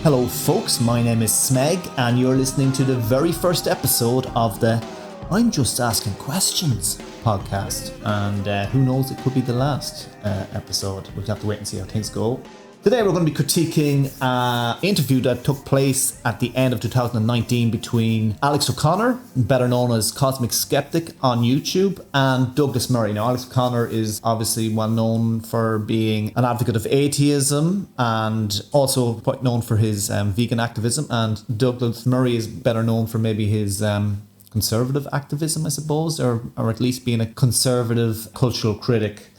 Hello folks, my name is Smeg and you're listening to the very first episode of the I'm Just Asking Questions podcast, and who knows, it could be the last episode. We'll have to wait and see how things go. Today we're going to be critiquing an interview that took place at the end of 2019 between Alex O'Connor, better known as CosmicSkeptic on YouTube, and Douglas Murray. Now, Alex O'Connor is obviously well known for being an advocate of atheism and also quite known for his vegan activism, and Douglas Murray is better known for maybe his conservative activism, I suppose, or at least being a conservative cultural critic.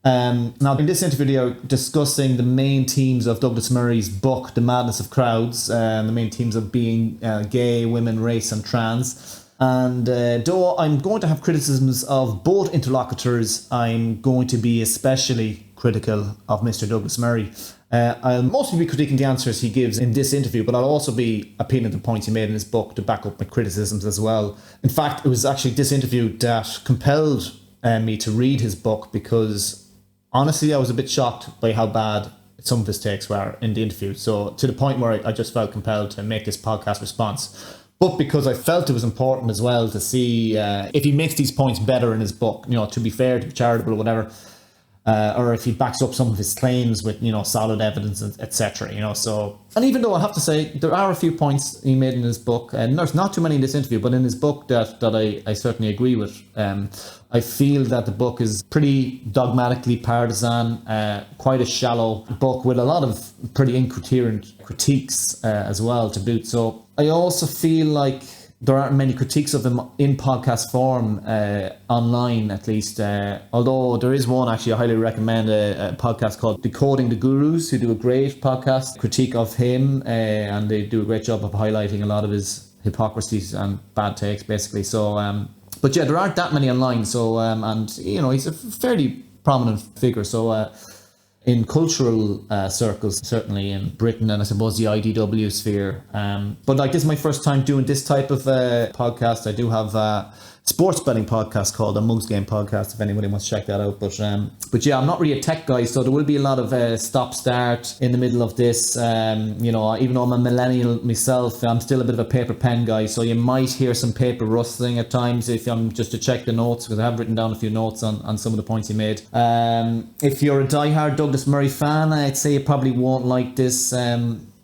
Now, in this interview, they are discussing the main themes of Douglas Murray's book, The Madness of Crowds, the main themes of being gay, women, race and trans. And though I'm going to have criticisms of both interlocutors, I'm going to be especially critical of Mr. Douglas Murray. I'll mostly be critiquing the answers he gives in this interview, but I'll also be appealing to the points he made in his book to back up my criticisms as well. In fact, it was actually this interview that compelled me to read his book, because honestly, I was a bit shocked by how bad some of his takes were in the interview. So to the point where I just felt compelled to make this podcast response. But because I felt it was important as well to see if he makes these points better in his book, to be fair, to be charitable or whatever, or if he backs up some of his claims with, solid evidence, etc. So, and even though I have to say there are a few points he made in his book, and there's not too many in this interview, but in his book that I certainly agree with. I feel that the book is pretty dogmatically partisan, quite a shallow book with a lot of pretty incoherent critiques as well to boot. So I also feel like there aren't many critiques of him in podcast form, online at least. Although there is one, actually, I highly recommend a podcast called Decoding the Gurus, who do a great podcast critique of him, and they do a great job of highlighting a lot of his hypocrisies and bad takes, basically. So, but yeah, there aren't that many online. So, and he's a fairly prominent figure. So, in cultural circles, certainly in Britain and I suppose the IDW sphere. But this is my first time doing this type of podcast. I do have a sports betting podcast called the Mugs Game Podcast, if anybody wants to check that out. But yeah, I'm not really a tech guy, so there will be a lot of stop-start in the middle of this. Even though I'm a millennial myself, I'm still a bit of a paper pen guy, so you might hear some paper rustling at times if I'm just to check the notes, because I have written down a few notes on some of the points he made. If you're a diehard Douglas Murray fan, I'd say you probably won't like this.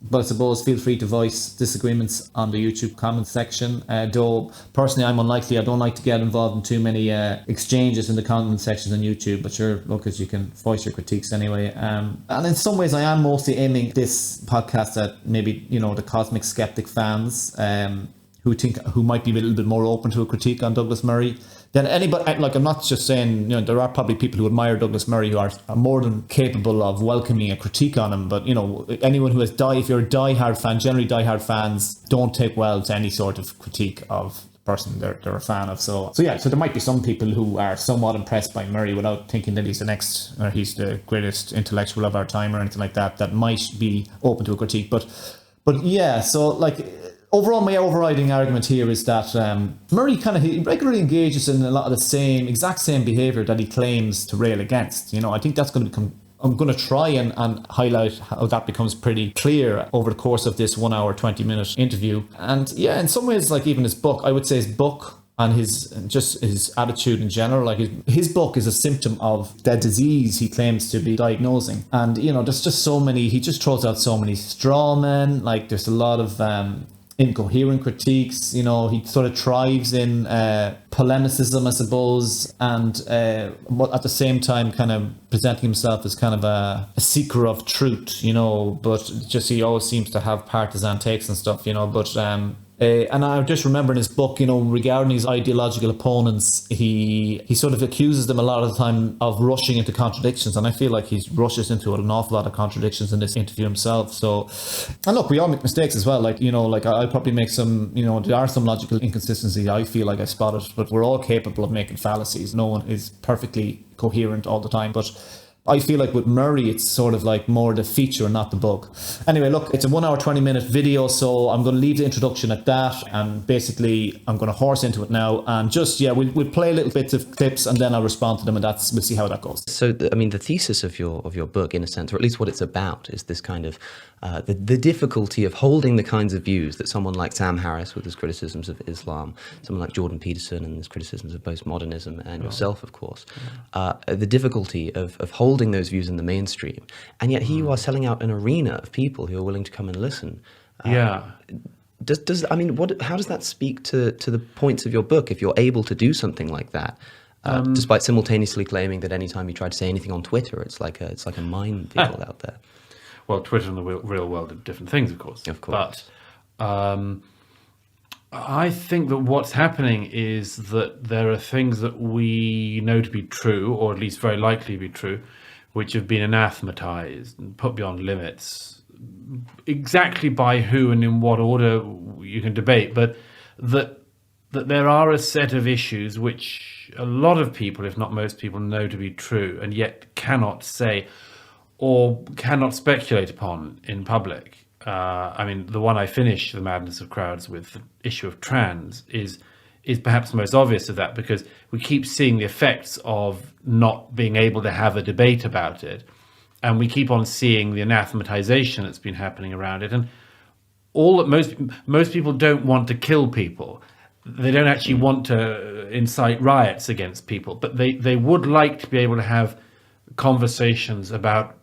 But I suppose feel free to voice disagreements on the YouTube comment section. Though personally, I'm unlikely. I don't like to get involved in too many exchanges in the comment sections on YouTube. But sure, look, as you can voice your critiques anyway. And in some ways, I am mostly aiming this podcast at maybe the Cosmic Skeptic fans who might be a little bit more open to a critique on Douglas Murray than anybody. I'm not just saying, there are probably people who admire Douglas Murray who are more than capable of welcoming a critique on him. But, anyone who if you're a diehard fan, generally diehard fans don't take well to any sort of critique of the person they're a fan of. So there might be some people who are somewhat impressed by Murray without thinking that he's the greatest intellectual of our time or anything like that, that might be open to a critique. But yeah, so overall, my overriding argument here is that Murray he regularly engages in a lot of the exact same behaviour that he claims to rail against. I think that's going to become. I'm going to try and highlight how that becomes pretty clear over the course of this 1 hour, 20-minute interview. And yeah, in some ways, even his book, I would say his book and his attitude in general, his book is a symptom of the disease he claims to be diagnosing. And, there's just so many, he just throws out so many straw men. There's a lot of incoherent critiques. He sort of thrives in polemicism, I suppose, and but at the same time kind of presenting himself as kind of a seeker of truth, but just he always seems to have partisan takes and stuff, but and I just remember in his book, regarding his ideological opponents, he sort of accuses them a lot of the time of rushing into contradictions, and I feel like he rushes into an awful lot of contradictions in this interview himself. So, and look, we all make mistakes as well. I'll probably make some, there are some logical inconsistencies I feel like I spotted, but we're all capable of making fallacies. No one is perfectly coherent all the time, but I feel like with Murray, it's sort of like more the feature and not the bug. Anyway, look, it's a 1 hour, 20-minute video, so I'm going to leave the introduction at that. And basically, I'm going to horse into it now. And just, we'll play little bits of clips and then I'll respond to them, and we'll see how that goes. So, the thesis of your book, in a sense, or at least what it's about, is this kind of the difficulty of holding the kinds of views that someone like Sam Harris with his criticisms of Islam, someone like Jordan Peterson and his criticisms of postmodernism, and yourself, of course, the difficulty of holding those views in the mainstream, and yet here you are selling out an arena of people who are willing to come and listen. How does that speak to the points of your book if you're able to do something like that? Despite simultaneously claiming that anytime you try to say anything on Twitter, it's like a minefield out there. Well, Twitter and the real world are different things, of course. Of course. But I think that what's happening is that there are things that we know to be true, or at least very likely to be true, which have been anathematized and put beyond limits. Exactly by who and in what order you can debate, but that there are a set of issues which a lot of people, if not most people, know to be true and yet cannot say or cannot speculate upon in public. The one I finish The Madness of Crowds with, the issue of trans, is perhaps the most obvious of that, because we keep seeing the effects of not being able to have a debate about it, and we keep on seeing the anathematization that's been happening around it. And all that most people don't want to kill people. They don't actually want to incite riots against people, but they would like to be able to have conversations about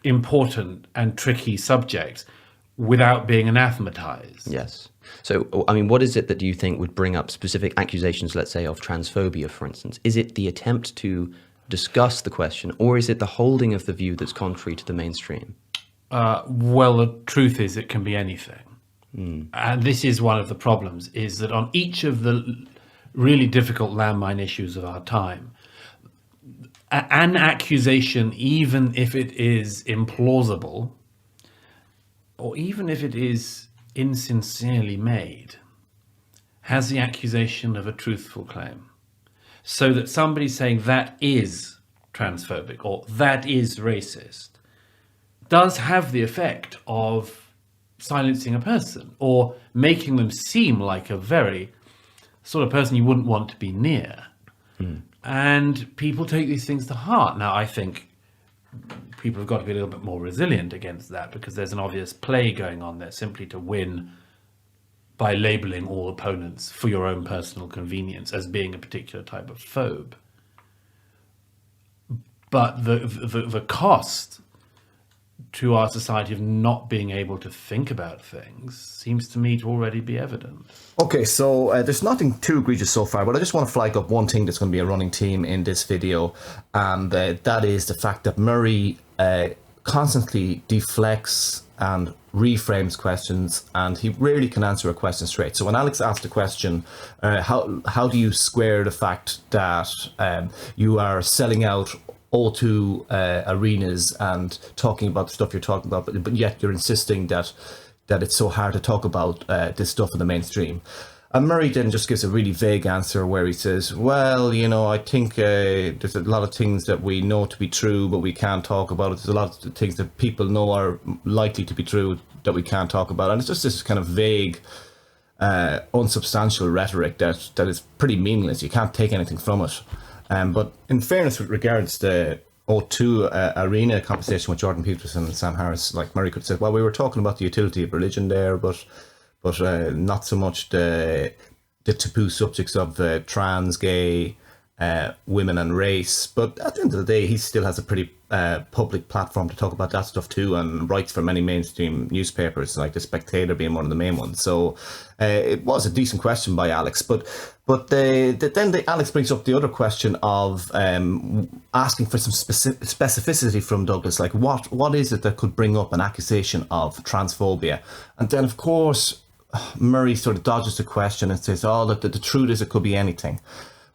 important and tricky subjects without being anathematized. Yes. So, what is it that you think would bring up specific accusations, let's say, of transphobia, for instance? Is it the attempt to discuss the question, or is it the holding of the view that's contrary to the mainstream? Well, the truth is it can be anything. And this is one of the problems, is that on each of the really difficult landmine issues of our time, an accusation, even if it is implausible, or even if it is insincerely made, has the accusation of a truthful claim. So that somebody saying that is transphobic or that is racist does have the effect of silencing a person or making them seem like a very sort of person you wouldn't want to be near. And people take these things to heart. Now, I think people have got to be a little bit more resilient against that, because there's an obvious play going on there simply to win by labeling all opponents for your own personal convenience as being a particular type of phobe. But the cost to our society of not being able to think about things seems to me to already be evident. Okay, so there's nothing too egregious so far, but I just want to flag up one thing that's going to be a running theme in this video, and that is the fact that Murray constantly deflects and reframes questions, and he rarely can answer a question straight. So when Alex asked the question, how do you square the fact that you are selling out O2 arenas and talking about the stuff you're talking about, but yet you're insisting that it's so hard to talk about this stuff in the mainstream? And Murray then just gives a really vague answer where he says, well, I think there's a lot of things that we know to be true, but we can't talk about it. There's a lot of things that people know are likely to be true that we can't talk about. And it's just this kind of vague, unsubstantial rhetoric that is pretty meaningless. You can't take anything from it. But in fairness, with regards to O2 arena conversation with Jordan Peterson and Sam Harris, like Murray could have said, well, we were talking about the utility of religion there, but not so much the taboo subjects of trans, gay, women and race. But at the end of the day, he still has a pretty public platform to talk about that stuff too, and writes for many mainstream newspapers, like The Spectator being one of the main ones. So it was a decent question by Alex. But then Alex brings up the other question of asking for some specificity from Douglas, like what is it that could bring up an accusation of transphobia? And then, of course, Murray sort of dodges the question and says, the truth is it could be anything.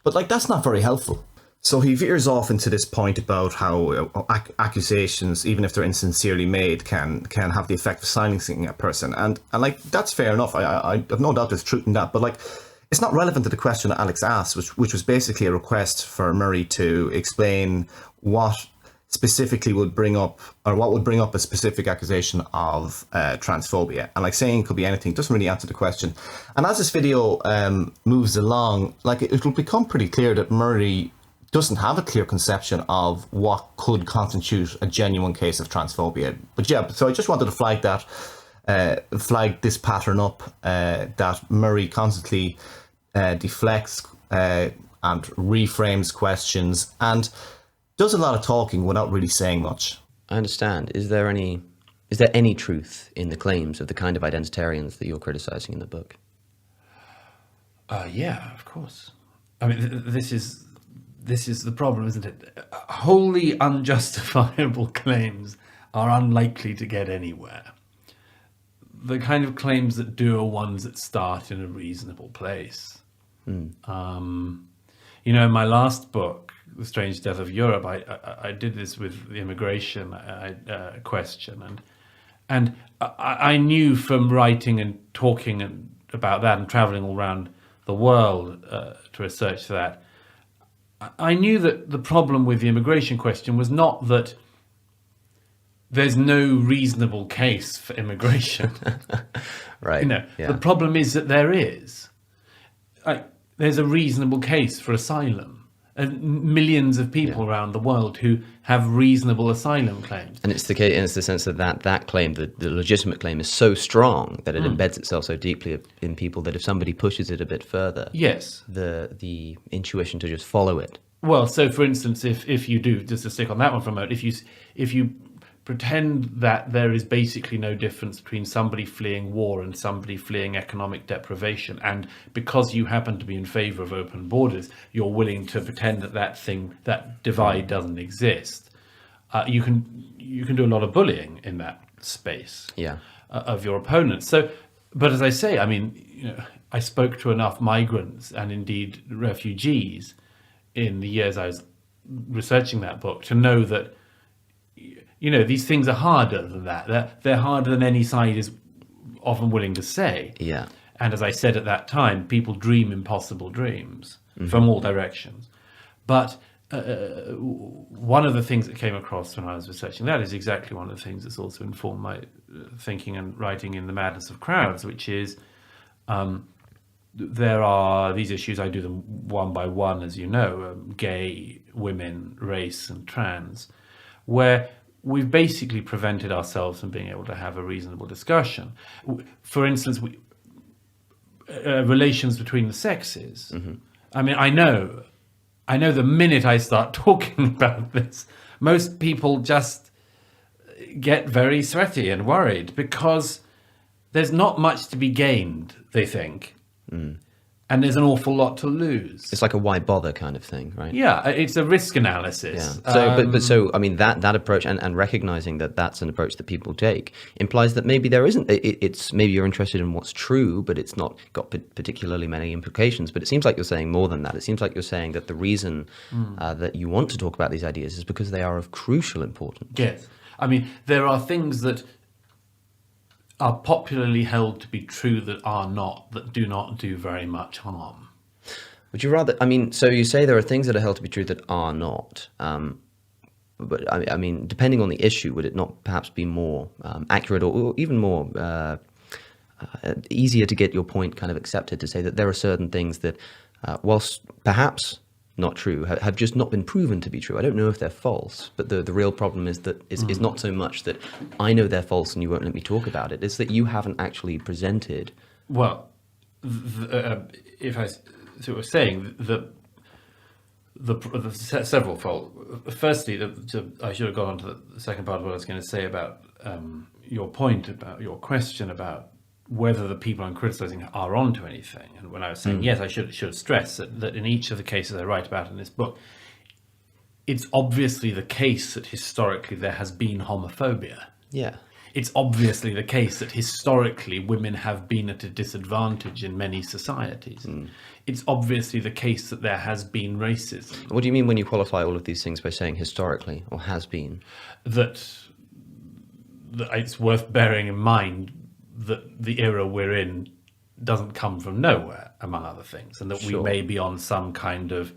But that's not very helpful. So he veers off into this point about how accusations, even if they're insincerely made, can have the effect of silencing a person. And that's fair enough. I have no doubt there's truth in that. But it's not relevant to the question that Alex asked, which was basically a request for Murray to explain what specifically would bring up, or what would bring up a specific accusation of transphobia. And like saying it could be anything doesn't really answer the question. And as this video moves along, like it will become pretty clear that Murray doesn't have a clear conception of what could constitute a genuine case of transphobia. But yeah, so I just wanted to flag that, flag this pattern up, that Murray constantly deflects and reframes questions and does a lot of talking without really saying much. I understand. Is there any truth in the claims of the kind of identitarians that you're criticizing in the book? Yeah, of course. I mean, this is the problem, isn't it? Wholly unjustifiable claims are unlikely to get anywhere. The kind of claims that do are ones that start in a reasonable place. In my last book, The Strange Death of Europe, I did this with the immigration question, and I knew from writing and talking about that and traveling all around the world to research that, I knew that the problem with the immigration question was not that there's no reasonable case for immigration. Right. The problem is that there is. There's a reasonable case for asylum. And millions of people around the world who have reasonable asylum claims. And it's the case, and it's the sense that claim, the legitimate claim, is so strong that it embeds itself so deeply in people that if somebody pushes it a bit further, yes, the intuition to just follow it. Well, so for instance, if you do, just to stick on that one for a moment, if you pretend that there is basically no difference between somebody fleeing war and somebody fleeing economic deprivation, and because you happen to be in favor of open borders, you're willing to pretend that divide doesn't exist, you can do a lot of bullying in that space of your opponents. So, but as I say, I mean, I spoke to enough migrants and indeed refugees in the years I was researching that book to know that these things are harder than that. They're harder than any side is often willing to say. Yeah. And as I said at that time, people dream impossible dreams from all directions. But one of the things that came across when I was researching that is exactly one of the things that's also informed my thinking and writing in The Madness of Crowds, which is there are these issues, I do them one by one, as you know, gay, women, race, and trans, where we've basically prevented ourselves from being able to have a reasonable discussion. For instance, relations between the sexes. I mean, I know the minute I start talking about this, most people just get very sweaty and worried because there's not much to be gained, they think. And there's an awful lot to lose. It's like a why bother kind of thing, right? Yeah, it's a risk analysis. Yeah. So, so I mean, that approach and recognizing that that's an approach that people take implies that maybe there isn't. It's maybe you're interested in what's true, but it's not got particularly many implications. But it seems like you're saying more than that. It seems like you're saying that the reason that you want to talk about these ideas is because they are of crucial importance. Yes, I mean, there are things that are popularly held to be true that do not do very much harm. Would you rather, I mean, so you say there are things that are held to be true that are not, but I mean, depending on the issue, would it not perhaps be more accurate or even more easier to get your point kind of accepted, to say that there are certain things that, whilst perhaps not true, have just not been proven to be true? I don't know if they're false, but the real problem is that is not so much that I know they're false and you won't let me talk about it. It's that you haven't actually presented. Well, if I see what we're saying, the several fold. Firstly, I should have gone on to the second part of what I was going to say about your point, about your question about whether the people I'm criticizing are onto anything. And when I was saying, yes, I should stress that in each of the cases I write about in this book, it's obviously the case that historically there has been homophobia. Yeah. It's obviously the case that historically women have been at a disadvantage in many societies. It's obviously the case that there has been racism. What do you mean when you qualify all of these things by saying historically or has been? That it's worth bearing in mind that the era we're in doesn't come from nowhere, among other things, and that we may be on some kind of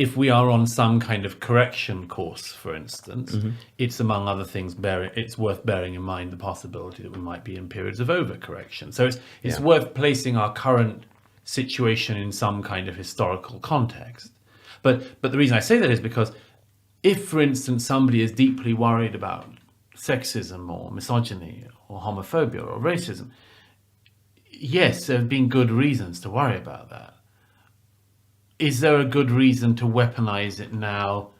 if we are on some kind of correction course, for instance, it's among other things it's worth bearing in mind the possibility that we might be in periods of overcorrection. So it's worth placing our current situation in some kind of historical context. But the reason I say that is because if, for instance, somebody is deeply worried about sexism or misogyny or homophobia or racism, yes, there have been good reasons to worry about that. Is there a good reason to weaponize it now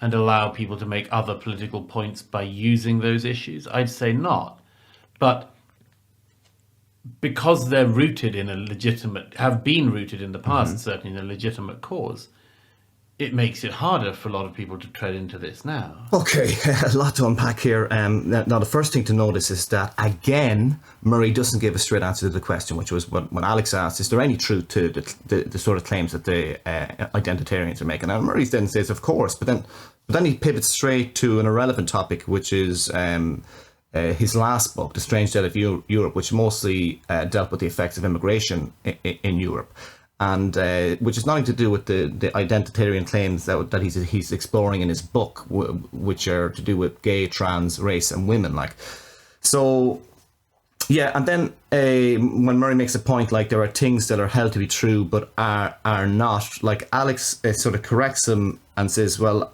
and allow people to make other political points by using those issues? I'd say not. But because they're rooted in have been rooted in the past, certainly in a legitimate cause, it makes it harder for a lot of people to tread into this now. Okay, a lot to unpack here. Now, the first thing to notice is that, again, Murray doesn't give a straight answer to the question, which was when Alex asked, is there any truth to the sort of claims that the identitarians are making? And Murray then says, of course, but then he pivots straight to an irrelevant topic, which is his last book, The Strange Debt of Europe, which mostly dealt with the effects of immigration in Europe. And which has nothing to do with the identitarian claims that he's exploring in his book, which are to do with gay, trans, race, and women. Like, so, yeah. And then when Murray makes a point, like there are things that are held to be true but are not. Like Alex sort of corrects him and says, "Well,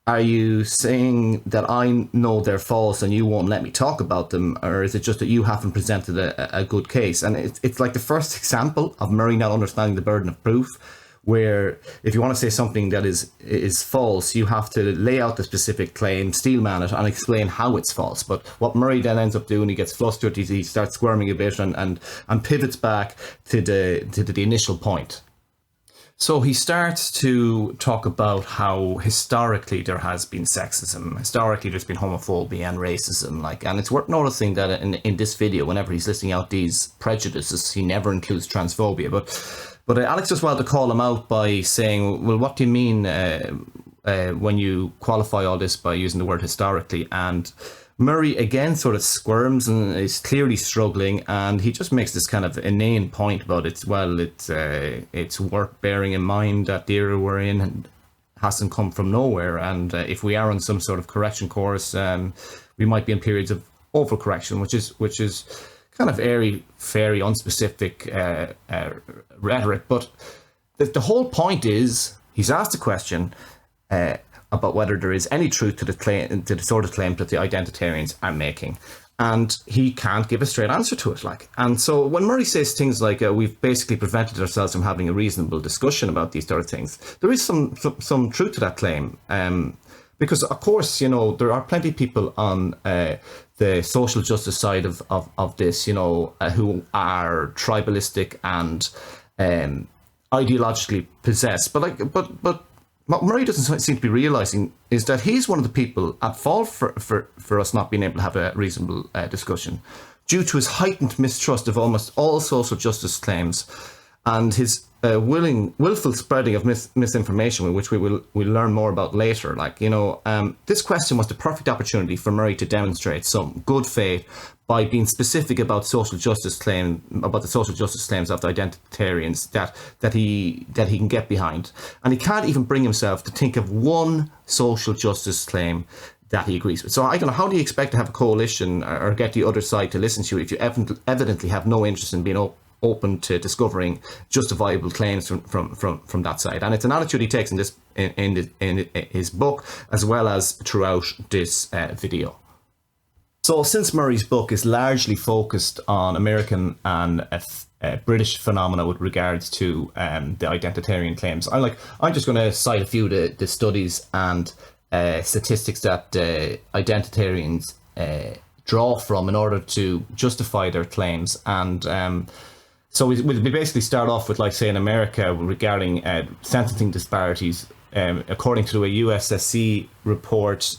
are you saying that I know they're false and you won't let me talk about them, or is it just that you haven't presented a good case?" And it's like the first example of Murray not understanding the burden of proof, where if you want to say something that is false, you have to lay out the specific claim, steelman it, and explain how it's false. But what Murray then ends up doing, he gets flustered, he starts squirming a bit and pivots back to the initial point. So he starts to talk about how historically there has been sexism, historically there's been homophobia and racism, and it's worth noticing that in this video, whenever he's listing out these prejudices, he never includes transphobia. But Alex does well to call him out by saying, well, what do you mean when you qualify all this by using the word historically? And Murray again sort of squirms and is clearly struggling, and he just makes this kind of inane point about it's worth bearing in mind that the era we're in hasn't come from nowhere, and if we are on some sort of correction course, we might be in periods of overcorrection, which is kind of airy-fairy, unspecific rhetoric. But the whole point is he's asked a question about whether there is any truth to the sort of claims that the identitarians are making, and he can't give a straight answer to it. And so when Murray says things like we've basically prevented ourselves from having a reasonable discussion about these sort of things, there is some truth to that claim, because of course, there are plenty of people on the social justice side of this, who are tribalistic and ideologically possessed, but what Murray doesn't seem to be realising is that he's one of the people at fault for us not being able to have a reasonable discussion, due to his heightened mistrust of almost all social justice claims and his willful spreading of misinformation, which we'll learn more about later. This question was the perfect opportunity for Murray to demonstrate some good faith by being specific about the social justice claims of the identitarians that he can get behind. And he can't even bring himself to think of one social justice claim that he agrees with. So I don't know, how do you expect to have a coalition or get the other side to listen to you if you evidently have no interest in being open to discovering justifiable claims from that side? And it's an attitude he takes in his book, as well as throughout this video. So since Murray's book is largely focused on American and British phenomena with regards to the identitarian claims, I'm just going to cite a few of the studies and statistics that identitarians draw from in order to justify their claims. And so we basically start off with, say, in America, regarding sentencing disparities. According to a USSC report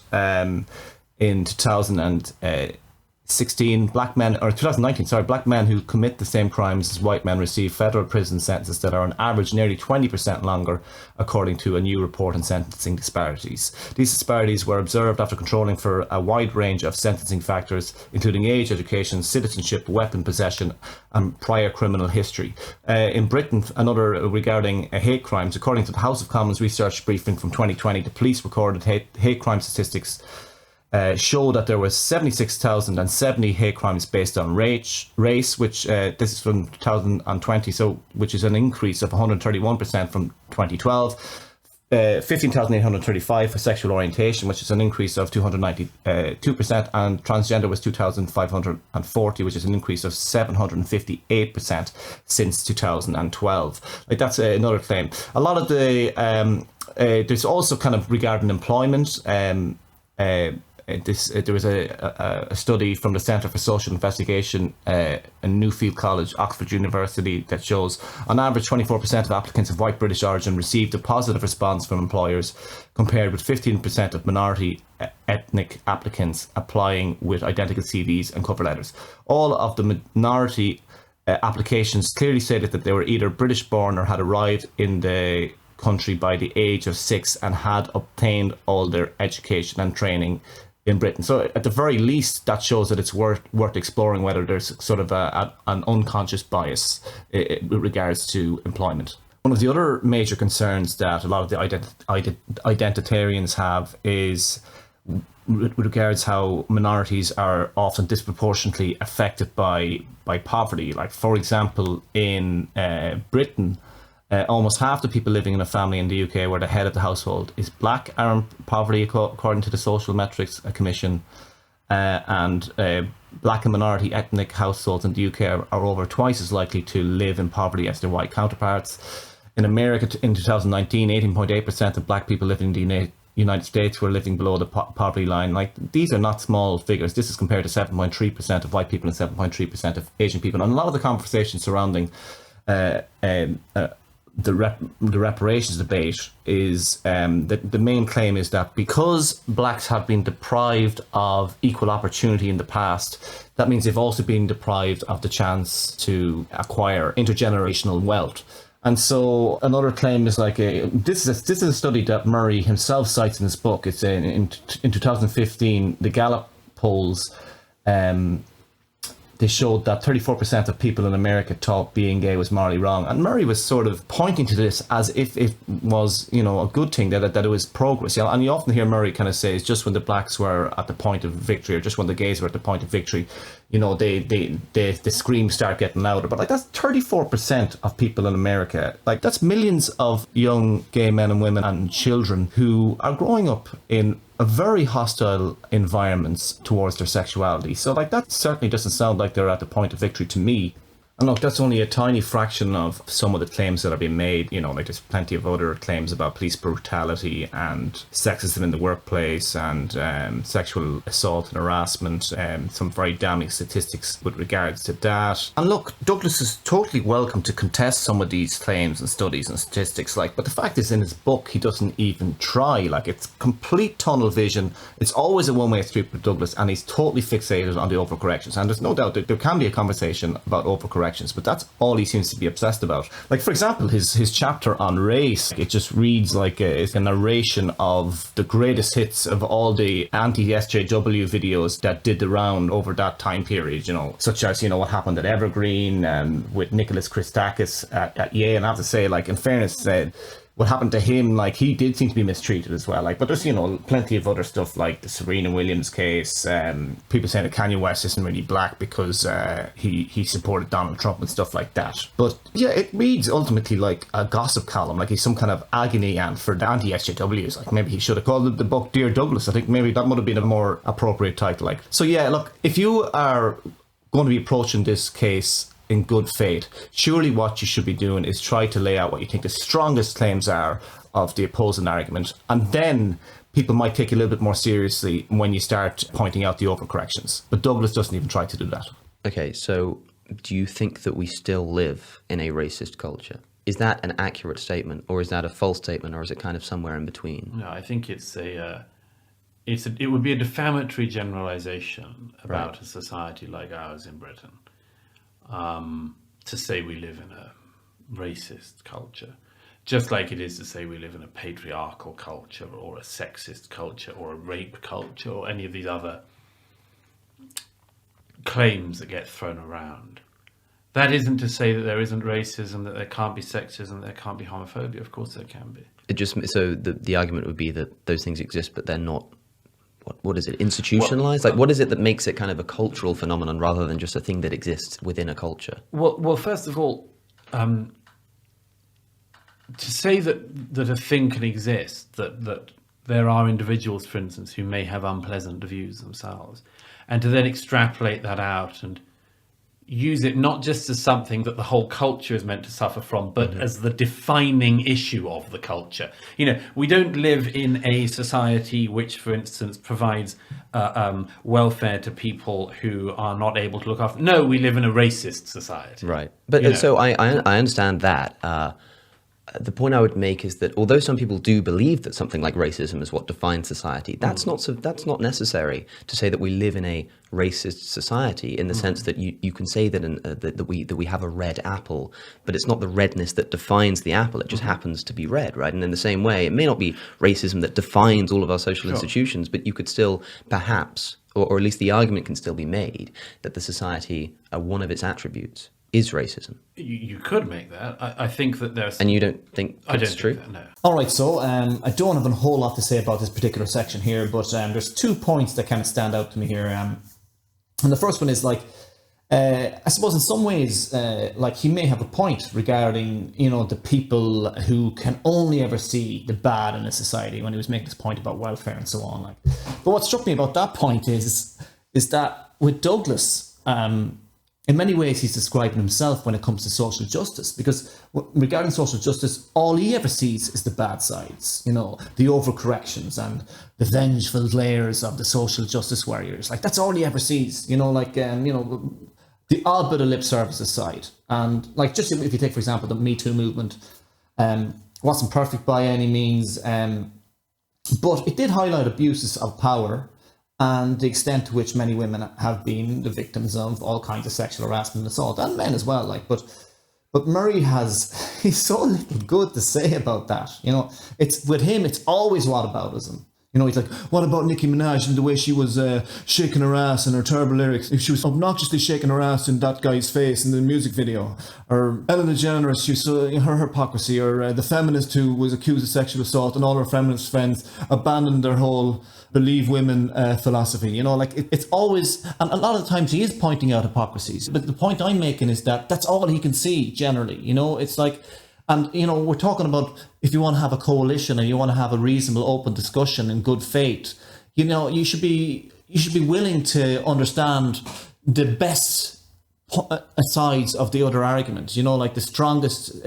in 2016, black men who commit the same crimes as white men receive federal prison sentences that are on average nearly 20% longer, according to a new report on sentencing disparities. These disparities were observed after controlling for a wide range of sentencing factors, including age, education, citizenship, weapon possession, and prior criminal history. In Britain, another regarding hate crimes, according to the House of Commons research briefing from 2020, the police recorded hate crime statistics show that there was 76,070 hate crimes based on race, which this is from 2020, so which is an increase of 131% from 2012. 15,835 for sexual orientation, which is an increase of 292%, and transgender was 2,540, which is an increase of 758% since 2012. Like, that's another claim. A lot of the there's also kind of regarding employment. There was a study from the Centre for Social Investigation in Newfield College, Oxford University, that shows on average 24% of applicants of white British origin received a positive response from employers, compared with 15% of minority ethnic applicants applying with identical CVs and cover letters. All of the minority applications clearly stated that they were either British born or had arrived in the country by the age of 6 and had obtained all their education and training in Britain. So at the very least, that shows that it's worth exploring whether there's sort of an unconscious bias with regards to employment. One of the other major concerns that a lot of the identitarians have is with regards how minorities are often disproportionately affected by poverty. Like, for example, in Britain, almost half the people living in a family in the UK where the head of the household is black are in poverty, according to the Social Metrics Commission, and black and minority ethnic households in the UK are over twice as likely to live in poverty as their white counterparts. In America, in 2019, 18.8% of black people living in the United States were living below the poverty line. Like, these are not small figures. This is compared to 7.3% of white people and 7.3% of Asian people. And a lot of the conversation surrounding the reparations debate is the main claim is that because blacks have been deprived of equal opportunity in the past, that means they've also been deprived of the chance to acquire intergenerational wealth. And so another claim is like this is a study that Murray himself cites in his book. It's in 2015, the Gallup polls. They showed that 34% of people in America thought being gay was morally wrong. And Murray was sort of pointing to this as if it was, a good thing, that it was progress. And you often hear Murray kind of say, it's just when the blacks were at the point of victory, or just when the gays were at the point of victory, the screams start getting louder. But like, that's 34% of people in America. Like, that's millions of young gay men and women and children who are growing up in a very hostile environments towards their sexuality. So like, that certainly doesn't sound like they're at the point of victory to me. And look, that's only a tiny fraction of some of the claims that are being made. Like, there's plenty of other claims about police brutality and sexism in the workplace and sexual assault and harassment. Some very damning statistics with regards to that. And look, Douglas is totally welcome to contest some of these claims and studies and statistics. But the fact is, in his book, he doesn't even try. Like, it's complete tunnel vision. It's always a one-way street with Douglas, and he's totally fixated on the overcorrections. And there's no doubt that there can be a conversation about overcorrections, but that's all he seems to be obsessed about. Like, for example, his chapter on race, it just reads like it's a narration of the greatest hits of all the anti-SJW videos that did the round over that time period, such as, what happened at Evergreen and with Nicholas Christakis at Yale. And I have to say, like, in fairness, what happened to him, like, he did seem to be mistreated as well. Like, but there's, plenty of other stuff, like the Serena Williams case, people saying that Kanye West isn't really black because he supported Donald Trump and stuff like that. But yeah, it reads ultimately like a gossip column, like he's some kind of agony aunt for the anti-SJWs. Like, maybe he should have called the book Dear Douglas. I think maybe that would have been a more appropriate title. Like, so yeah, look, if you are going to be approaching this case in good faith, surely what you should be doing is try to lay out what you think the strongest claims are of the opposing argument, and then people might take you a little bit more seriously when you start pointing out the overcorrections. But Douglas doesn't even try to do that. Okay, so do you think that we still live in a racist culture? Is that an accurate statement, or is that a false statement, or is it kind of somewhere in between? No, I think it's it would be a defamatory generalization about a society like ours in Britain, to say we live in a racist culture, just like it is to say we live in a patriarchal culture or a sexist culture or a rape culture or any of these other claims that get thrown around. That isn't to say that there isn't racism, that there can't be sexism, that there can't be homophobia. Of course there can be. It just, so the argument would be that those things exist, but they're not, what is it, institutionalized? Like, what is it that makes it kind of a cultural phenomenon rather than just a thing that exists within a culture? Well, first of all, to say that a thing can exist, that there are individuals, for instance, who may have unpleasant views themselves, and to then extrapolate that out and use it not just as something that the whole culture is meant to suffer from, but as the defining issue of the culture. You know, we don't live in a society which, for instance, provides welfare to people who are not able to look after. No, we live in a racist society. Right. But so I understand that. The point I would make is that although some people do believe that something like racism is what defines society, that's not necessary to say that we live in a racist society in the sense that you can say that that we have a red apple, but it's not the redness that defines the apple. It just happens to be red, right? And in the same way, it may not be racism that defines all of our social institutions, but you could still perhaps, or at least the argument can still be made that the society, one of its attributes is racism. You could make that. I think that there's... And you don't think that's true? Think that, no. All right, so I don't have a whole lot to say about this particular section here, but there's 2 points that kind of stand out to me here. And the first one is like, I suppose in some ways, like he may have a point regarding, you know, the people who can only ever see the bad in a society when he was making this point about welfare and so on. Like, but what struck me about that point is that with Douglas, in many ways, he's describing himself when it comes to social justice, because regarding social justice, all he ever sees is the bad sides, you know, the overcorrections and the vengeful layers of the social justice warriors. Like, that's all he ever sees, you know, like, you know, the odd bit of lip service aside. And, like, just if you take, for example, the Me Too movement, wasn't perfect by any means, but it did highlight abuses of power and the extent to which many women have been the victims of all kinds of sexual harassment and assault, and men as well. Like, but Murray he's so little good to say about that. You know, it's with him, it's always whataboutism. You know, he's like, what about Nicki Minaj and the way she was shaking her ass in her terrible lyrics? She was obnoxiously shaking her ass in that guy's face in the music video. Or Ellen DeGeneres, she saw her hypocrisy. Or the feminist who was accused of sexual assault and all her feminist friends abandoned their whole believe women philosophy. You know, like it's always, and a lot of the times he is pointing out hypocrisies. But the point I'm making is that that's all he can see generally. You know, it's like, and, you know, we're talking about if you want to have a coalition and you want to have a reasonable, open discussion in good faith, you know, you should be willing to understand the best sides of the other argument, you know, like the strongest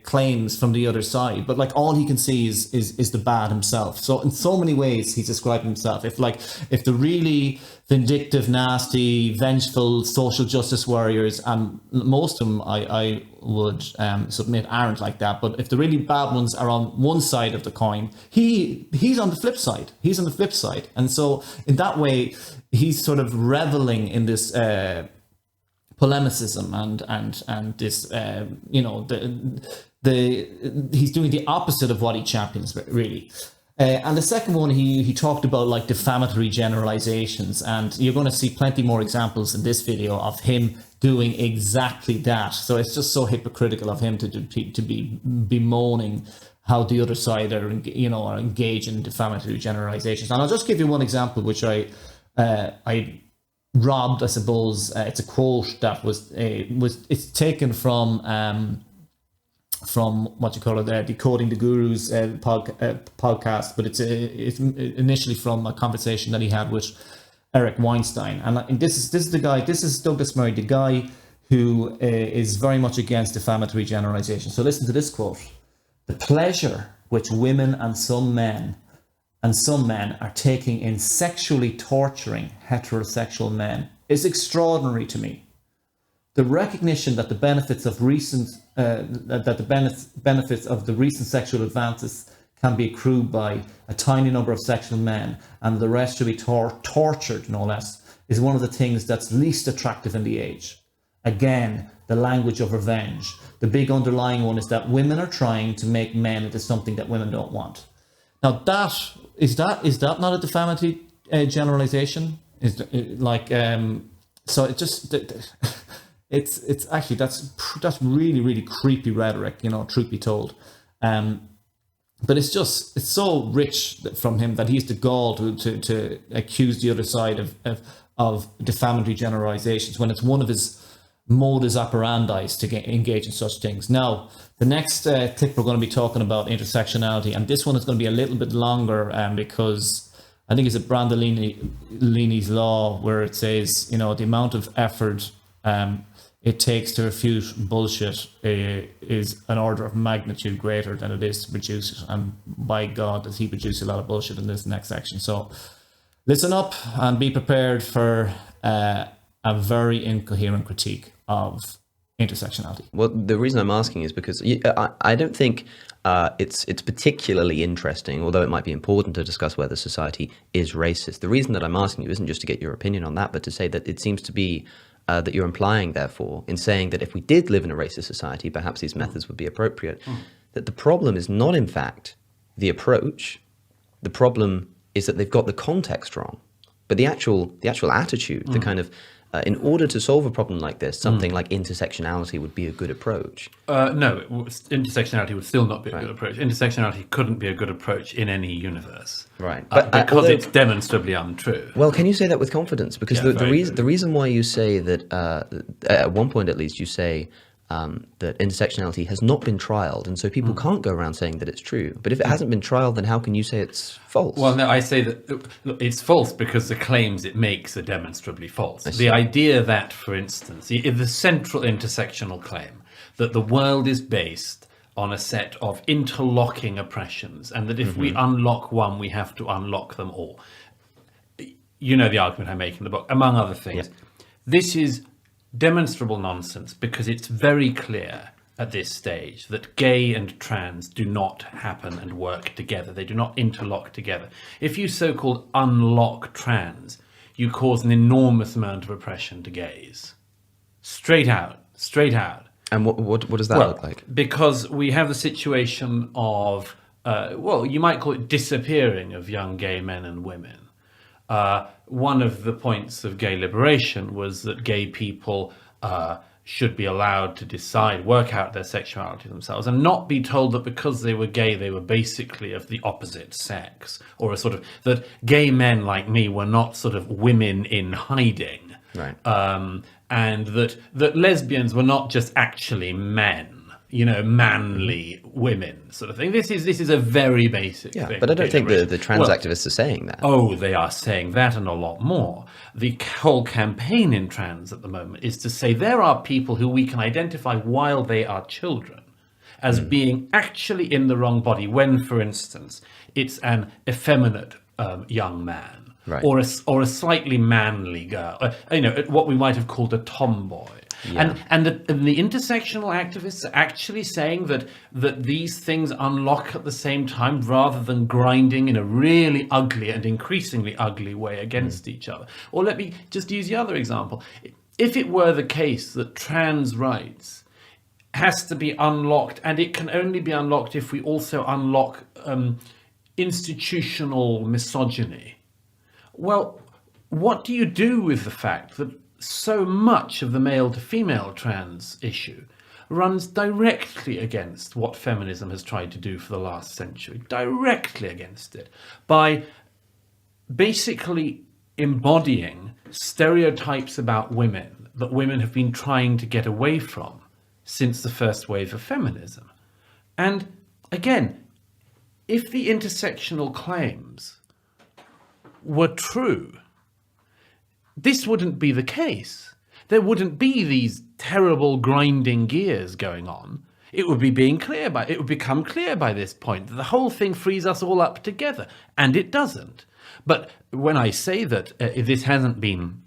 claims from the other side. But like all he can see is the bad himself. So in so many ways he's describing himself. If the really vindictive, nasty, vengeful social justice warriors, and most of them I would submit aren't like that, but if the really bad ones are on one side of the coin, he's on the flip side. He's on the flip side. And so in that way he's sort of reveling in this polemicism and this you know, he's doing the opposite of what he champions, really. And the second one, he talked about like defamatory generalizations, and you're going to see plenty more examples in this video of him doing exactly that. So it's just so hypocritical of him to be bemoaning how the other side are, you know, are engaged in defamatory generalizations. And I'll just give you one example, which I robbed, I suppose. It's a quote that it's taken from what you call it, Decoding the Gurus podcast, but it's initially from a conversation that he had with Eric Weinstein. And this is the guy. This is Douglas Murray, the guy who is very much against defamatory generalization. So listen to this quote: "The pleasure which women and some men are taking in sexually torturing heterosexual men is extraordinary to me. The recognition that the benefits of the recent sexual advances can be accrued by a tiny number of sexual men and the rest should be tortured, no less, is one of the things that's least attractive in the age. Again, the language of revenge. The big underlying one is that women are trying to make men into something that women don't want. Now, is that not a defamatory generalization? So it just it's actually that's really, really creepy rhetoric, truth be told. But it's so rich from him that he's the gall to accuse the other side of defamatory generalizations when it's one of his modus operandi to engage in such things. Now, the next tip we're going to be talking about intersectionality, and this one is going to be a little bit longer because I think it's a Brandolini's law where it says, the amount of effort it takes to refute bullshit is an order of magnitude greater than it is to produce it. And by God, does he produce a lot of bullshit in this next section. So listen up and be prepared for a very incoherent critique of intersectionality. Well, the reason I'm asking is because I don't think it's particularly interesting, although it might be important to discuss whether society is racist. The reason that I'm asking you isn't just to get your opinion on that, but to say that it seems to be that you're implying, therefore, in saying that if we did live in a racist society, perhaps these methods would be appropriate. That the problem is not, in fact, the approach. The problem is that they've got the context wrong. But the actual attitude, the kind of in order to solve a problem like this, something like intersectionality would be a good approach. No, intersectionality would still not be a good approach. Intersectionality couldn't be a good approach in any universe. Right. But because it's demonstrably untrue. Well, can you say that with confidence? Because the reason why you say that, at one point at least, you say that intersectionality has not been trialed, and so people can't go around saying that it's true. But if it hasn't been trialed, then how can you say it's false? Well, no, I say that it's false because the claims it makes are demonstrably false. The idea that, for instance, the central intersectional claim that the world is based on a set of interlocking oppressions, and that if we unlock one, we have to unlock them all. You know the argument I make in the book, among other things. Yeah. This is demonstrable nonsense because it's very clear at this stage that gay and trans do not happen and work together. They do not interlock together. If you so-called unlock trans, you cause an enormous amount of oppression to gays. Straight out. And what does that look like? Because we have the situation of, you might call it disappearing of young gay men and women. One of the points of gay liberation was that gay people should be allowed to work out their sexuality themselves, and not be told that because they were gay, they were basically of the opposite sex, or that gay men like me were not sort of women in hiding, right? And that lesbians were not just actually men. Manly women sort of thing. This is a very basic thing. But I don't think the trans activists are saying that. Oh, they are saying that and a lot more. The whole campaign in trans at the moment is to say there are people who we can identify while they are children as being actually in the wrong body when, for instance, it's an effeminate young man, right, or a slightly manly girl, what we might have called a tomboy. Yeah. And the intersectional activists are actually saying that these things unlock at the same time rather than grinding in a really ugly and increasingly ugly way against each other. Or let me just use the other example. If it were the case that trans rights has to be unlocked, and it can only be unlocked if we also unlock institutional misogyny, well, what do you do with the fact that so much of the male to female trans issue runs directly against what feminism has tried to do for the last century, directly against it, by basically embodying stereotypes about women that women have been trying to get away from since the first wave of feminism. And again, if the intersectional claims were true, this wouldn't be the case. There wouldn't be these terrible grinding gears going on. It would become clear by this point that the whole thing frees us all up together, and it doesn't. But when I say that this hasn't been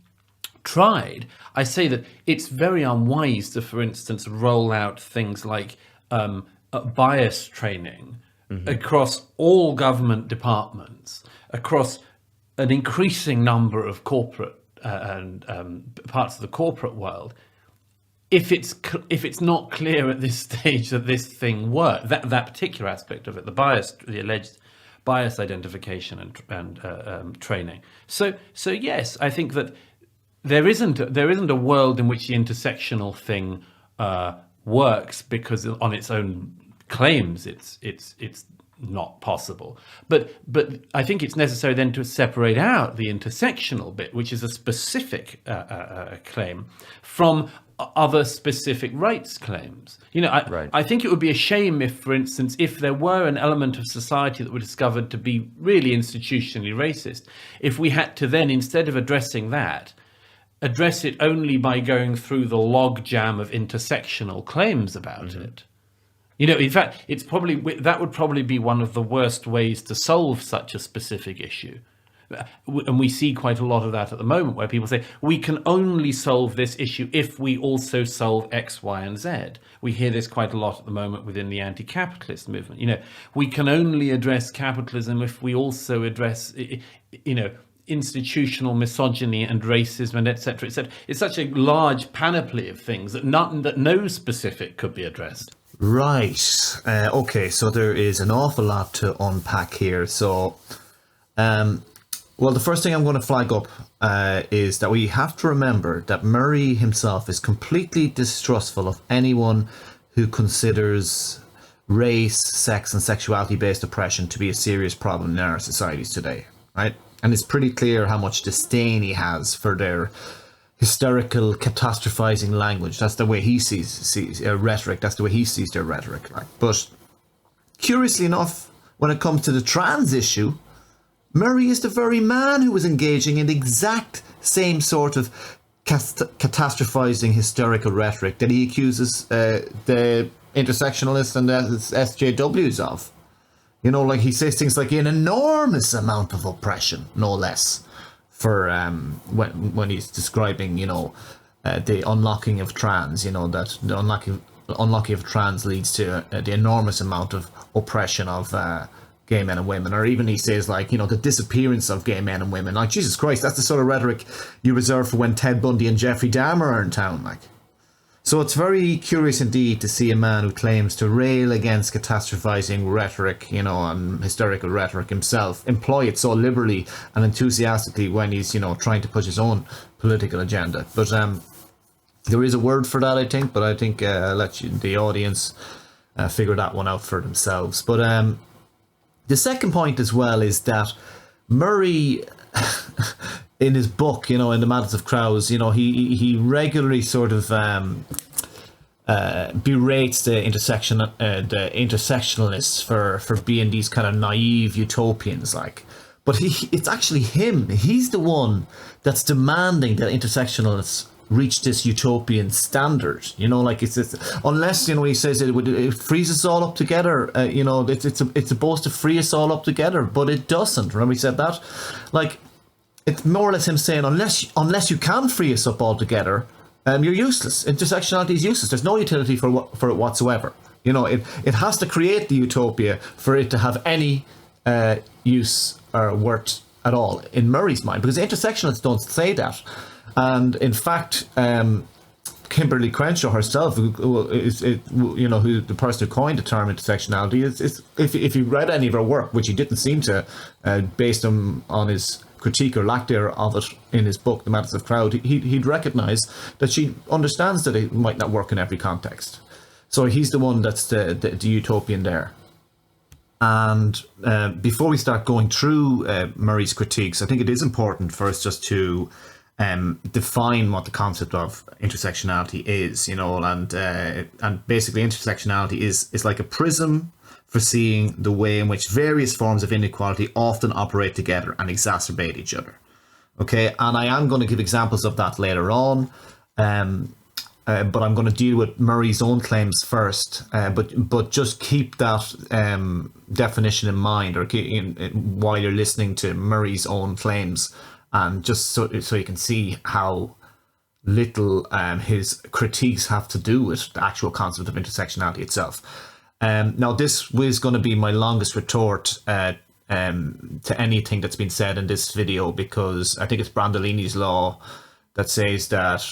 tried, I say that it's very unwise to, for instance, roll out things like bias training across all government departments, across an increasing number of corporate and parts of the corporate world, if it's not clear at this stage that this thing works, that particular aspect of it, the alleged bias identification and training. So yes, I think that there isn't a world in which the intersectional thing works, because on its own claims it's not possible. But I think it's necessary then to separate out the intersectional bit, which is a specific claim, from other specific rights claims. I think it would be a shame if, for instance, if there were an element of society that were discovered to be really institutionally racist, if we had to then, instead of addressing that, address it only by going through the log jam of intersectional claims about it. In fact, that would probably be one of the worst ways to solve such a specific issue. And we see quite a lot of that at the moment, where people say, we can only solve this issue if we also solve X, Y, and Z. We hear this quite a lot at the moment within the anti-capitalist movement. We can only address capitalism if we also address, institutional misogyny and racism and et cetera, et cetera. It's such a large panoply of things that no specific could be addressed. Right. Okay, so there is an awful lot to unpack here. So, well, the first thing I'm going to flag up is that we have to remember that Murray himself is completely distrustful of anyone who considers race, sex, and sexuality-based oppression to be a serious problem in our societies today, right? And it's pretty clear how much disdain he has for their hysterical, catastrophizing language. That's the way he sees rhetoric. That's the way he sees their rhetoric. Right? But curiously enough, when it comes to the trans issue, Murray is the very man who was engaging in the exact same sort of catastrophizing, hysterical rhetoric that he accuses the intersectionalists and the SJWs of. He says things like an enormous amount of oppression, no less, for when he's describing, the unlocking of trans, that the unlocking of trans leads to the enormous amount of oppression of gay men and women. Or even he says, the disappearance of gay men and women. Like, Jesus Christ, that's the sort of rhetoric you reserve for when Ted Bundy and Jeffrey Dahmer are in town, So it's very curious indeed to see a man who claims to rail against catastrophizing rhetoric, and hysterical rhetoric himself, employ it so liberally and enthusiastically when he's, trying to push his own political agenda. But there is a word for that, I think, but I think I'll let the audience figure that one out for themselves. But the second point as well is that Murray... in his book, in The Madness of Crowds, he regularly sort of berates the intersectionalists for being these kind of naive utopians, But it's actually him. He's the one that's demanding that intersectionalists reach this utopian standard. It's unless he says it frees us all up together. It's supposed to free us all up together, but it doesn't. Remember he said that, It's more or less him saying, unless you can free us up altogether, you're useless. Intersectionality is useless. There's no utility for it whatsoever. It has to create the utopia for it to have any use or worth at all in Murray's mind, because intersectionalists don't say that. And in fact, Kimberly Crenshaw herself, who the person who coined the term intersectionality, is if you read any of her work, which he didn't seem to, based on his critique or lack there of it in his book, The Madness of Crowd, he'd recognise that she understands that it might not work in every context. So he's the one that's the utopian there. And before we start going through Murray's critiques, I think it is important for us just to define what the concept of intersectionality is, and basically intersectionality is like a prism for seeing the way in which various forms of inequality often operate together and exacerbate each other. Okay, and I am going to give examples of that later on, but I'm going to deal with Murray's own claims first. But just keep that definition in mind, or while you're listening to Murray's own claims, and just so you can see how little his critiques have to do with the actual concept of intersectionality itself. Now, this was going to be my longest retort to anything that's been said in this video, because I think it's Brandolini's law that says that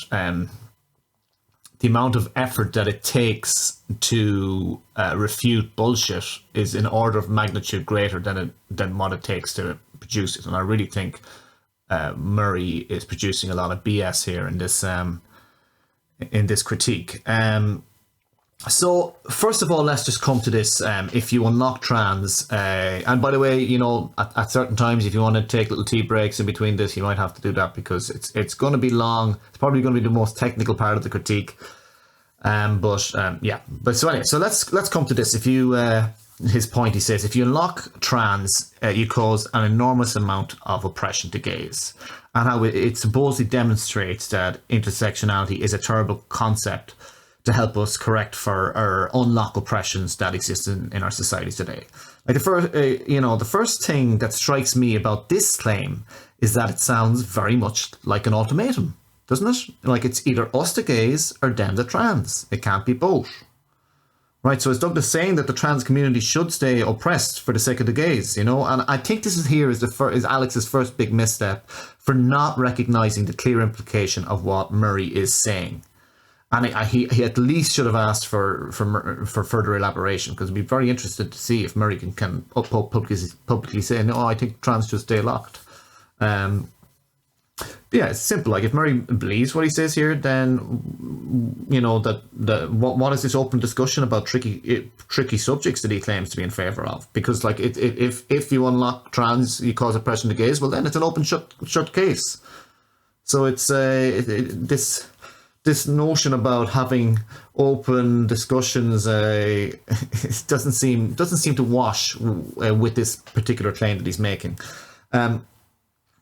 the amount of effort that it takes to refute bullshit is in order of magnitude greater than what it takes to produce it. And I really think Murray is producing a lot of BS here in this critique. So first of all, let's just come to this. If you unlock trans, and by the way, at certain times, if you want to take little tea breaks in between this, you might have to do that, because it's going to be long. It's probably going to be the most technical part of the critique. But so anyway, so let's come to this. If you his point, he says, if you unlock trans, you cause an enormous amount of oppression to gays, and how it supposedly demonstrates that intersectionality is a terrible concept to help us correct for or unlock oppressions that exist in our society today. Like the first thing that strikes me about this claim is that it sounds very much like an ultimatum, doesn't it? Like it's either us the gays or them the trans. It can't be both. Right, so is Douglas saying that the trans community should stay oppressed for the sake of the gays, And I think this is Alex's first big misstep for not recognizing the clear implication of what Murray is saying. And he at least should have asked for further elaboration, because I'd be very interested to see if Murray can publicly say, no, I think trans should stay locked. Yeah, it's simple. Like if Murray believes what he says here, then what is this open discussion about tricky subjects that he claims to be in favour of? Because like if you unlock trans, you cause oppression to gays, well then it's an open shut case. So it's this notion about having open discussions it doesn't seem to wash with this particular claim that he's making.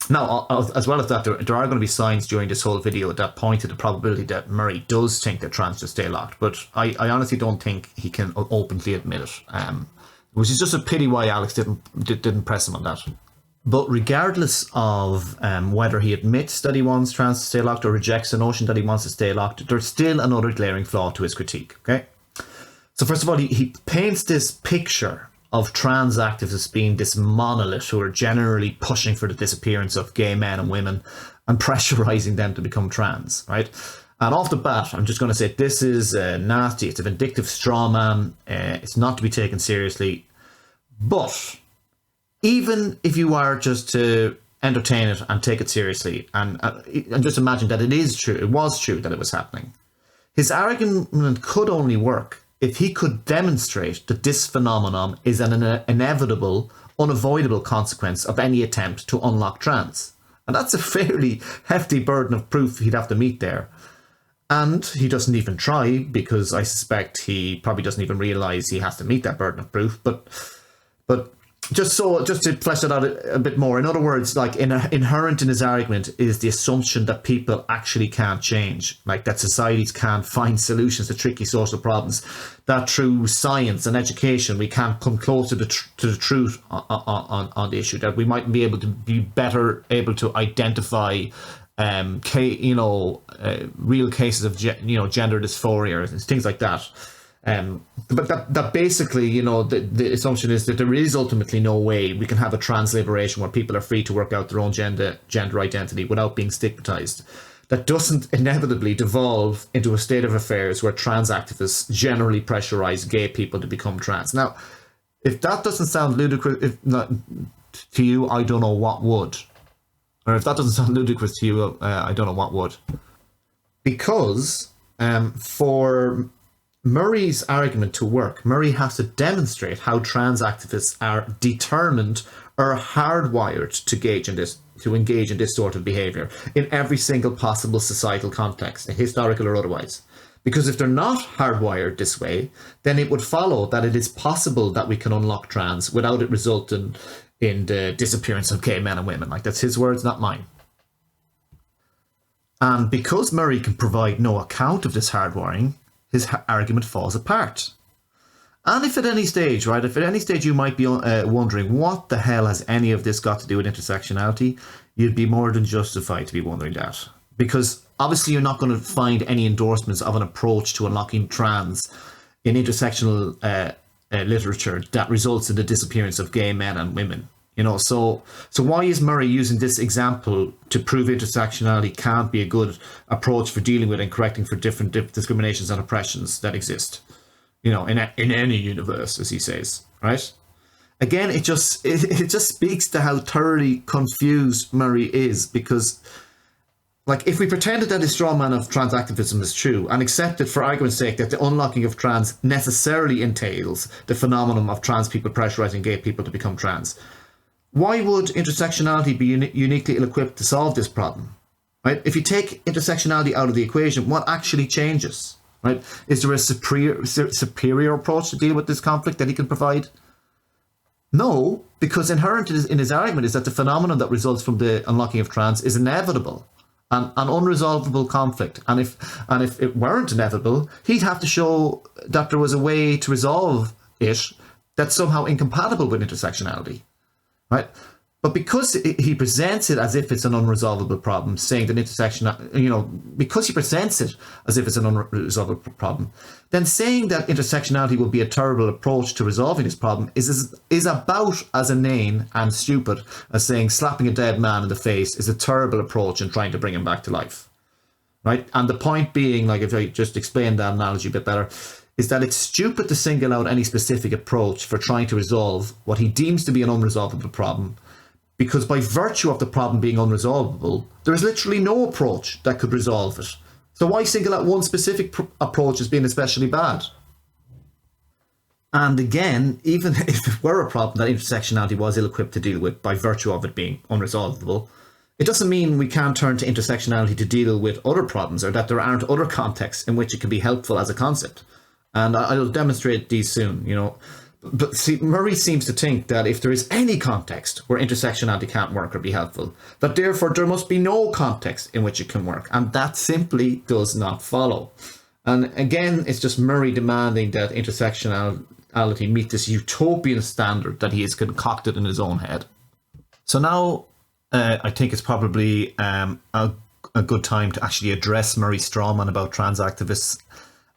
Now, as well as that, there are going to be signs during this whole video that point to the probability that Murray does think that trans should stay locked, but I honestly don't think he can openly admit it, which is just a pity why Alex didn't press him on that. But regardless of whether he admits that he wants trans to stay locked or rejects the notion that he wants to stay locked, there's still another glaring flaw to his critique, okay? So first of all, he paints this picture of trans activists being this monolith who are generally pushing for the disappearance of gay men and women and pressurizing them to become trans, right? And off the bat, I'm just going to say this is nasty. It's a vindictive straw man. It's not to be taken seriously. But even if you are just to entertain it and take it seriously and just imagine that it is true, it was true that it was happening, his argument could only work if he could demonstrate that this phenomenon is an inevitable, unavoidable consequence of any attempt to unlock trans. And that's a fairly hefty burden of proof he'd have to meet there. And he doesn't even try, because I suspect he probably doesn't even realise he has to meet that burden of proof. But just to flesh it out a bit more, in other words, like inherent in his argument is the assumption that people actually can't change, like that societies can't find solutions to tricky social problems, that through science and education we can't come closer to the truth on the issue, that we might be able to be better able to identify real cases of gender dysphoria and things like that. But that basically, the assumption is that there is ultimately no way we can have a trans liberation where people are free to work out their own gender identity without being stigmatized. That doesn't inevitably devolve into a state of affairs where trans activists generally pressurize gay people to become trans. Now, if that doesn't sound ludicrous to you, I don't know what would. Or if that doesn't sound ludicrous to you, I don't know what would. Because for Murray's argument to work, Murray has to demonstrate how trans activists are determined or hardwired to engage in this sort of behaviour in every single possible societal context, historical or otherwise. Because if they're not hardwired this way, then it would follow that it is possible that we can unlock trans without it resulting in the disappearance of gay men and women. Like, that's his words, not mine. And because Murray can provide no account of this hardwiring, his argument falls apart. And if at any stage you might be wondering what the hell has any of this got to do with intersectionality, you'd be more than justified to be wondering that. Because obviously you're not going to find any endorsements of an approach to unlocking trans in intersectional literature that results in the disappearance of gay men and women. So why is Murray using this example to prove intersectionality can't be a good approach for dealing with and correcting for different discriminations and oppressions that exist, in any universe, as he says, right? Again, it just speaks to how thoroughly confused Murray is, because, like, if we pretended that his straw man of trans activism is true and accepted for argument's sake that the unlocking of trans necessarily entails the phenomenon of trans people pressurizing gay people to become trans, why would intersectionality be uniquely ill-equipped to solve this problem, right? If you take intersectionality out of the equation, what actually changes, right? Is there a superior approach to deal with this conflict that he can provide? No, because inherent in his argument is that the phenomenon that results from the unlocking of trans is inevitable, an unresolvable conflict. And if it weren't inevitable, he'd have to show that there was a way to resolve it that's somehow incompatible with intersectionality. Right, but because he presents it as if it's an unresolvable problem, saying that because he presents it as if it's an unresolvable problem, then saying that intersectionality will be a terrible approach to resolving this problem is about as inane and stupid as saying slapping a dead man in the face is a terrible approach in trying to bring him back to life. Right, and the point being, like, if I just explain that analogy a bit better, is that it's stupid to single out any specific approach for trying to resolve what he deems to be an unresolvable problem, because by virtue of the problem being unresolvable, there is literally no approach that could resolve it. So why single out one specific approach as being especially bad? And again, even if it were a problem that intersectionality was ill-equipped to deal with by virtue of it being unresolvable, it doesn't mean we can't turn to intersectionality to deal with other problems, or that there aren't other contexts in which it can be helpful as a concept. And I'll demonstrate these soon, But see, Murray seems to think that if there is any context where intersectionality can't work or be helpful, that therefore there must be no context in which it can work. And that simply does not follow. And again, it's just Murray demanding that intersectionality meet this utopian standard that he has concocted in his own head. So now I think it's probably a good time to actually address Murray's strawman about trans activists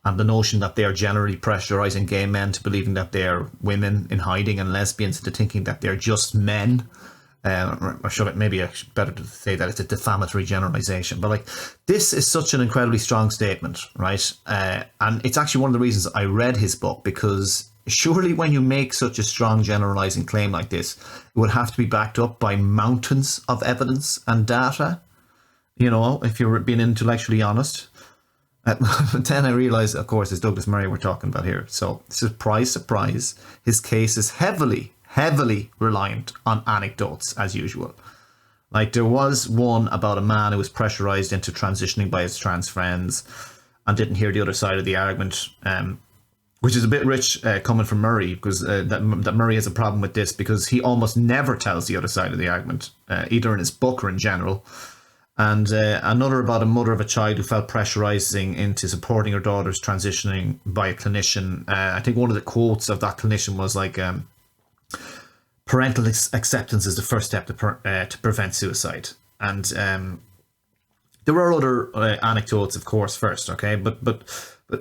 and the notion that they are generally pressurizing gay men to believing that they are women in hiding, and lesbians into thinking that they're just men. Or should it, maybe better to say that it's a defamatory generalization. But, like, this is such an incredibly strong statement, right? And it's actually one of the reasons I read his book, because surely when you make such a strong generalizing claim like this, it would have to be backed up by mountains of evidence and data, if you're being intellectually honest. But then I realised, of course, it's Douglas Murray we're talking about here. So, surprise, surprise, his case is heavily reliant on anecdotes, as usual. Like, there was one about a man who was pressurised into transitioning by his trans friends and didn't hear the other side of the argument, which is a bit rich coming from Murray, because that Murray has a problem with this, because he almost never tells the other side of the argument, either in his book or in general. And another about a mother of a child who felt pressurizing into supporting her daughter's transitioning by a clinician. I think one of the quotes of that clinician was like, parental acceptance is the first step to prevent suicide. And there were other anecdotes, of course, first, okay? But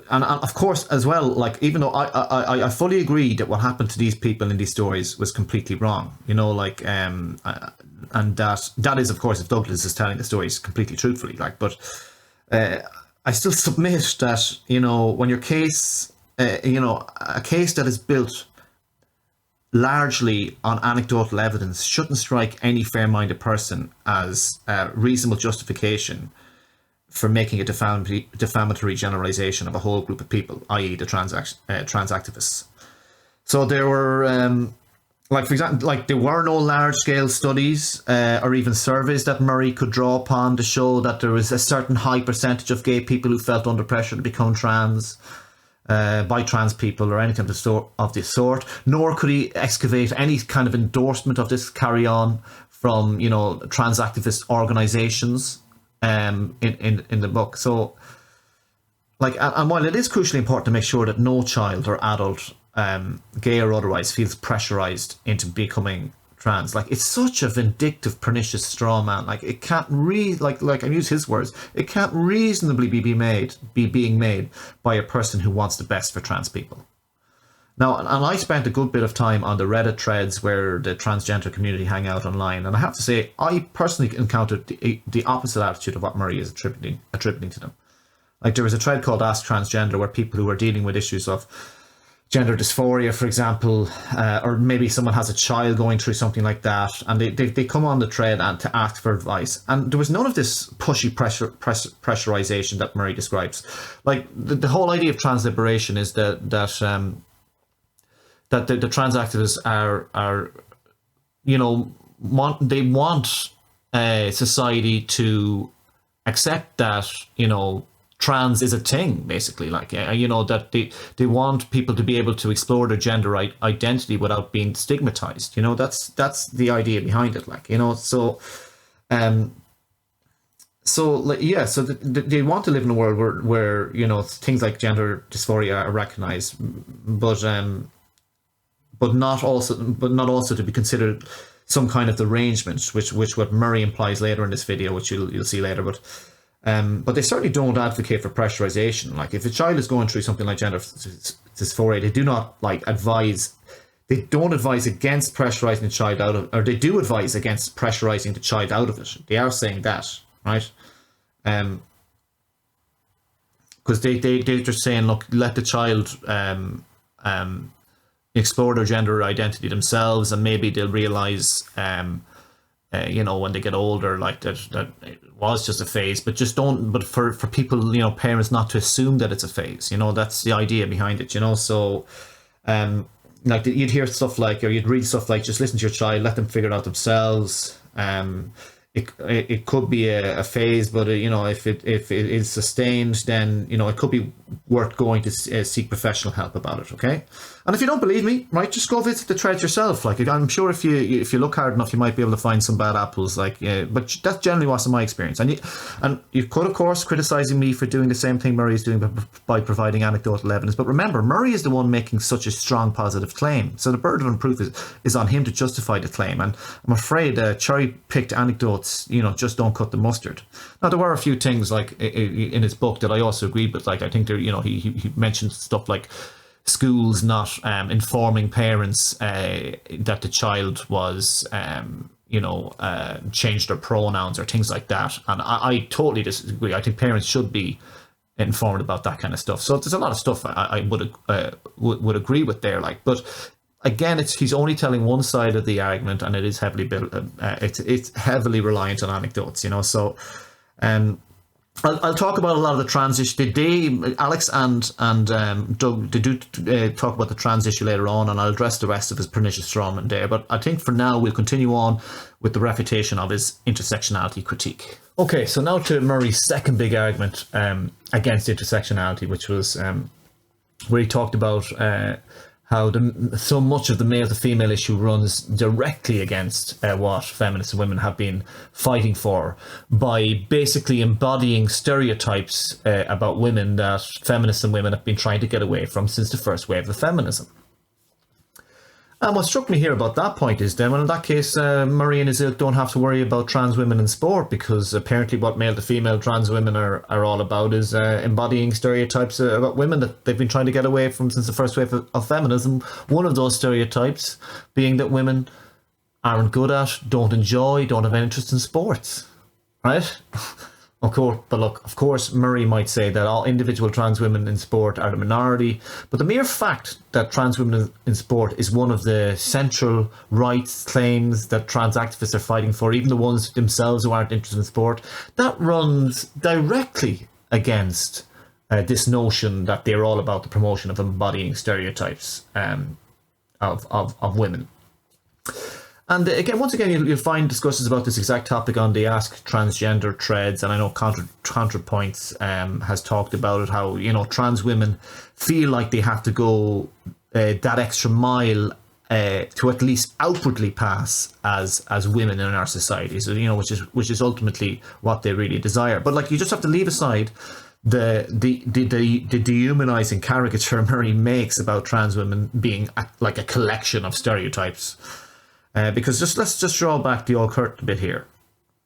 of course, as well, like, even though I fully agree that what happened to these people in these stories was completely wrong, and that is, of course, if Douglas is telling the stories completely truthfully, but I still submit that, when your case, a case that is built largely on anecdotal evidence shouldn't strike any fair-minded person as reasonable justification for making a defamatory generalization of a whole group of people, i.e. the trans activists. So there were, for example, there were no large-scale studies or even surveys that Murray could draw upon to show that there was a certain high percentage of gay people who felt under pressure to become trans by trans people or anything of this sort. Nor could he excavate any kind of endorsement of this carry-on from, trans activist organisations in the book. So, and while it is crucially important to make sure that no child or adult, gay or otherwise, feels pressurized into becoming trans, it's such a vindictive, pernicious straw man. It can't I use his words, it can't reasonably be being made by a person who wants the best for trans people. Now, and I spent a good bit of time on the Reddit threads where the transgender community hang out online, and I have to say, I personally encountered the opposite attitude of what Murray is attributing to them. Like, there was a thread called Ask Transgender where people who are dealing with issues of gender dysphoria, for example, or maybe someone has a child going through something like that, and they come on the thread and to ask for advice. And there was none of this pushy pressurization that Murray describes. Like, the whole idea of trans liberation is that the trans activists are they want society to accept that, trans is a thing, basically, like, that they want people to be able to explore their gender identity without being stigmatized. That's the idea behind it, like, so they want to live in a world where things like gender dysphoria are recognized, but not also to be considered some kind of derangement, which what Murray implies later in this video, which you'll see later. But they certainly don't advocate for pressurization. Like, if a child is going through something like gender dysphoria, they do not advise. They don't advise against pressurizing the child out of, or they do advise against pressurizing the child out of it. They are saying that, right? Because they're just saying, look, let the child explore their gender identity themselves, and maybe they'll realize, when they get older, like that it was just a phase. But just don't. But for people, parents, not to assume that it's a phase. That's the idea behind it. So, like, you'd hear stuff like, or you'd read stuff like, just listen to your child, let them figure it out themselves. It could be a phase, but if it is sustained, then it could be worth going to seek professional help about it. Okay, and if you don't believe me, right, just go visit the thread yourself. Like, I'm sure if you look hard enough, you might be able to find some bad apples. Like, but that's generally what's in my experience. And you could, of course, criticizing me for doing the same thing Murray is doing by providing anecdotal evidence. But remember, Murray is the one making such a strong positive claim, so the burden of proof is on him to justify the claim. And I'm afraid cherry-picked anecdotes, just don't cut the mustard. Now, there were a few things like in his book that I also agreed with. Like, I think there, he mentioned stuff like schools not informing parents that the child was, changed their pronouns or things like that. And I totally disagree. I think parents should be informed about that kind of stuff. So there's a lot of stuff I would agree with there. Like, but again, he's only telling one side of the argument, and it is heavily built. It's heavily reliant on anecdotes. So. I'll talk about a lot of the trans issue. Alex and Doug, they do talk about the trans issue later on, and I'll address the rest of his pernicious strawman there. But I think for now, we'll continue on with the refutation of his intersectionality critique. Okay, so now to Murray's second big argument against intersectionality, which was where he talked about how so much of the male to female issue runs directly against what feminists and women have been fighting for, by basically embodying stereotypes about women that feminists and women have been trying to get away from since the first wave of feminism. And what struck me here about that point is then, well, in that case, Murray and his ilk don't have to worry about trans women in sport, because apparently what male to female trans women are all about is embodying stereotypes about women that they've been trying to get away from since the first wave of feminism. One of those stereotypes being that women aren't good at, don't enjoy, don't have any interest in sports, right? Of course, Murray might say that all individual trans women in sport are the minority, but the mere fact that trans women in sport is one of the central rights claims that trans activists are fighting for, even the ones themselves who aren't interested in sport, that runs directly against this notion that they're all about the promotion of embodying stereotypes of women. And again, once again, you'll find discussions about this exact topic on the Ask Transgender threads, and I know ContraPoints has talked about it, how trans women feel like they have to go that extra mile to at least outwardly pass as women in our society. So which is ultimately what they really desire. But like, you just have to leave aside the dehumanizing caricature Murray makes about trans women being like a collection of stereotypes. Because let's just draw back the old curtain a bit here,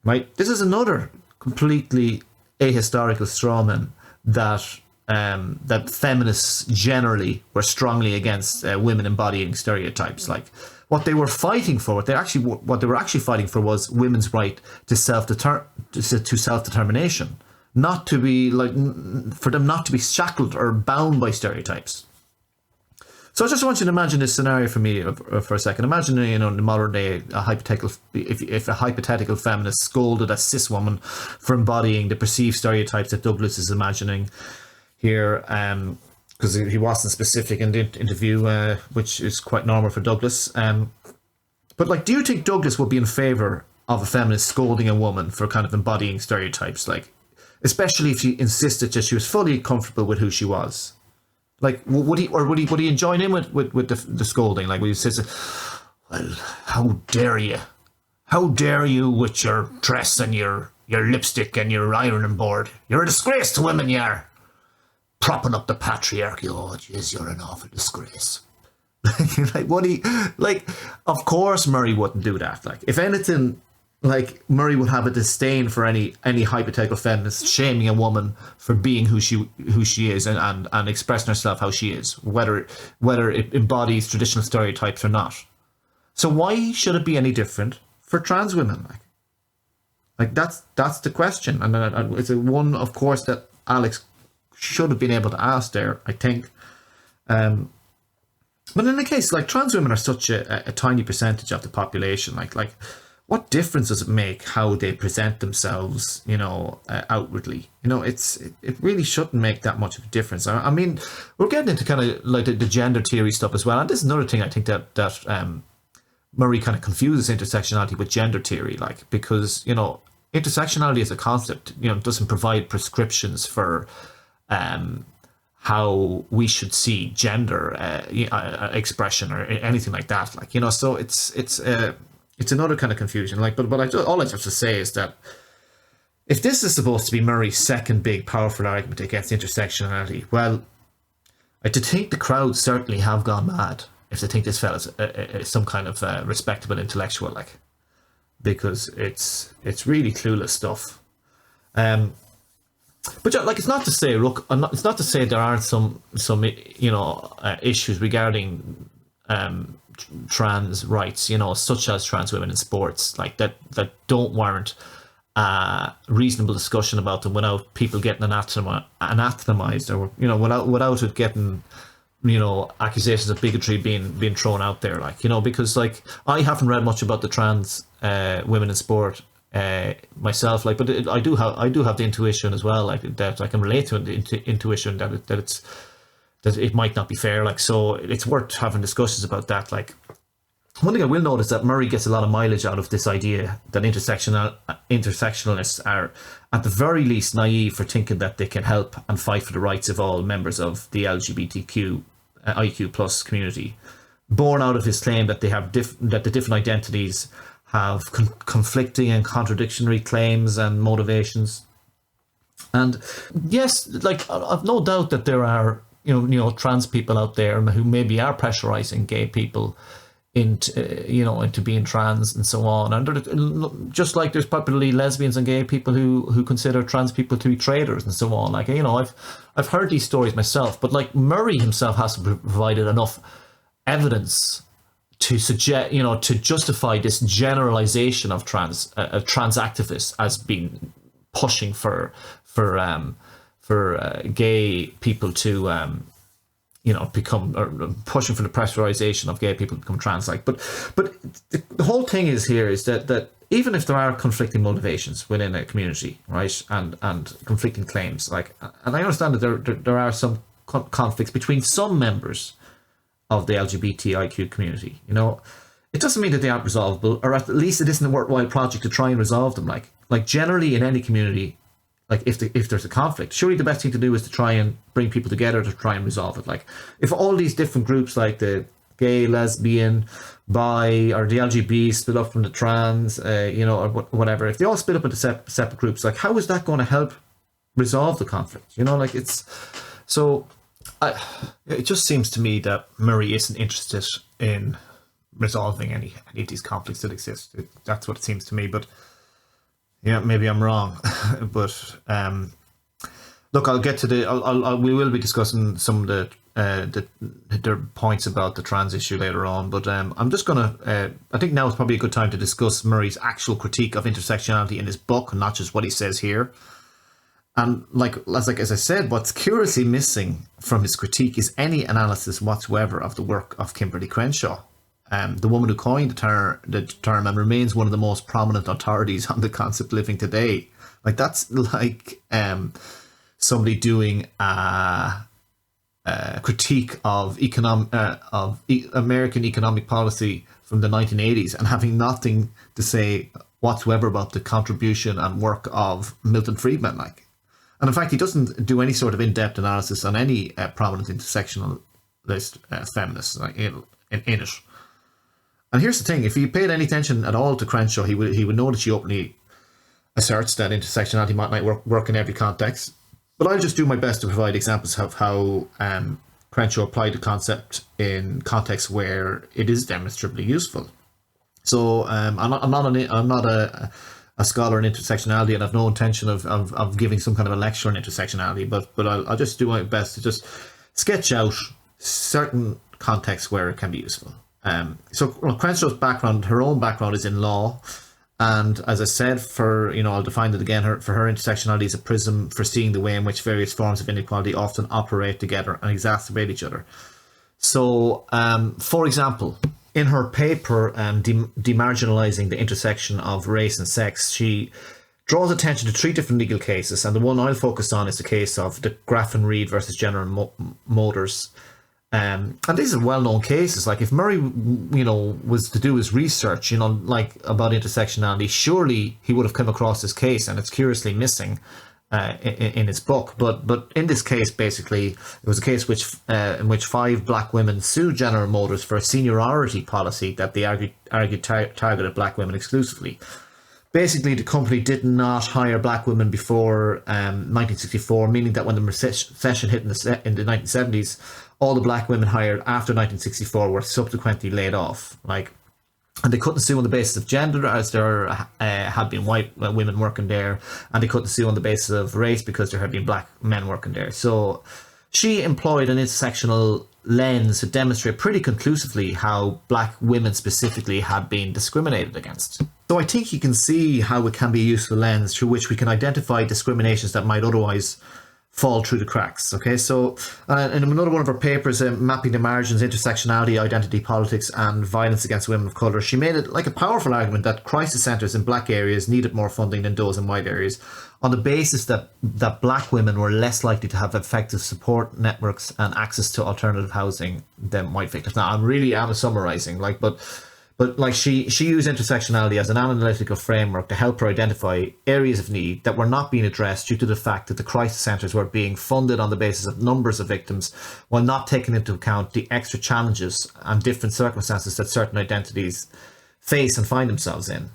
right? This is another completely ahistorical strawman that that feminists generally were strongly against women embodying stereotypes. Like what they were fighting for, what they were actually fighting for was women's right to self-determination, not to be for them not to be shackled or bound by stereotypes. So I just want you to imagine this scenario for me for a second. Imagine, in the modern day, if a hypothetical feminist scolded a cis woman for embodying the perceived stereotypes that Douglas is imagining here, because he wasn't specific in the interview, which is quite normal for Douglas. But do you think Douglas would be in favour of a feminist scolding a woman for kind of embodying stereotypes, especially if she insisted that she was fully comfortable with who she was? Would he join in with the scolding? Would he say, "Well, how dare you? How dare you with your dress and your lipstick and your ironing board? You're a disgrace to women, you are. Propping up the patriarchy. Oh, jeez, you're an awful disgrace." Of course Murray wouldn't do that. If anything, Murray would have a disdain for any hypothetical feminist shaming a woman for being who she is and expressing herself how she is, whether it embodies traditional stereotypes or not. So why should it be any different for trans women? That's the question, and it's a one, of course, that Alex should have been able to ask there, I think. But in the case, trans women are such a tiny percentage of the population. What difference does it make how they present themselves, outwardly? It really shouldn't make that much of a difference. I mean, we're getting into kind of the gender theory stuff as well. And this is another thing I think that Murray kind of confuses intersectionality with gender theory, because, intersectionality as a concept, doesn't provide prescriptions for how we should see gender expression or anything like that. So it's another kind of confusion. All I have to say is that if this is supposed to be Murray's second big powerful argument against intersectionality, well, I think the crowd certainly have gone mad if they think this fella's some kind of respectable intellectual, because it's really clueless stuff. But it's not to say, look, it's not to say there aren't some issues regarding trans rights, such as trans women in sports, that don't warrant reasonable discussion about them without people getting anathematized, or without it getting accusations of bigotry being thrown out there, because I haven't read much about the trans women in sport myself, but I do have the intuition as well, that I can relate to the intuition that it might not be fair, so it's worth having discussions about that. One thing I will note is that Murray gets a lot of mileage out of this idea that intersectionalists are at the very least naive for thinking that they can help and fight for the rights of all members of the LGBTQ IQ plus community, born out of his claim that they have that the different identities have conflicting and contradictory claims and motivations. And yes, I've no doubt that there are trans people out there who maybe are pressurizing gay people into being trans and so on. And just like there's probably lesbians and gay people who consider trans people to be traitors and so on. I've heard these stories myself, but Murray himself hasn't provided enough evidence to suggest, to justify this generalization of trans activists as being pushing for gay people to become, or pushing for the pressurization of gay people to become trans. But the whole thing is that even if there are conflicting motivations within a community, right, and conflicting claims, and I understand that there are some conflicts between some members of the LGBTIQ community, it doesn't mean that they aren't resolvable, or at least it isn't a worthwhile project to try and resolve them. Generally in any community, if there's a conflict, surely the best thing to do is to try and bring people together to try and resolve it. If all these different groups, like the gay, lesbian, bi, or the LGBT split up from the trans, or whatever, if they all split up into separate groups, how is that going to help resolve the conflict? It's so. It just seems to me that Murray isn't interested in resolving any of these conflicts that exist. That's what it seems to me. But yeah, maybe I'm wrong. But Look, I'll get to we will be discussing some of the points about the trans issue later on, but I'm just going to, I think now is probably a good time to discuss Murray's actual critique of intersectionality in his book, and not just what he says here. And as I said, what's curiously missing from his critique is any analysis whatsoever of the work of Kimberly Crenshaw, the woman who coined the term and remains one of the most prominent authorities on the concept living today. Like, that's like somebody doing a critique of American economic policy from the 1980s and having nothing to say whatsoever about the contribution and work of Milton Friedman. And in fact, he doesn't do any sort of in-depth analysis on any prominent intersectionalist feminists in it. And here's the thing: if you paid any attention at all to Crenshaw, he would know that she openly asserts that intersectionality might work in every context. But I'll just do my best to provide examples of how Crenshaw applied the concept in contexts where it is demonstrably useful. So I'm not a scholar in intersectionality, and I've no intention of giving some kind of a lecture on intersectionality. But I'll just do my best to just sketch out certain contexts where it can be useful. So Crenshaw's background, her own background, is in law. And as I said, I'll define it again, for her intersectionality is a prism for seeing the way in which various forms of inequality often operate together and exacerbate each other. So, for example, in her paper, Demarginalizing the Intersection of Race and Sex, she draws attention to 3 different legal cases. And the one I'll focus on is the case of the Graffin Reed versus General Motors. And these are well-known cases. Like, if Murray, was to do his research, about intersectionality, surely he would have come across this case, and it's curiously missing in his book. But in this case, basically, it was a case in which 5 black women sued General Motors for a seniority policy that they argued targeted black women exclusively. Basically, the company did not hire black women before 1964, meaning that when the recession hit in the 1970s, all the black women hired after 1964 were subsequently laid off. And they couldn't sue on the basis of gender, as there had been white women working there, and they couldn't sue on the basis of race because there had been black men working there. So she employed an intersectional lens to demonstrate pretty conclusively how black women specifically had been discriminated against. So I think you can see how it can be a useful lens through which we can identify discriminations that might otherwise fall through the cracks. Okay, so in another one of her papers, Mapping the Margins, Intersectionality, Identity Politics and Violence Against Women of Colour, she made it like a powerful argument that crisis centres in black areas needed more funding than those in white areas, on the basis that black women were less likely to have effective support networks and access to alternative housing than white victims. Now, I'm summarising, but she used intersectionality as an analytical framework to help her identify areas of need that were not being addressed due to the fact that the crisis centres were being funded on the basis of numbers of victims, while not taking into account the extra challenges and different circumstances that certain identities face and find themselves in.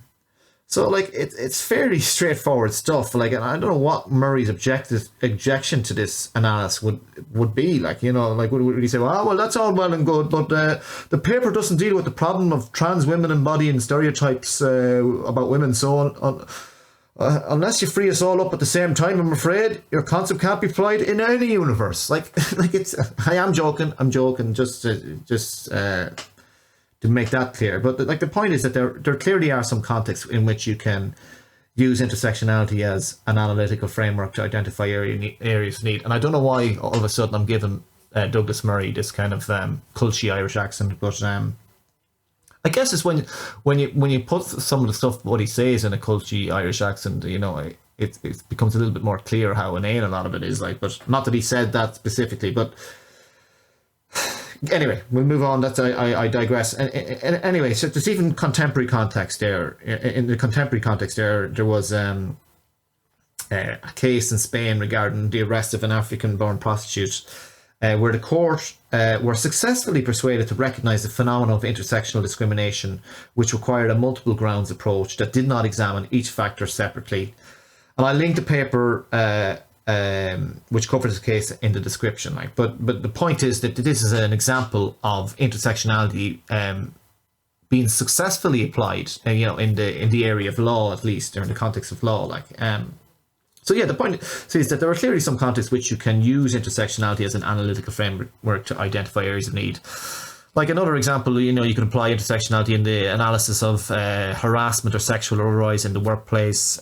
So it's fairly straightforward stuff. And I don't know what Murray's objection to this analysis would be. Would he say, well, that's all well and good, but the paper doesn't deal with the problem of trans women embodying stereotypes about women. So unless you free us all up at the same time, I'm afraid your concept can't be applied in any universe. I am joking. I'm joking. Just to make that clear. But the point is that there clearly are some contexts in which you can use intersectionality as an analytical framework to identify areas of need. And I don't know why all of a sudden I'm giving Douglas Murray this kind of culty Irish accent, but I guess it's when you put some of the stuff what he says in a culty Irish accent, it becomes a little bit more clear how inane a lot of it is. But not that he said that specifically, but anyway, we'll move on. I digress. And anyway, so there's even contemporary context there. In the contemporary context there was a case in Spain regarding the arrest of an African-born prostitute, where the court were successfully persuaded to recognise the phenomenon of intersectional discrimination, which required a multiple grounds approach that did not examine each factor separately. And I linked the paper which covers the case in the description. But the point is that this is an example of intersectionality being successfully applied, in the area of law, at least, or in the context of law. So yeah, the point is that there are clearly some contexts which you can use intersectionality as an analytical framework to identify areas of need. Like another example, you can apply intersectionality in the analysis of harassment or sexual arousal in the workplace.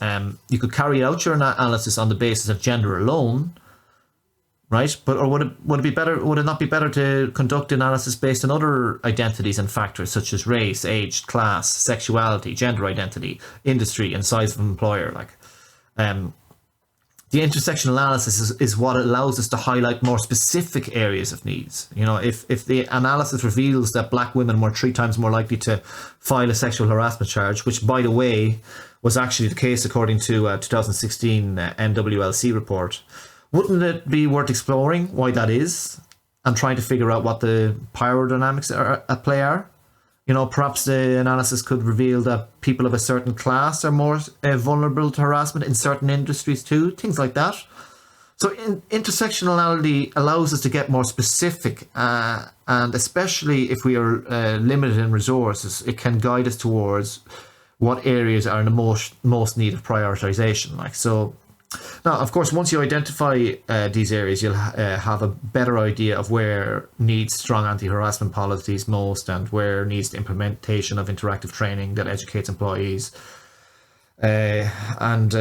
You could carry out your analysis on the basis of gender alone, right? But or would it not be better to conduct analysis based on other identities and factors such as race, age, class, sexuality, gender identity, industry, and size of employer? The intersectional analysis is what allows us to highlight more specific areas of needs. If the analysis reveals that black women were 3 times more likely to file a sexual harassment charge, which, by the way, was actually the case according to a 2016 NWLC report, wouldn't it be worth exploring why that is and trying to figure out what the power dynamics at play are? Perhaps the analysis could reveal that people of a certain class are more vulnerable to harassment in certain industries too, things like that. So intersectionality allows us to get more specific, and especially if we are limited in resources, it can guide us towards what areas are in the most need of prioritization. Now, of course, once you identify these areas, you'll have a better idea of where needs strong anti-harassment policies most, and where needs the implementation of interactive training that educates employees, and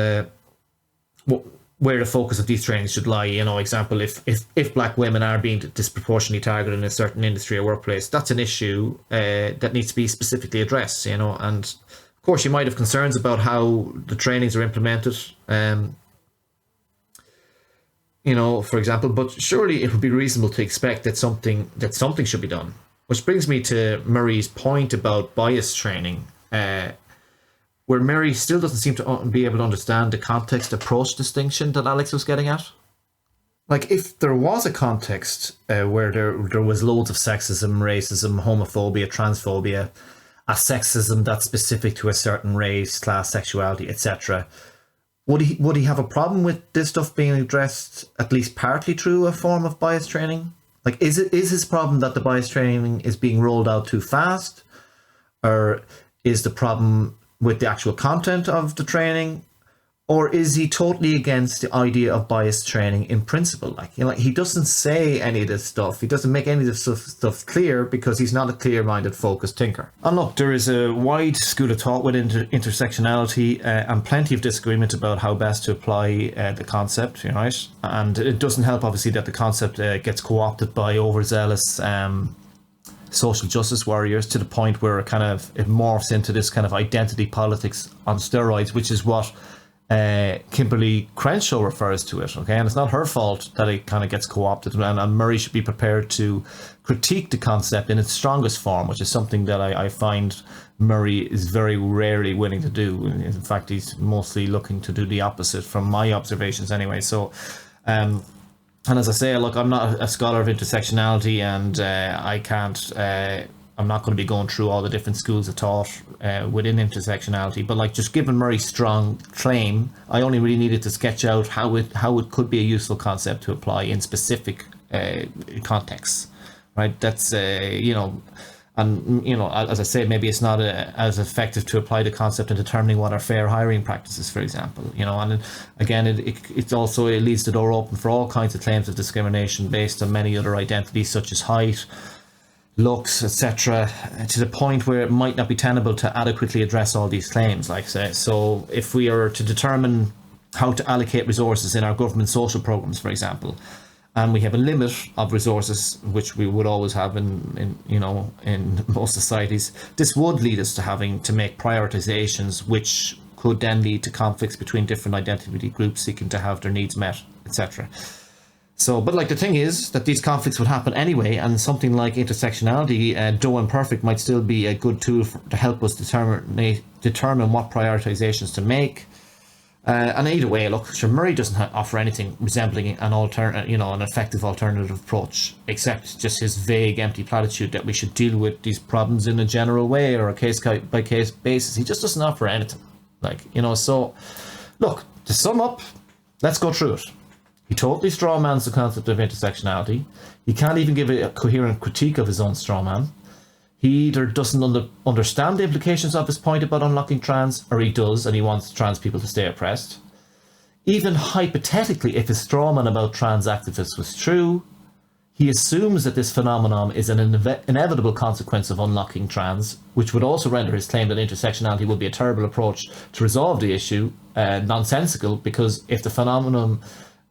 where the focus of these trainings should lie. Example, if black women are being disproportionately targeted in a certain industry or workplace, that's an issue that needs to be specifically addressed. And of course, you might have concerns about how the trainings are implemented. For example, but surely it would be reasonable to expect that something should be done. Which brings me to Murray's point about bias training, where Murray still doesn't seem to be able to understand the context approach distinction that Alex was getting at. Like, if there was a context where there was loads of sexism, racism, homophobia, transphobia, a sexism that's specific to a certain race, class, sexuality, etc., would he have a problem with this stuff being addressed at least partly through a form of bias training? Like, is his problem that the bias training is being rolled out too fast, or is the problem with the actual content of the training, or is he totally against the idea of bias training in principle? He doesn't say any of this stuff. He doesn't make any of this stuff clear because he's not a clear-minded, focused thinker. And look, there is a wide school of thought within intersectionality and plenty of disagreement about how best to apply the concept, right? And it doesn't help, obviously, that the concept gets co-opted by overzealous social justice warriors to the point where it morphs into this kind of identity politics on steroids, which is what Kimberly Crenshaw refers to it, okay? And it's not her fault that it kind of gets co-opted, and Murray should be prepared to critique the concept in its strongest form, which is something that I find Murray is very rarely willing to do. In fact, he's mostly looking to do the opposite from my observations anyway. So and as I say, look, I'm not a scholar of intersectionality, and I'm not going to be going through all the different schools of thought within intersectionality, but just given Murray's strong claim, I only really needed to sketch out how it could be a useful concept to apply in specific contexts, right? That's as I say, maybe it's not as effective to apply the concept in determining what are fair hiring practices, for example. And again, it also leaves the door open for all kinds of claims of discrimination based on many other identities such as height, looks, etc., to the point where it might not be tenable to adequately address all these claims. So if we are to determine how to allocate resources in our government social programs, for example, and we have a limit of resources, which we would always have in most societies, this would lead us to having to make prioritizations, which could then lead to conflicts between different identity groups seeking to have their needs met, etc. So, but the thing is that these conflicts would happen anyway, and something like intersectionality, though imperfect, might still be a good tool to help us determine what prioritizations to make. And either way, look, Murray doesn't offer anything resembling an effective alternative approach, except just his vague, empty platitude that we should deal with these problems in a general way or a case-by-case basis. He just doesn't offer anything. So, look, to sum up, let's go through it. He totally strawmans the concept of intersectionality. He can't even give a coherent critique of his own strawman. He either doesn't understand the implications of his point about unlocking trans, or he does and he wants trans people to stay oppressed. Even hypothetically, if his straw man about trans activists was true, he assumes that this phenomenon is an inevitable consequence of unlocking trans, which would also render his claim that intersectionality would be a terrible approach to resolve the issue nonsensical, because if the phenomenon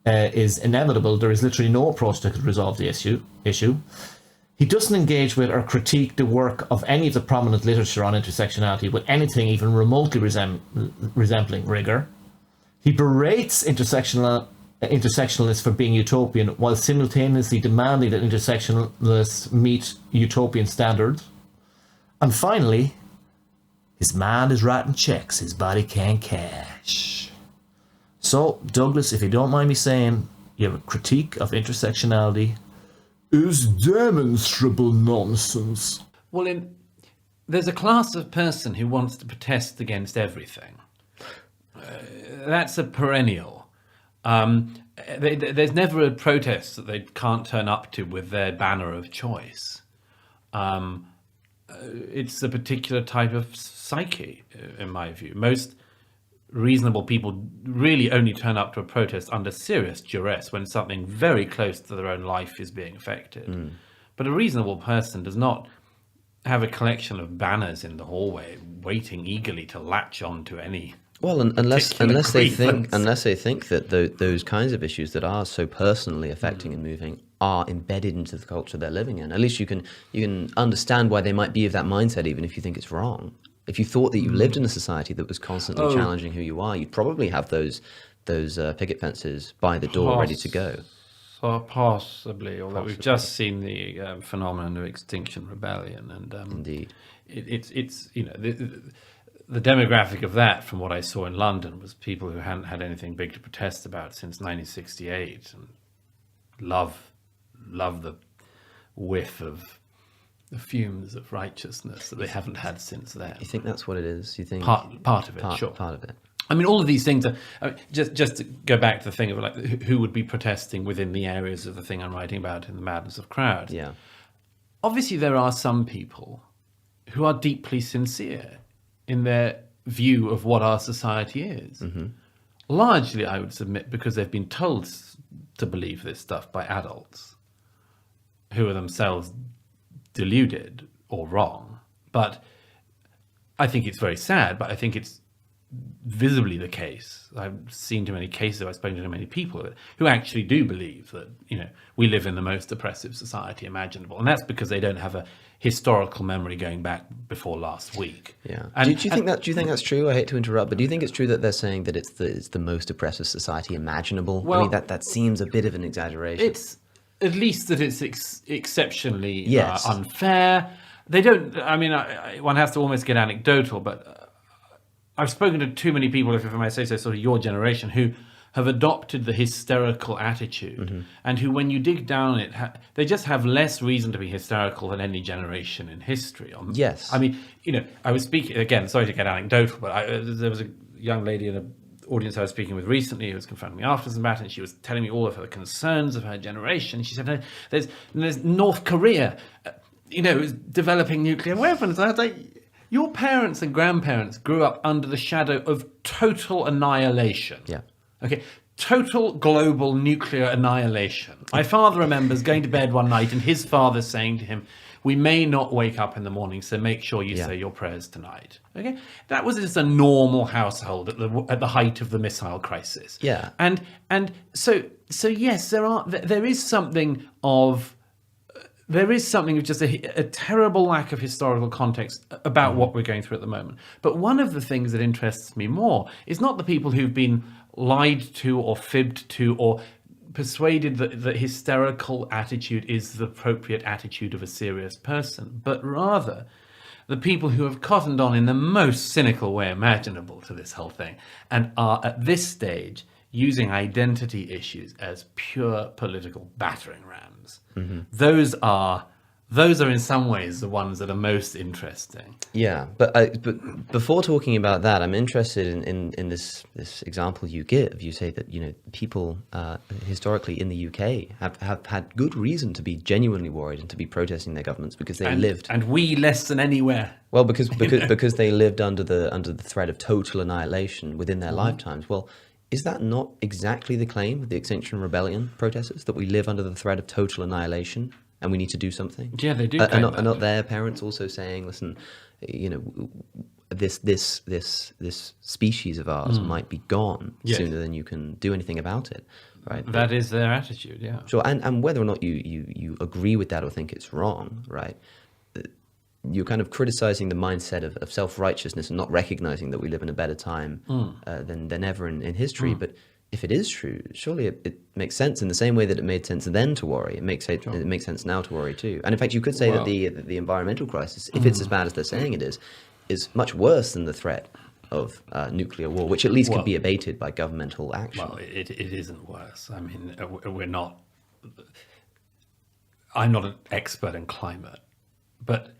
is inevitable, there is literally no approach that could resolve the issue. He doesn't engage with or critique the work of any of the prominent literature on intersectionality with anything even remotely resembling rigor. He berates intersectionalists for being utopian while simultaneously demanding that intersectionalists meet utopian standards. And finally, his mind is writing checks his body can't cash. So, Douglas, if you don't mind me saying, your critique of intersectionality is demonstrable nonsense. Well, there's a class of person who wants to protest against everything. That's a perennial. There's never a protest that they can't turn up to with their banner of choice. It's a particular type of psyche, in my view. Most reasonable people really only turn up to a protest under serious duress when something very close to their own life is being affected. But a reasonable person does not have a collection of banners in the hallway waiting eagerly to latch on to any. Well, unless they think that those kinds of issues that are so personally affecting and moving are embedded into the culture they're living in. At least you can understand why they might be of that mindset, even if you think it's wrong. If you thought that you lived in a society that was constantly challenging who you are, you'd probably have those picket fences by the door ready to go. Possibly, although we've just seen the phenomenon of Extinction Rebellion, and Indeed, it's the demographic of that, from what I saw in London, was people who hadn't had anything big to protest about since 1968, and love the whiff of the fumes of righteousness that they haven't had since then. You think that's what it is? You think part of it, sure. Part of it. I mean, all of these things are just to go back to the thing of like who would be protesting within the areas of the thing I'm writing about in The Madness of Crowds. Yeah. Obviously, there are some people who are deeply sincere in their view of what our society is. Mm-hmm. Largely, I would submit, because they've been told to believe this stuff by adults who are themselves deluded or wrong. But I think it's very sad, but I think it's visibly the case. I've seen too many cases, I've spoken to too many people who actually do believe that, we live in the most oppressive society imaginable. And that's because they don't have a historical memory going back before last week. Yeah. Do you think that's true? I hate to interrupt, but do you think it's true that they're saying that it's the most oppressive society imaginable? Well, I mean, that seems a bit of an exaggeration. It's at least that it's exceptionally unfair. They don't. I mean, one has to almost get anecdotal, but I've spoken to too many people, if I may say so, sort of your generation, who have adopted the hysterical attitude, and who, when you dig down it, they just have less reason to be hysterical than any generation in history. Yes. I mean, I was speaking, again, sorry to get anecdotal, but there was a young lady in an audience I was speaking with recently who was confronting me afterwards about it, and she was telling me all of her concerns of her generation. She said, there's North Korea, is developing nuclear weapons. And I was like, your parents and grandparents grew up under the shadow of total annihilation. Yeah. Okay, total global nuclear annihilation. My father remembers going to bed one night and his father saying to him, "We may not wake up in the morning, so make sure you say your prayers tonight." Okay, that was just a normal household at the height of the missile crisis. Yeah, and so yes, there is something of just a terrible lack of historical context about what we're going through at the moment. But one of the things that interests me more is not the people who've been lied to or fibbed to or persuaded that the hysterical attitude is the appropriate attitude of a serious person, but rather the people who have cottoned on in the most cynical way imaginable to this whole thing and are at this stage using identity issues as pure political battering rams. Mm-hmm. Those are in some ways the ones that are most interesting. Yeah, but before talking about that, I'm interested in this example you give. You say that people historically in the UK have had good reason to be genuinely worried and to be protesting their governments because they lived, and we less than anywhere. Well, because they lived under the threat of total annihilation within their lifetimes. Well, Is that not exactly the claim of the Extinction Rebellion protesters, that we live under the threat of total annihilation and we need to do something? Yeah, they do. Are not their parents also saying, listen, this species of ours might be gone sooner than you can do anything about it, right? That is their attitude, yeah. Sure, and whether or not you agree with that or think it's wrong, right? You're kind of criticizing the mindset of self-righteousness and not recognizing that we live in a better time than ever in history. But if it is true, surely it makes sense in the same way that it made sense then to worry. It makes sense now to worry too. And in fact, you could say that the environmental crisis, if it's as bad as they're saying it is much worse than the threat of nuclear war, which at least could be abated by governmental action. Well, it isn't worse. I mean, I'm not an expert in climate, but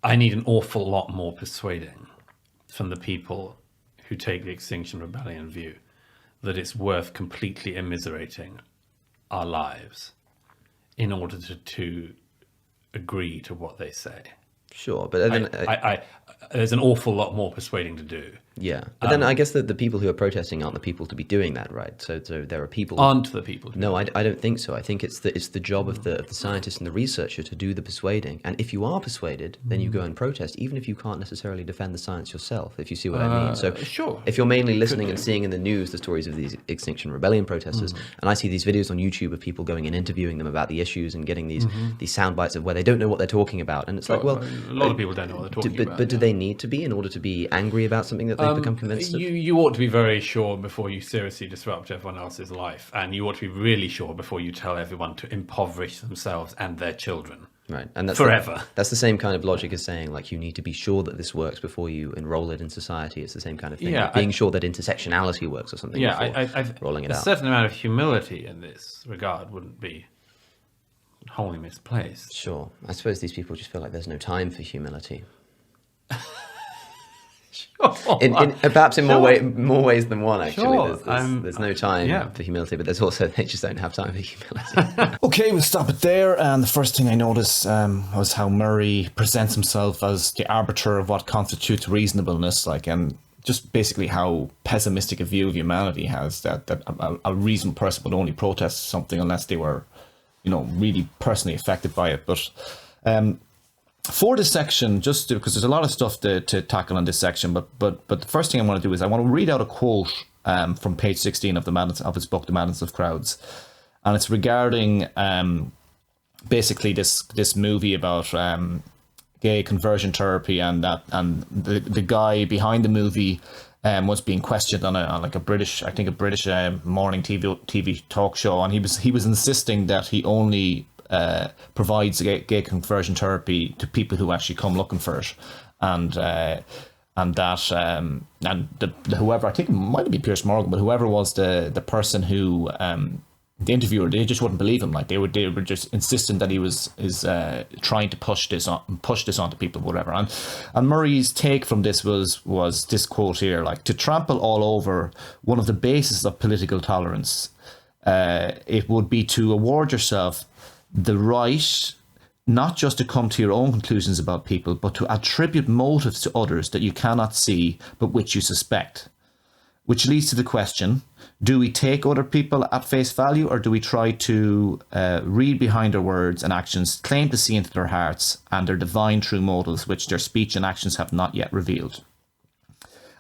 I need an awful lot more persuading from the people who take the Extinction Rebellion view that it's worth completely immiserating our lives in order to agree to what they say. Sure, but then there's an awful lot more persuading to do. Yeah, but then I guess that the people who are protesting aren't the people to be doing that, right? So there are people. Aren't the people? No, I don't think so. I think it's the job of the scientist and the researcher to do the persuading. And if you are persuaded, then you go and protest, even if you can't necessarily defend the science yourself. If you see what I mean. So sure. If you're mainly listening and seeing in the news the stories of these Extinction Rebellion protesters, and I see these videos on YouTube of people going and interviewing them about the issues and getting these sound bites of where they don't know what they're talking about, and it's like, well, a lot of people don't know what they're talking about. But do they need to be in order to be angry about something that they've become convinced of? You ought to be very sure before you seriously disrupt everyone else's life, and you ought to be really sure before you tell everyone to impoverish themselves and their children. Right, and that's forever. That's the same kind of logic as saying, like, you need to be sure that this works before you enroll it in society. It's the same kind of thing. Yeah, like being sure that intersectionality works or something before rolling it out. A certain amount of humility in this regard wouldn't be wholly misplaced. Sure. I suppose these people just feel like there's no time for humility. Perhaps in more ways than one, actually. Sure. There's no time for humility, but there's also, they just don't have time for humility. Okay, we'll stop it there. And the first thing I noticed was how Murray presents himself as the arbiter of what constitutes reasonableness, and just basically how pessimistic a view of humanity he has, that a reasonable person would only protest something unless they were, really personally affected by it. But for this section, just because there's a lot of stuff to tackle on this section, but the first thing I want to do is I want to read out a quote from page 16 of his book, The Madness of Crowds, and it's regarding basically this movie about gay conversion therapy, and the guy behind the movie was being questioned on a British morning TV talk show, and he was insisting that he only provides gay conversion therapy to people who actually come looking for it, and whoever, I think it might be Piers Morgan, but whoever was the person who the interviewer, they just wouldn't believe him. Like they were just insisting that he was trying to push this onto people, whatever. And Murray's take from this was this quote here: like, to trample all over one of the bases of political tolerance, it would be to award yourself the right not just to come to your own conclusions about people, but to attribute motives to others that you cannot see, but which you suspect. Which leads to the question, do we take other people at face value, or do we try to read behind their words and actions, claim to see into their hearts and their divine true motives, which their speech and actions have not yet revealed?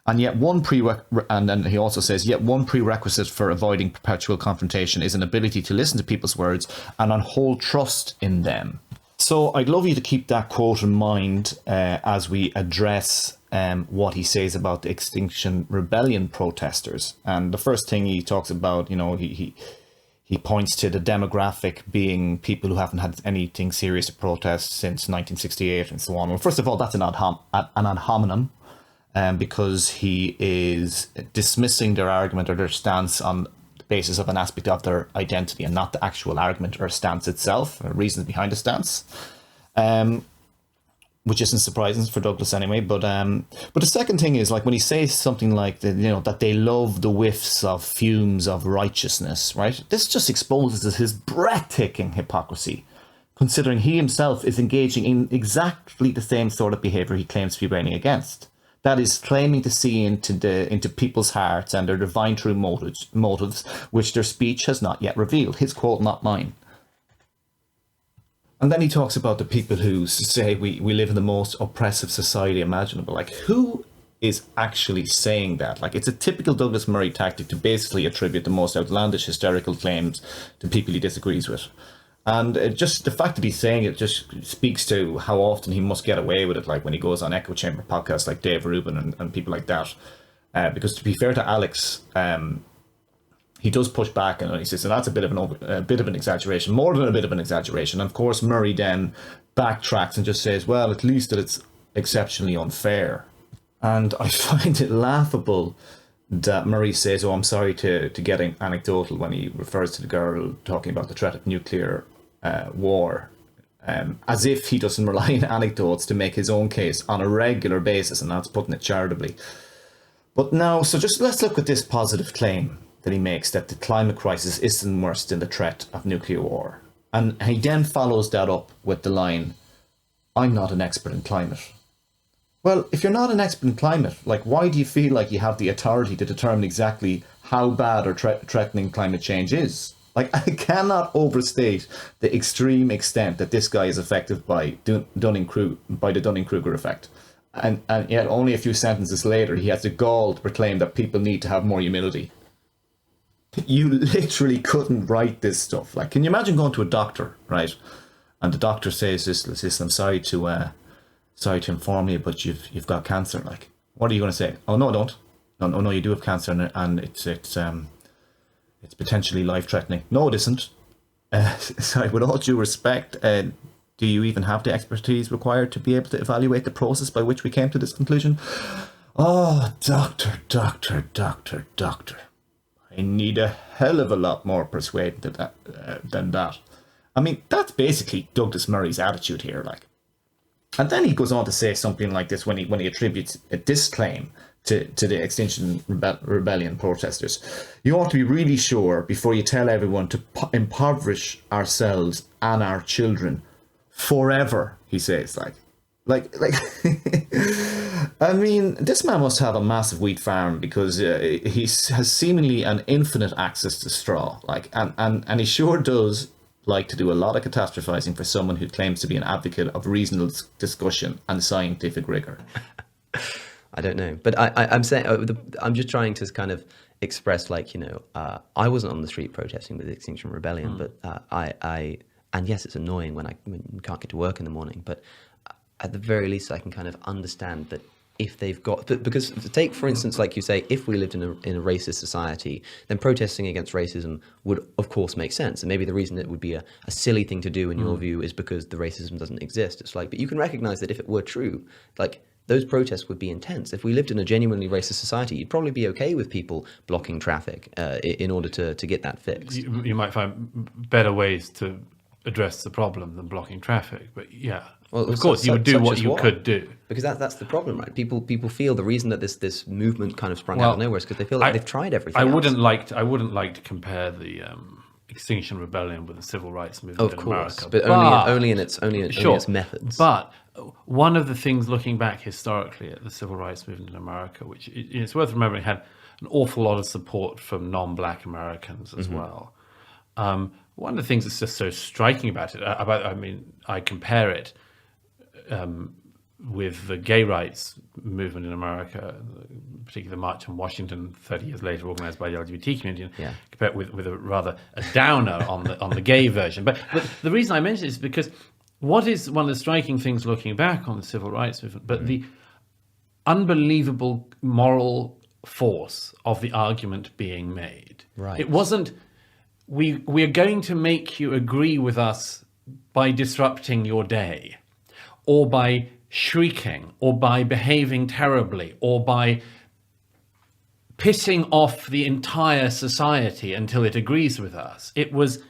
And yet and then he also says, yet one prerequisite for avoiding perpetual confrontation is an ability to listen to people's words and hold trust in them. So I'd love you to keep that quote in mind as we address what he says about the Extinction Rebellion protesters. And the first thing he talks about, he points to the demographic being people who haven't had anything serious to protest since 1968 and so on. Well, first of all, that's an ad hominem. Because he is dismissing their argument or their stance on the basis of an aspect of their identity and not the actual argument or stance itself, or reasons behind the stance, which isn't surprising for Douglas anyway. But the second thing is, like, when he says something like that they love the whiffs of fumes of righteousness, right? This just exposes his breathtaking hypocrisy, considering he himself is engaging in exactly the same sort of behavior he claims to be railing against. that is claiming to see into people's hearts and their divine true motives, which their speech has not yet revealed. His quote, not mine. And then he talks about the people who say we live in the most oppressive society imaginable. Like, who is actually saying that? Like, it's a typical Douglas Murray tactic to basically attribute the most outlandish hysterical claims to people he disagrees with. And just the fact that he's saying it just speaks to how often he must get away with it, like when he goes on echo chamber podcasts like Dave Rubin and people like that. Because to be fair to Alex, he does push back and he says, so that's a bit of an exaggeration, more than a bit of an exaggeration. And of course, Murray then backtracks and just says, well, at least that it's exceptionally unfair. And I find it laughable that Murray says, oh, I'm sorry to get anecdotal when he refers to the girl talking about the threat of nuclear war, as if he doesn't rely on anecdotes to make his own case on a regular basis, and that's putting it charitably. But now, so just let's look at this positive claim that he makes, that the climate crisis isn't worse than the threat of nuclear war. And he then follows that up with the line, I'm not an expert in climate. Well, if you're not an expert in climate, like, why do you feel like you have the authority to determine exactly how bad or threatening climate change is? Like, I cannot overstate the extreme extent that this guy is affected by the Dunning-Kruger effect. And yet only a few sentences later, he has the gall to proclaim that people need to have more humility. You literally couldn't write this stuff. Like, can you imagine going to a doctor, right? And the doctor says, listen, I'm sorry to inform you, but you've got cancer. Like, what are you going to say? Oh, no, I don't. No, you do have cancer, and it's potentially life-threatening. No, it isn't. Sorry, with all due respect, do you even have the expertise required to be able to evaluate the process by which we came to this conclusion? Oh, doctor. I need a hell of a lot more persuading than that. I mean, that's basically Douglas Murray's attitude here, like. And then he goes on to say something like this when he attributes this claim to the Extinction Rebellion protesters. You ought to be really sure before you tell everyone to impoverish ourselves and our children forever, he says. Like, I mean, this man must have a massive wheat farm, because he has seemingly an infinite access to straw. Like, and he sure does like to do a lot of catastrophizing for someone who claims to be an advocate of reasonable discussion and scientific rigor. I don't know, but I'm saying I'm just trying to kind of express, like, I wasn't on the street protesting with the Extinction Rebellion, but and yes, it's annoying when you can't get to work in the morning, but at the very least, I can kind of understand that if they've got, because take, for instance, like you say, if we lived in a racist society, then protesting against racism would, of course, make sense. And maybe the reason it would be a silly thing to do, in your view, is because the racism doesn't exist. It's like, but you can recognize that if it were true, like, those protests would be intense. If we lived in a genuinely racist society, you'd probably be okay with people blocking traffic in order to get that fixed. You might find better ways to address the problem than blocking traffic, but yeah. Well, of course, you would do what you could do. Because that's the problem, right? People feel the reason that this movement kind of sprung out of nowhere is because they feel like they've tried everything. I wouldn't like to compare the Extinction Rebellion with the Civil Rights Movement in America, but only in its methods. But one of the things, looking back historically at the Civil Rights Movement in America, which it's worth remembering, had an awful lot of support from non-Black Americans as well. One of the things that's just so striking about it, I compare it with the gay rights movement in America, particularly the March on Washington 30 years later, organized by the LGBT community, compared with a downer on the gay version. But the reason I mention it is because what is one of the striking things looking back on the civil rights movement, but the unbelievable moral force of the argument being made. Right. It wasn't, we are going to make you agree with us by disrupting your day, or by shrieking, or by behaving terribly, or by pissing off the entire society until it agrees with us. It was,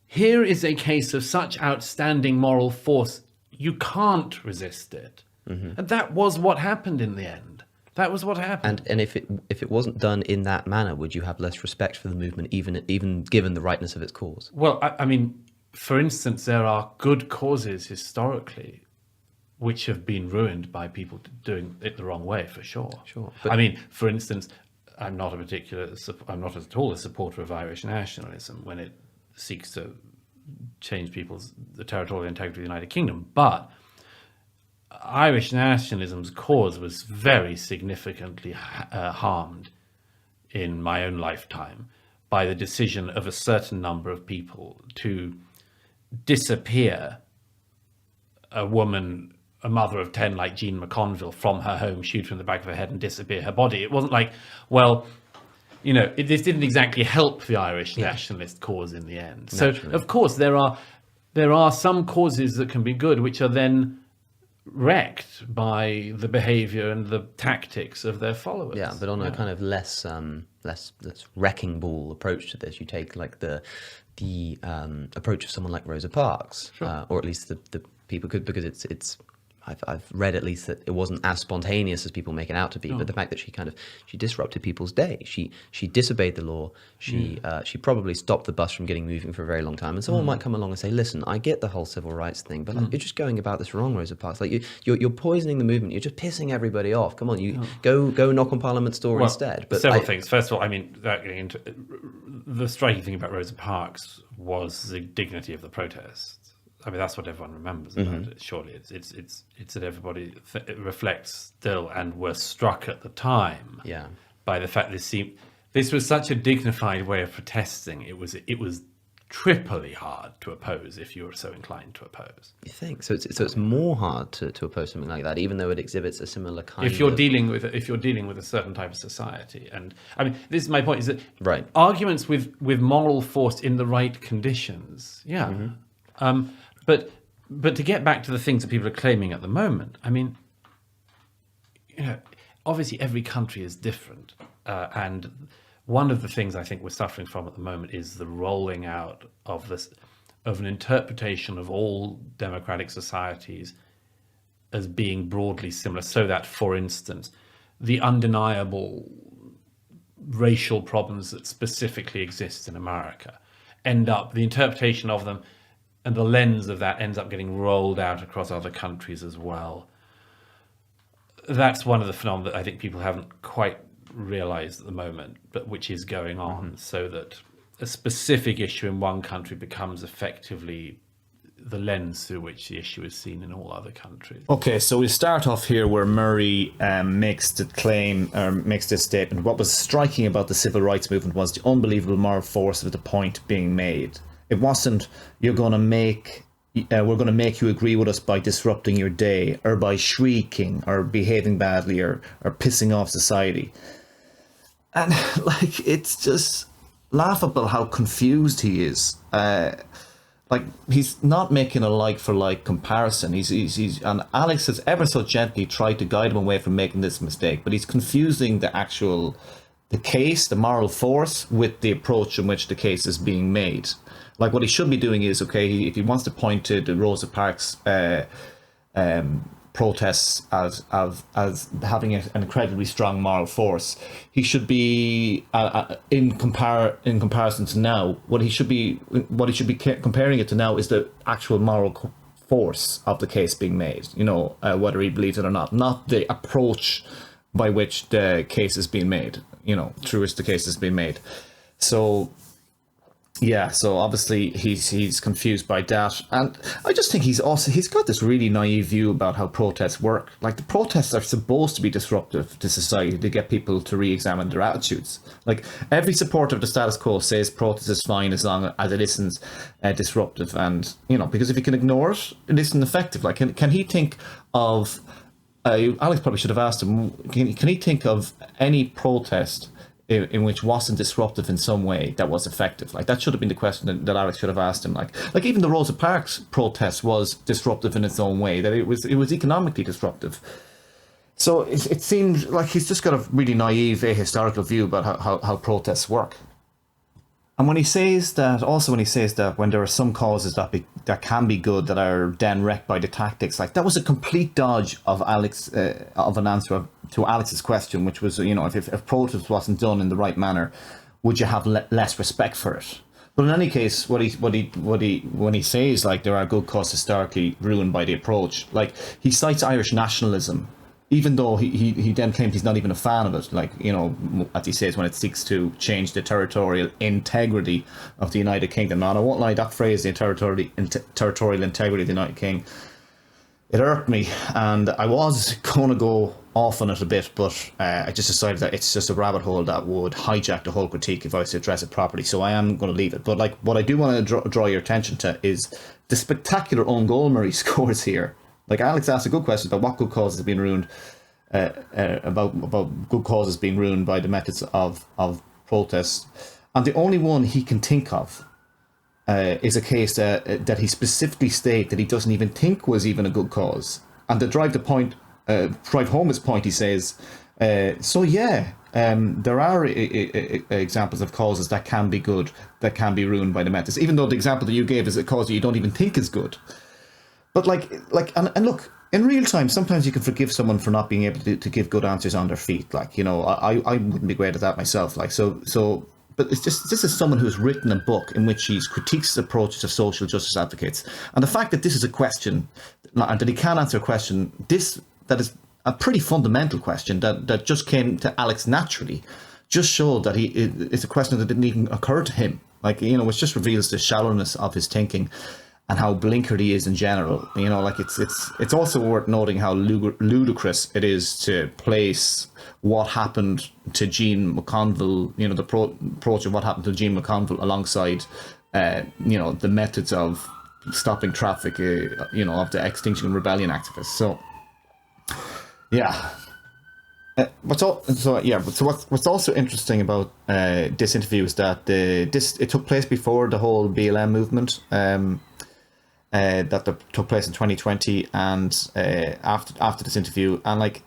here is a case of such outstanding moral force, you can't resist it. And that was what happened in the end. That was what happened. And if it wasn't done in that manner, would you have less respect for the movement, even given the rightness of its cause? Well, I mean, for instance, there are good causes historically which have been ruined by people doing it the wrong way, for sure. Sure. I mean, for instance, I'm not at all a supporter of Irish nationalism when it seeks to change the territorial integrity of the United Kingdom, but Irish nationalism's cause was very significantly harmed in my own lifetime by the decision of a certain number of people to disappear a woman, a mother of 10 like Jean McConville, from her home, shoot her in the back of her head and disappear her body. It wasn't like, well, this didn't exactly help the Irish nationalist cause in the end. Naturally. So, of course, there are some causes that can be good, which are then wrecked by the behavior and the tactics of their followers. Yeah, but on a kind of less wrecking ball approach to this, you take like the approach of someone like Rosa Parks, or at least the people could, because it's I've read at least that it wasn't as spontaneous as people make it out to be, but the fact that she disrupted people's day. She disobeyed the law. She probably stopped the bus from getting moving for a very long time. And someone might come along and say, listen, I get the whole civil rights thing, but like, you're just going about this wrong, Rosa Parks. Like you're poisoning the movement. You're just pissing everybody off. Come on, you go knock on Parliament's door instead. But several things. First of all, I mean, the striking thing about Rosa Parks was the dignity of the protests. I mean, that's what everyone remembers about it. Surely, it's that everybody reflects still and were struck at the time by the fact this was such a dignified way of protesting. It was triply hard to oppose if you were so inclined to oppose. You think so? It's more hard to oppose something like that, even though it exhibits a similar kind. If you're dealing with a certain type of society, and I mean, this is my point: is that arguments with moral force in the right conditions, But to get back to the things that people are claiming at the moment, I mean, obviously every country is different, and one of the things I think we're suffering from at the moment is the rolling out of an interpretation of all democratic societies as being broadly similar, so that, for instance, the undeniable racial problems that specifically exist in America the interpretation of them and the lens of that ends up getting rolled out across other countries as well. That's one of the phenomena that I think people haven't quite realized at the moment, but which is going on, so that a specific issue in one country becomes effectively the lens through which the issue is seen in all other countries. Okay, so we start off here where Murray makes the claim, or makes this statement. What was striking about the civil rights movement was the unbelievable moral force of the point being made. It wasn't, we're going to make you agree with us by disrupting your day, or by shrieking, or behaving badly, or pissing off society. And like, it's just laughable how confused he is. Like, he's not making a like for like comparison. He's and Alex has ever so gently tried to guide him away from making this mistake, but he's confusing the case, the moral force, with the approach in which the case is being made. Like, what he should be doing is, if he wants to point to the Rosa Parks protests as having an incredibly strong moral force, he should be in comparison to now. What he should be comparing it to now is the actual moral force of the case being made. Whether he believes it or not the approach by which the case is being made. Through which the case is being made. So obviously he's confused by that, and I just think he's got this really naive view about how protests work. Like, the protests are supposed to be disruptive to society, to get people to re-examine their attitudes. Like, every supporter of the status quo says protest is fine as long as it isn't disruptive, and because if you can ignore it, it isn't effective. Like, can he think of? Alex probably should have asked him. Can he think of any protest in which wasn't disruptive in some way that was effective? Like, that should have been the question that Alex should have asked him. Like even the Rosa Parks protest was disruptive in its own way, that it was economically disruptive. So it seems like he's just got a really naive ahistorical view about how protests work. And when he says that when there are some causes that can be good that are then wrecked by the tactics, like, that was a complete dodge of Alex of an answer to Alex's question, which was, if protest wasn't done in the right manner, would you have less respect for it? But in any case, when he says like there are good causes historically ruined by the approach, like he cites Irish nationalism, even though he then claims he's not even a fan of it. Like, you know, as he says, when it seeks to change the territorial integrity of the United Kingdom. Now, I won't lie, that phrase, the territorial integrity of the United Kingdom, it irked me, and I was going to go off on it a bit, but I just decided that it's just a rabbit hole that would hijack the whole critique if I was to address it properly, so I am going to leave it. But like, what I do want to draw your attention to is the spectacular own goal Murray scores here. Like, Alex asked a good question about what good causes have been ruined, about good causes being ruined by the methods of protest, and the only one he can think of is a case that he specifically stated that he doesn't even think was even a good cause. And to drive home his point, he says, there are examples of causes that can be good, that can be ruined by the methods, even though the example that you gave is a cause that you don't even think is good. But and look, in real time, sometimes you can forgive someone for not being able to give good answers on their feet. Like, you know, I wouldn't be great at that myself. Like, but it's just, this is someone who's written a book in which he critiques approaches of social justice advocates. And the fact that this is a question, and that he can answer a question, that is a pretty fundamental question that just came to Alex naturally, just showed that it's a question that didn't even occur to him. Like, you know, which just reveals the shallowness of his thinking and how blinkered he is in general. You know, like, it's also worth noting how ludicrous it is to place what happened to Jean McConville, you know, the approach of what happened to Jean McConville alongside, you know, the methods of stopping traffic, you know, of the Extinction Rebellion activists. So, yeah. What's also interesting about this interview is that it took place before the whole BLM movement that took place in 2020, and after this interview, and like,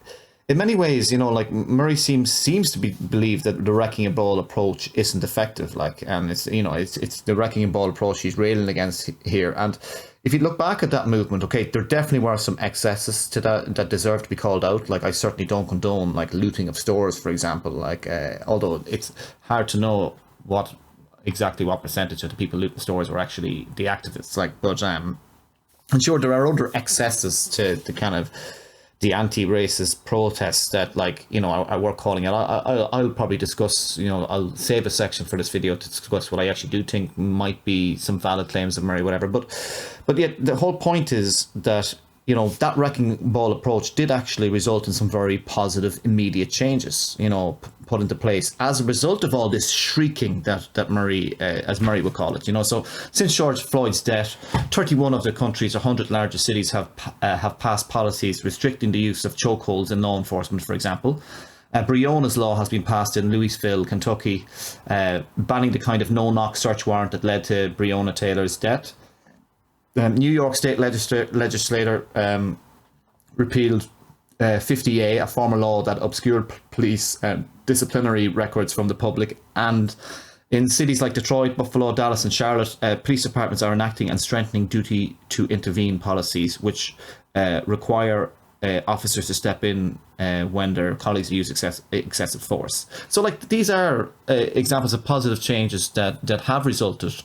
in many ways, you know, like, Murray seems to believe that the wrecking ball approach isn't effective. Like, and it's, you know, it's the wrecking ball approach he's railing against here. And if you look back at that movement, okay, there definitely were some excesses to that deserve to be called out. Like, I certainly don't condone like looting of stores, for example. Like, although it's hard to know what percentage of the people looting stores were actually the activists. Like, but I'm sure there are other excesses to the kind of the anti-racist protests that, like, you know, are worth calling out. I'll probably discuss, you know, I'll save a section for this video to discuss what I actually do think might be some valid claims of Murray, whatever. But yet the whole point is that, you know, that wrecking ball approach did actually result in some very positive immediate changes, you know, put into place as a result of all this shrieking that Murray, as Murray would call it, you know. So since George Floyd's death, 31 of the country's 100 largest cities have passed policies restricting the use of chokeholds in law enforcement, for example. Breonna's law has been passed in Louisville, Kentucky, banning the kind of no-knock search warrant that led to Breonna Taylor's death. New York State legislator repealed 50A, a former law that obscured police disciplinary records from the public. And in cities like Detroit, Buffalo, Dallas, and Charlotte, police departments are enacting and strengthening duty to intervene policies, which require officers to step in when their colleagues use excessive force. So, like, these are examples of positive changes that have resulted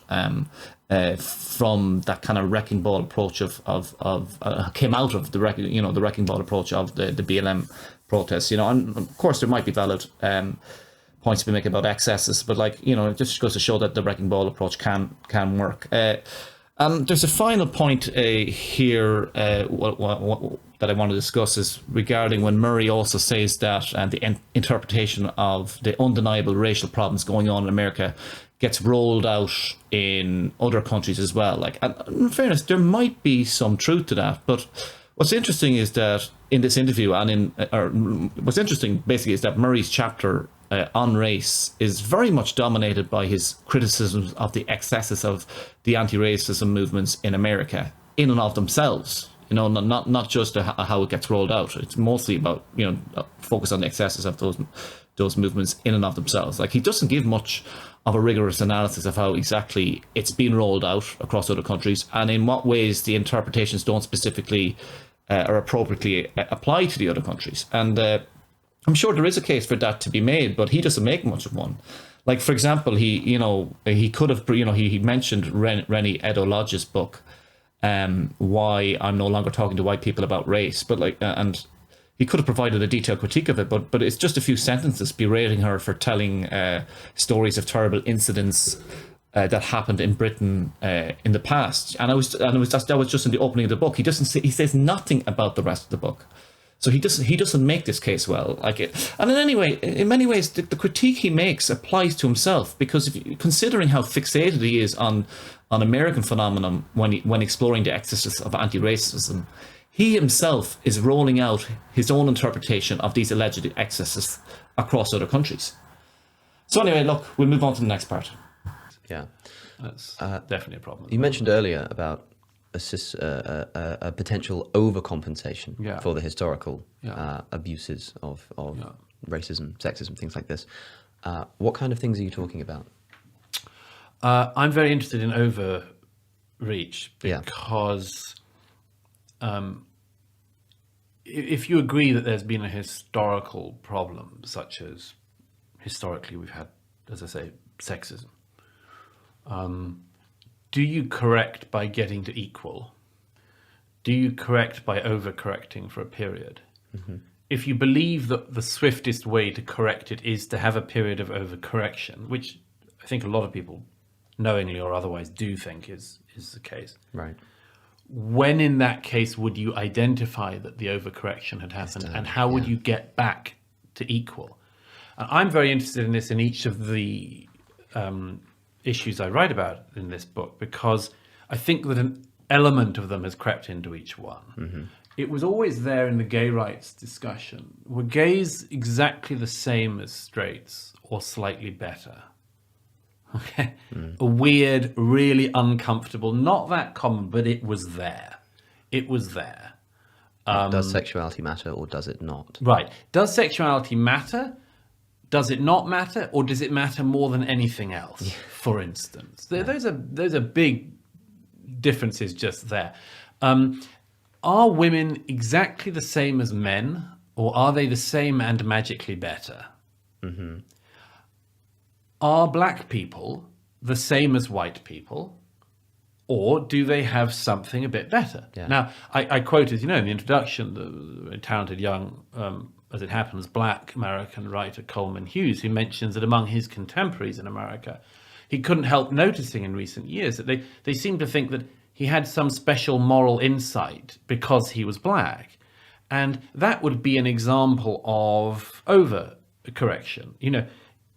from that kind of wrecking ball approach came out of the wrecking ball approach of the BLM protests, you know. And of course there might be valid points to be making about excesses, but, like, you know, it just goes to show that the wrecking ball approach can work. There's a final point here that I want to discuss is regarding when Murray also says that the interpretation of the undeniable racial problems going on in America gets rolled out in other countries as well. Like, and in fairness, there might be some truth to that, but what's interesting is that in this interview, what's interesting basically is that Murray's chapter on race is very much dominated by his criticisms of the excesses of the anti-racism movements in America in and of themselves. You know, not just how it gets rolled out. It's mostly about, you know, focus on the excesses of those movements in and of themselves. Like, he doesn't give much of a rigorous analysis of how exactly it's been rolled out across other countries and in what ways the interpretations don't specifically or appropriately apply to the other countries. And I'm sure there is a case for that to be made, but he doesn't make much of one. Like, for example, he could have, he mentioned Rennie Edo-Lodge's book, Why I'm No Longer Talking to White People About Race, but and he could have provided a detailed critique of it, but it's just a few sentences berating her for telling stories of terrible incidents that happened in Britain in the past, and that was just in the opening of the book. He says nothing about the rest of the book, so he doesn't make this case well. And in many ways, the critique he makes applies to himself, because considering how fixated he is on American phenomenon when exploring the excesses of anti-racism, he himself is rolling out his own interpretation of these alleged excesses across other countries. So anyway, look, we'll move on to the next part. Yeah, That's definitely a problem. you mentioned earlier about a potential overcompensation for the historical abuses of racism, sexism, things like this. What kind of things are you talking about? I'm very interested in overreach because if you agree that there's been a historical problem, such as historically we've had, as I say, sexism, do you correct by getting to equal? Do you correct by overcorrecting for a period? Mm-hmm. If you believe that the swiftest way to correct it is to have a period of overcorrection, which I think a lot of people knowingly or otherwise do think is the case. Right. When in that case would you identify that the overcorrection had happened, and how would you get back to equal? And I'm very interested in this in each of the issues I write about in this book, because I think that an element of them has crept into each one. Mm-hmm. It was always there in the gay rights discussion. Were gays exactly the same as straights or slightly better? Okay. A weird, really uncomfortable, not that common, but it was there. It was there. Does sexuality matter or does it not? Right. Does sexuality matter? Does it not matter? Or does it matter more than anything else, for instance? Those are big differences just there. Are women exactly the same as men, or are they the same and magically better? Mm-hmm. Are black people the same as white people, or do they have something a bit better? Yeah. Now, I quoted, in the introduction, the talented young, as it happens, black American writer Coleman Hughes, who mentions that among his contemporaries in America, he couldn't help noticing in recent years that they seemed to think that he had some special moral insight because he was black. And that would be an example of overcorrection.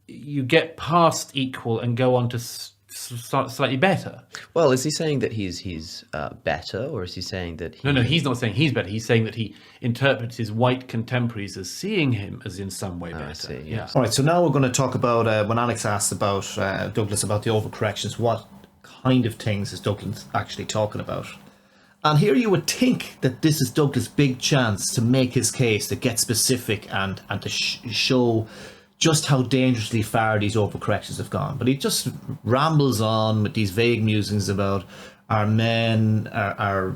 You get past equal and go on to slightly better. Well, is he saying that he's better, or is he saying that No, he's not saying he's better. He's saying that he interprets his white contemporaries as seeing him as in some way better. I see, yes. All right, so now we're going to talk about, when Alex asked about Douglas about the overcorrections, what kind of things is Douglas actually talking about? And here you would think that this is Douglas' big chance to make his case, to get specific and to show just how dangerously far these overcorrections have gone. But he just rambles on with these vague musings about, are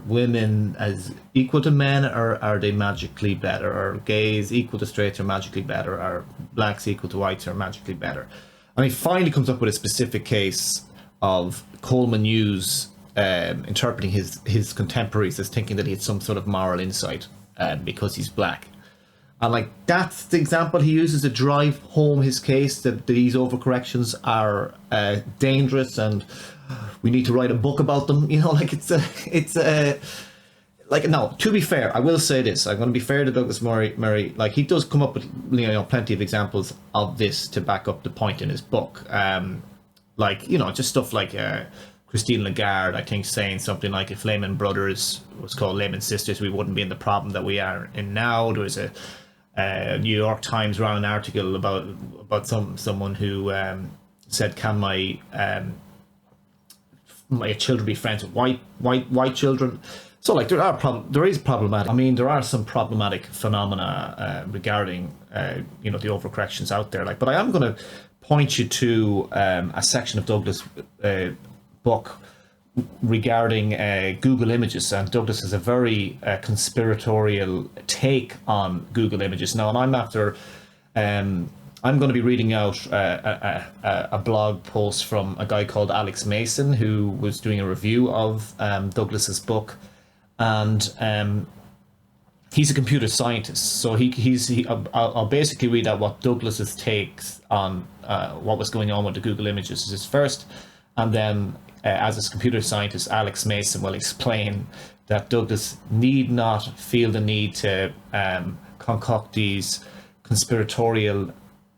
women as equal to men, or are they magically better? Are gays equal to straights or magically better? Are blacks equal to whites or magically better? And he finally comes up with a specific case of Coleman Hughes interpreting his contemporaries as thinking that he had some sort of moral insight because he's black. And that's the example he uses to drive home his case that these overcorrections are dangerous and we need to write a book about them. No, to be fair, I will say this. I'm going to be fair to Douglas Murray. He does come up with plenty of examples of this to back up the point in his book. Just stuff like Christine Lagarde, I think, saying something like, if Lehman Brothers was called Lehman Sisters, we wouldn't be in the problem that we are in now. There was a New York Times ran an article about someone who said, "Can my children be friends with white children?" So there is problematic. I mean, there are some problematic phenomena regarding the overcorrections out there. But I am going to point you to a section of Douglas' book regarding Google Images, and Douglas has a very conspiratorial take on Google Images now, and I'm after I'm going to be reading out a blog post from a guy called Alex Mason, who was doing a review of Douglas's book, and he's a computer scientist. So I'll basically read out what Douglas's takes on what was going on with the Google images is first, and then as a computer scientist, Alex Mason will explain that Douglas need not feel the need to concoct these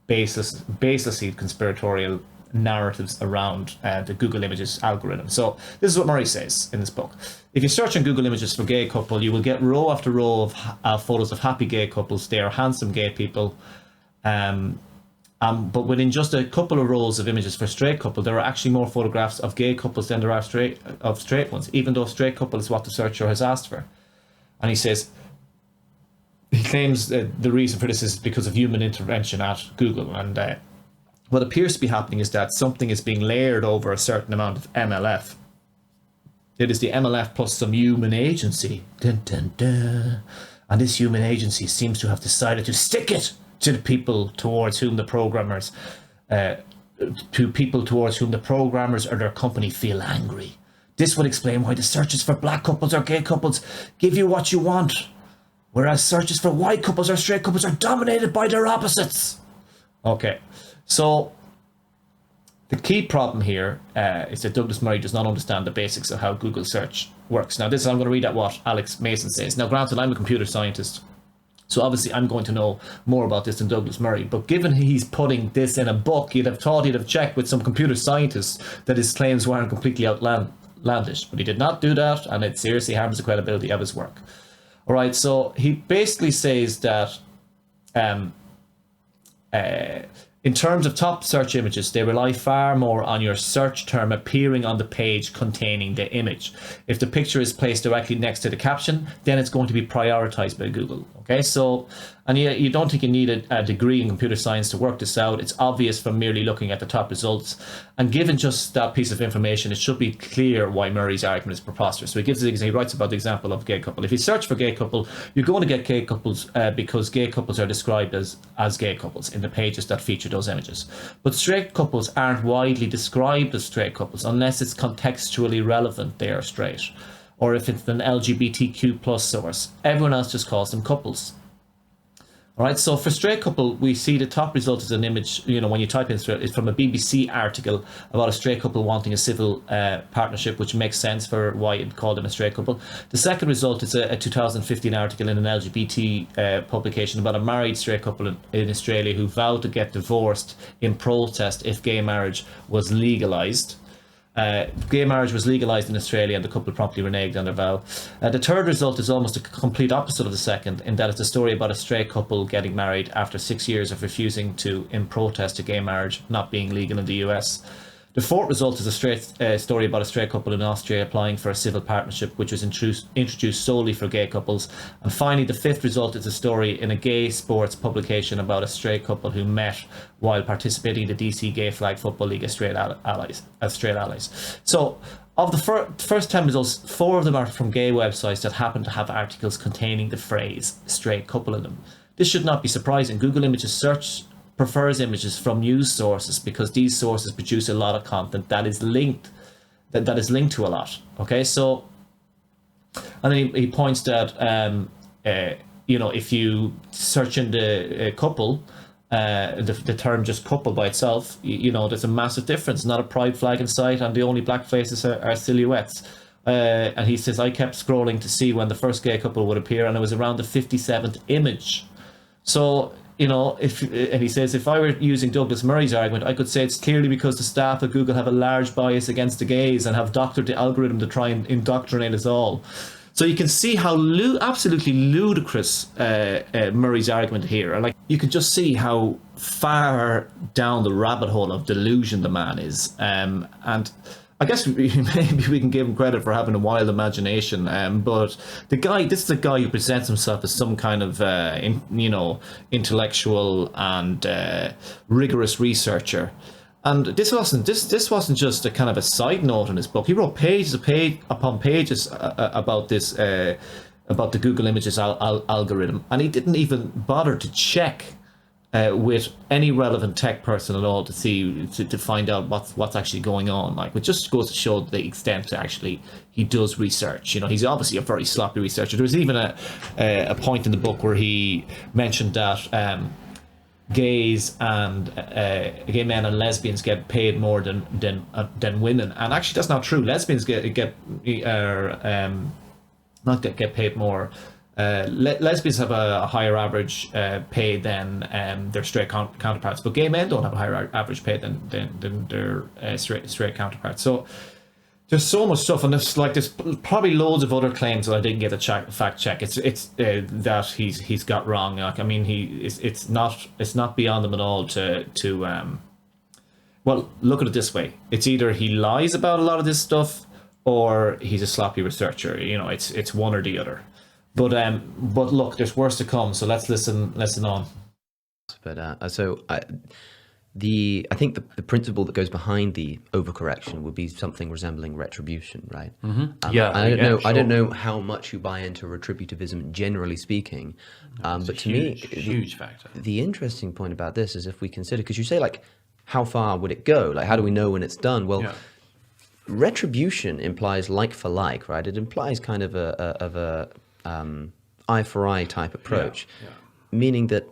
baselessly conspiratorial narratives around the Google Images algorithm. So this is what Murray says in this book. If you search on Google Images for gay couple, you will get row after row of photos of happy gay couples. They are handsome gay people. But within just a couple of rows of images for straight couple, there are actually more photographs of gay couples than there are straight ones, even though straight couple is what the searcher has asked for. And he claims that the reason for this is because of human intervention at Google. And what appears to be happening is that something is being layered over a certain amount of MLF. It is the MLF plus some human agency. Dun, dun, dun. And this human agency seems to have decided to stick it to the people towards whom the programmers or their company feel angry. This would explain why the searches for black couples or gay couples give you what you want, whereas searches for white couples or straight couples are dominated by their opposites. Okay, so the key problem here is that Douglas Murray does not understand the basics of how Google search works. Now, I'm going to read out what Alex Mason says. Now, granted, I'm a computer scientist, so obviously I'm going to know more about this than Douglas Murray. But given he's putting this in a book, you'd have thought he'd have checked with some computer scientists that his claims weren't completely outlandish. But he did not do that, and it seriously harms the credibility of his work. All right, so he basically says that in terms of top search images, they rely far more on your search term appearing on the page containing the image. If the picture is placed directly next to the caption, then it's going to be prioritized by Google. Okay, so, and you don't think you need a degree in computer science to work this out. It's obvious from merely looking at the top results. And given just that piece of information, it should be clear why Murray's argument is preposterous. So he writes about the example of gay couple. If you search for gay couple, you're going to get gay couples because gay couples are described as gay couples in the pages that feature those images. But straight couples aren't widely described as straight couples unless it's contextually relevant they are straight, or if it's an LGBTQ plus source. Everyone else just calls them couples. All right, so for straight couple, we see the top result is an image, when you type in straight, it's from a BBC article about a straight couple wanting a civil partnership, which makes sense for why it called them a straight couple. The second result is a 2015 article in an LGBT publication about a married straight couple in Australia who vowed to get divorced in protest if gay marriage was legalised. Gay marriage was legalised in Australia and the couple promptly reneged on their vow. The third result is almost a complete opposite of the second, in that it's a story about a straight couple getting married after 6 years of refusing to, in protest to gay marriage not being legal in the US. The fourth result is a story about a straight couple in Austria applying for a civil partnership, which was introduced solely for gay couples. And finally, the fifth result is a story in a gay sports publication about a straight couple who met while participating in the DC Gay Flag Football League as straight allies. So, of the first 10 results, 4 of them are from gay websites that happen to have articles containing the phrase straight couple in them. This should not be surprising. Google Images search prefers images from news sources because these sources produce a lot of content that is linked to a lot. Okay, so, and then he points that if you search in the couple, the term just couple by itself, there's a massive difference. Not a pride flag in sight, and the only black faces are silhouettes. And he says, I kept scrolling to see when the first gay couple would appear, and it was around the 57th image. So, and he says, if I were using Douglas Murray's argument, I could say it's clearly because the staff at Google have a large bias against the gays and have doctored the algorithm to try and indoctrinate us all. So you can see how absolutely ludicrous Murray's argument here. And you can just see how far down the rabbit hole of delusion the man is. And I guess maybe we can give him credit for having a wild imagination, but this is a guy who presents himself as some kind of, intellectual and rigorous researcher. And this wasn't just a kind of a side note in his book. He wrote pages upon pages about this, about the Google Images algorithm, and he didn't even bother to check with any relevant tech person at all to find out what's actually going on. Like, it just goes to show the extent to actually he does research. You know, he's obviously a very sloppy researcher. There was even a point in the book where he mentioned that gays and gay men and lesbians get paid more than women, and actually that's not true. Lesbians get paid more. Lesbians have a higher average pay than their straight counterparts, but gay men don't have a higher average pay than their straight counterparts. So there's so much stuff, and there's probably loads of other claims that I didn't get a fact check. It's that he's got wrong. Like, I mean, it's not beyond him at all to well, look at it this way: it's either he lies about a lot of this stuff, or he's a sloppy researcher. You know, it's one or the other. But look, there's worse to come. So let's listen on. But I think the principle that goes behind the overcorrection would be something resembling retribution, right? I don't know how much you buy into retributivism, generally speaking, but to me, huge factor. The interesting point about this is if we consider, because you say, like, how far would it go? Like, how do we know when it's done? Well, retribution implies like for like, right? It implies kind of a eye for eye type approach, meaning that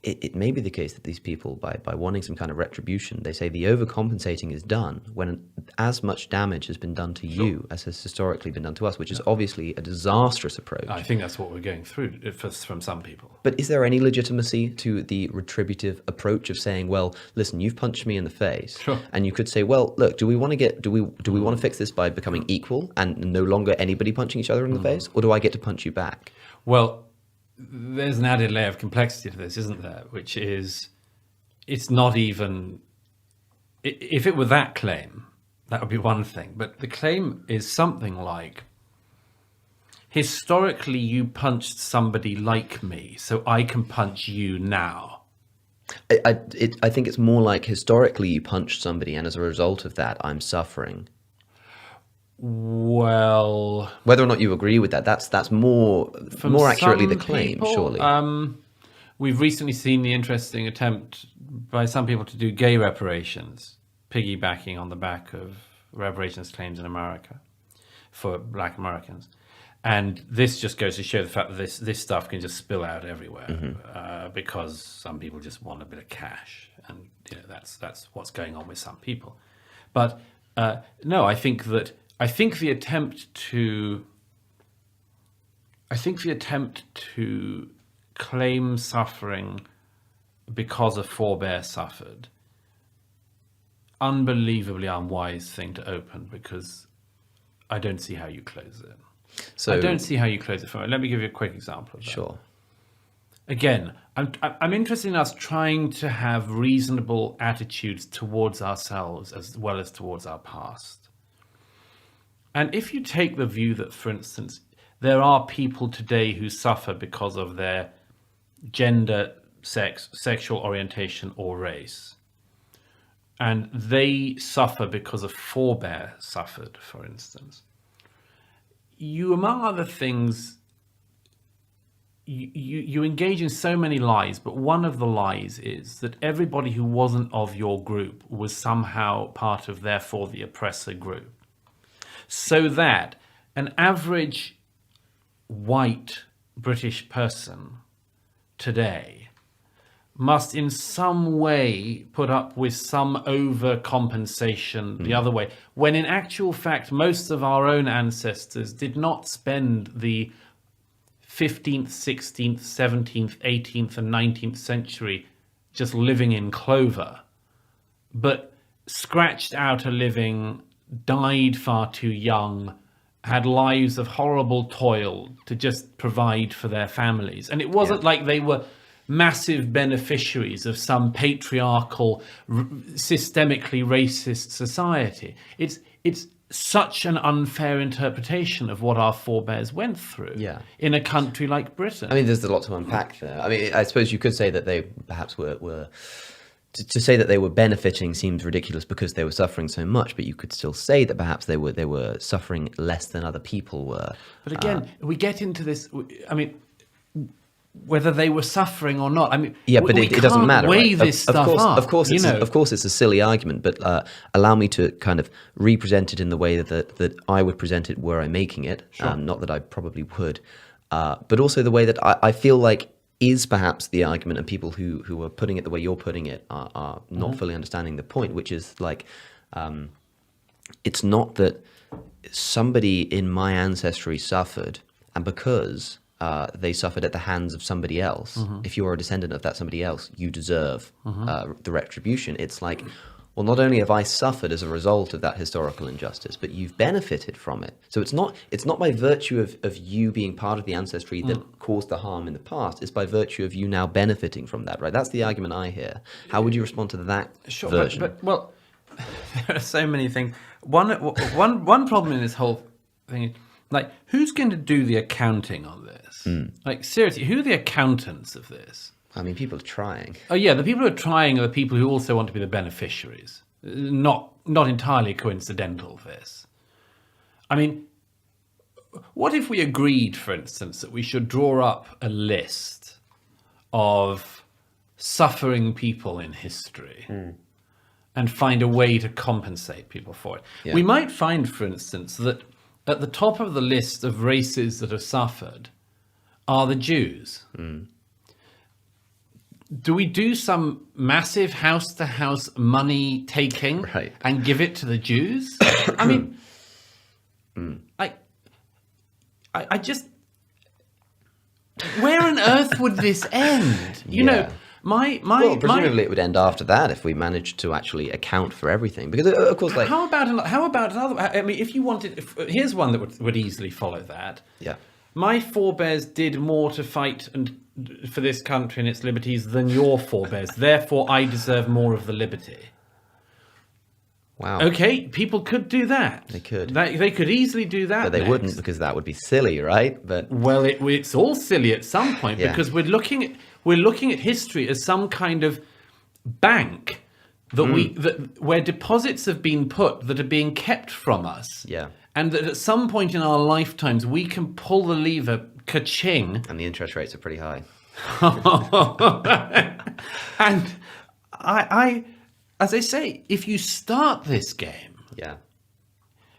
it may be the case that these people, by wanting some kind of retribution, they say the overcompensating is done when as much damage has been done to you as has historically been done to us, which is obviously a disastrous approach. I think that's what we're going through from some people. But is there any legitimacy to the retributive approach of saying, well, listen, you've punched me in the face, and you could say, well, look, do we want to fix this by becoming equal and no longer anybody punching each other in the face, or do I get to punch you back? Well, there's an added layer of complexity to this, isn't there? Which is, it's not even, if it were that claim, that would be one thing. But the claim is something like, historically you punched somebody like me, so I can punch you now. I think it's more like, historically you punched somebody, and as a result of that, I'm suffering. Well, whether or not you agree with that, that's more accurately the claim, people, surely. We've recently seen the interesting attempt by some people to do gay reparations, piggybacking on the back of reparations claims in America for Black Americans. And this just goes to show the fact that this stuff can just spill out everywhere, because some people just want a bit of cash, and that's what's going on with some people. But no, I think the attempt to claim suffering because a forebear suffered, unbelievably unwise thing to open, because I don't see how you close it. So I don't see how you close it from it. Let me give you a quick example of that. Sure. Again, I'm interested in us trying to have reasonable attitudes towards ourselves as well as towards our past. And if you take the view that, for instance, there are people today who suffer because of their gender, sex, sexual orientation, or race, and they suffer because a forebear suffered, for instance, you, among other things, you engage in so many lies, but one of the lies is that everybody who wasn't of your group was somehow part of, therefore, the oppressor group. So that an average white British person today must in some way put up with some overcompensation the other way, when in actual fact most of our own ancestors did not spend the 15th, 16th, 17th, 18th and 19th century just living in clover, but scratched out a living, died far too young, had lives of horrible toil to just provide for their families. And it wasn't like they were massive beneficiaries of some patriarchal, systemically racist society. It's such an unfair interpretation of what our forebears went through in a country like Britain. I mean, there's a lot to unpack there. I mean, I suppose you could say that they perhaps were to say that they were benefiting seems ridiculous because they were suffering so much, but you could still say that perhaps they were suffering less than other people were. But again, we get into this, I mean, whether they were suffering or not. I mean, yeah, but it doesn't matter. Weigh right? this stuff up. Of course, it's a silly argument, but allow me to kind of represent it in the way that I would present it were I making it. Sure. Not that I probably would, but also the way that I feel like is perhaps the argument, and people who are putting it the way you're putting it are not fully understanding the point, which is like, it's not that somebody in my ancestry suffered, and because they suffered at the hands of somebody else, if you're a descendant of that somebody else, you deserve the retribution. It's like, well, not only have I suffered as a result of that historical injustice, but you've benefited from it. So it's not by virtue of you being part of the ancestry that caused the harm in the past. It's by virtue of you now benefiting from that, right? That's the argument I hear. How would you respond to that version? But well, there are so many things. One problem in this whole thing is, like, who's going to do the accounting on this? Like, seriously, who are the accountants of this? I mean, people are trying. Oh yeah, the people who are trying are the people who also want to be the beneficiaries. Not entirely coincidental, this. I mean, what if we agreed, for instance, that we should draw up a list of suffering people in history and find a way to compensate people for it? Yeah. We might find, for instance, that at the top of the list of races that have suffered are the Jews. Do we do some massive house-to-house money taking and give it to the Jews? I mean, I just... Where on earth would this end? You know, well, presumably it would end after that if we managed to actually account for everything. Because, of course, like... How about another... I mean, if you wanted... here's one that would easily follow that. Yeah. My forebears did more to fight for this country and its liberties than your forebears. Therefore, I deserve more of the liberty. Wow. Okay, people could do that. They could. They could easily do that. But they wouldn't, because that would be silly, right? But well, it's all silly at some point, because we're looking at history as some kind of bank that where deposits have been put that are being kept from us. Yeah. And that at some point in our lifetimes we can pull the lever, ka-ching. And the interest rates are pretty high. And I, as I say, if you start this game,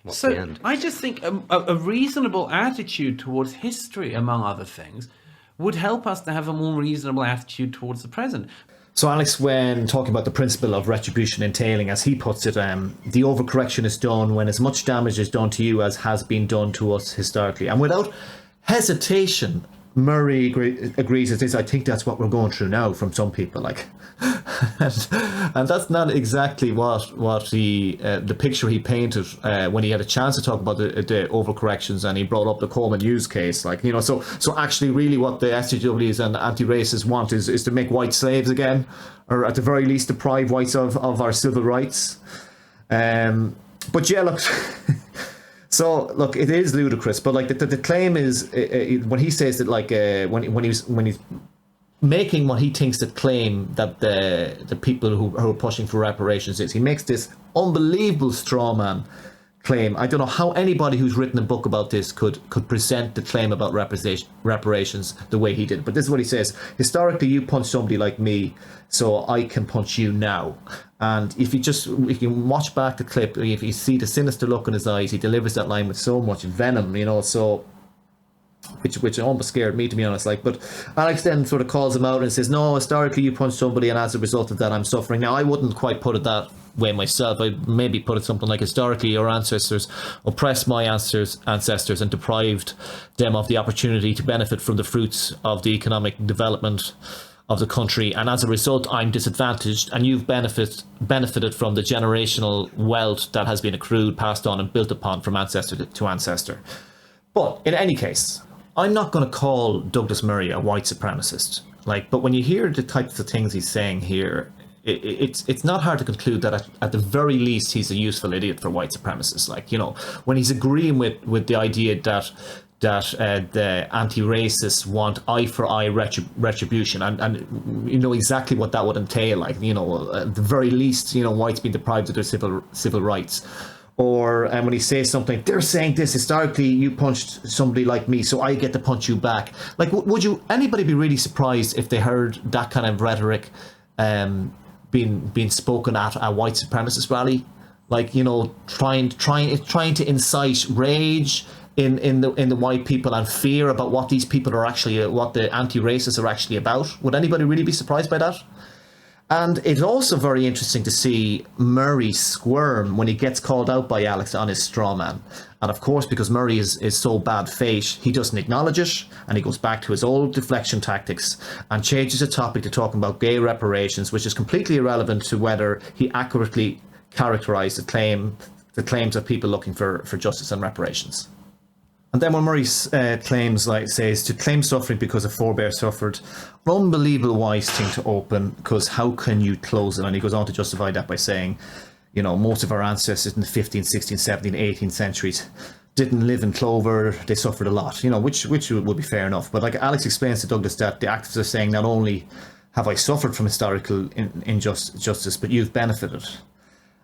what's the end? I just think a reasonable attitude towards history, among other things, would help us to have a more reasonable attitude towards the present. So Alex, when talking about the principle of retribution entailing, as he puts it, the overcorrection is done when as much damage is done to you as has been done to us historically. And without hesitation, Murray agrees with this. I think that's what we're going through now from some people, like, and that's not exactly what the picture he painted when he had a chance to talk about the overcorrections, and he brought up the Coleman Hughes case, like, you know. So actually, really, what the SJWs and anti-racists want is to make white slaves again, or at the very least, deprive whites of our civil rights. But yeah, look. So look, it is ludicrous, but like the claim is when he says that, like, when he's making what he thinks the claim that the people who are pushing for reparations is, he makes this unbelievable straw man claim. I don't know how anybody who's written a book about this could present the claim about reparations the way he did. But this is what he says: historically, you punch somebody like me, so I can punch you now. And if you watch back the clip, if you see the sinister look in his eyes, he delivers that line with so much venom, you know, so which almost scared me, to be honest. Like, but Alex then sort of calls him out and says, no, historically you punched somebody, and as a result of that I'm suffering. Now, I wouldn't quite put it that way myself. I'd maybe put it something like, historically your ancestors oppressed my ancestors and deprived them of the opportunity to benefit from the fruits of the economic development of the country, and as a result I'm disadvantaged, and you've benefited from the generational wealth that has been accrued, passed on and built upon from ancestor to ancestor. But in any case, I'm not going to call Douglas Murray a white supremacist, like, but when you hear the types of things he's saying here, it's not hard to conclude that at the very least he's a useful idiot for white supremacists. Like, you know, when he's agreeing with the idea that the anti-racists want eye for eye retribution, and you know exactly what that would entail. Like, you know, at the very least, you know, whites being deprived of their civil rights. Or when he says something, they're saying this historically, you punched somebody like me, so I get to punch you back. Like, would anybody be really surprised if they heard that kind of rhetoric being spoken at a white supremacist rally? Like, you know, trying to incite rage in the white people and fear about what these people are actually, what the anti-racists are actually about. Would anybody really be surprised by that? And it's also very interesting to see Murray squirm when he gets called out by Alex on his straw man. And of course, because Murray is so bad fate, he doesn't acknowledge it, and he goes back to his old deflection tactics and changes the topic to talking about gay reparations, which is completely irrelevant to whether he accurately characterized the claims of people looking for justice and reparations. And then when Murray claims, like, says, to claim suffering because a forebear suffered, an unbelievable wise thing to open, because how can you close it? And he goes on to justify that by saying, you know, most of our ancestors in the 15th, 16th, 17th, 18th centuries didn't live in clover, they suffered a lot, you know, which would be fair enough. But like Alex explains to Douglas, that the activists are saying, not only have I suffered from historical injustice, but you've benefited.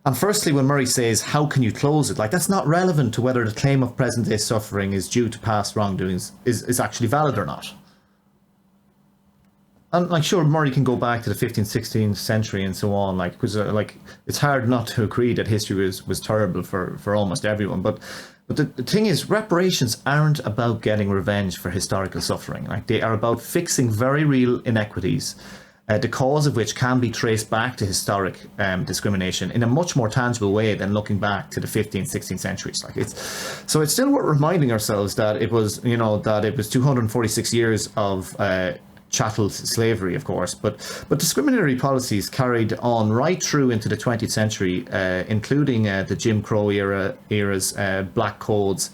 And firstly, when Murray says, how can you close it? Like, that's not relevant to whether the claim of present-day suffering is due to past wrongdoings is actually valid or not. And, like, sure, Murray can go back to the 15th, 16th century and so on, like, because, like, it's hard not to agree that history was terrible for almost everyone. But the thing is, reparations aren't about getting revenge for historical suffering. Like, they are about fixing very real inequities, the cause of which can be traced back to historic discrimination in a much more tangible way than looking back to the 15th, 16th centuries. Like, it's still worth reminding ourselves that it was, you know, that it was 246 years of chattel slavery, of course, but discriminatory policies carried on right through into the 20th century, including the Jim Crow era's black codes,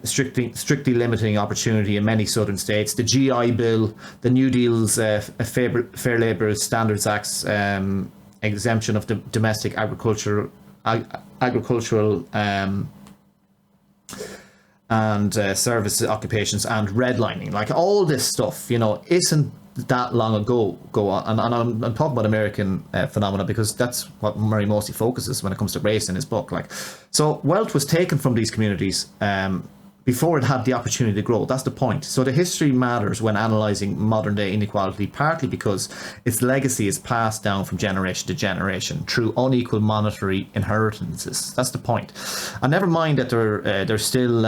strictly limiting opportunity in many southern states, the GI Bill, the New Deal's Fair Labour Standards Act's exemption of the domestic agricultural and service occupations, and redlining. Like, all this stuff, you know, isn't that long ago. And I'm talking about American phenomena, because that's what Murray mostly focuses when it comes to race in his book. Like, so wealth was taken from these communities before it had the opportunity to grow. That's the point. So the history matters when analysing modern day inequality, partly because its legacy is passed down from generation to generation through unequal monetary inheritances. That's the point. And never mind that there's still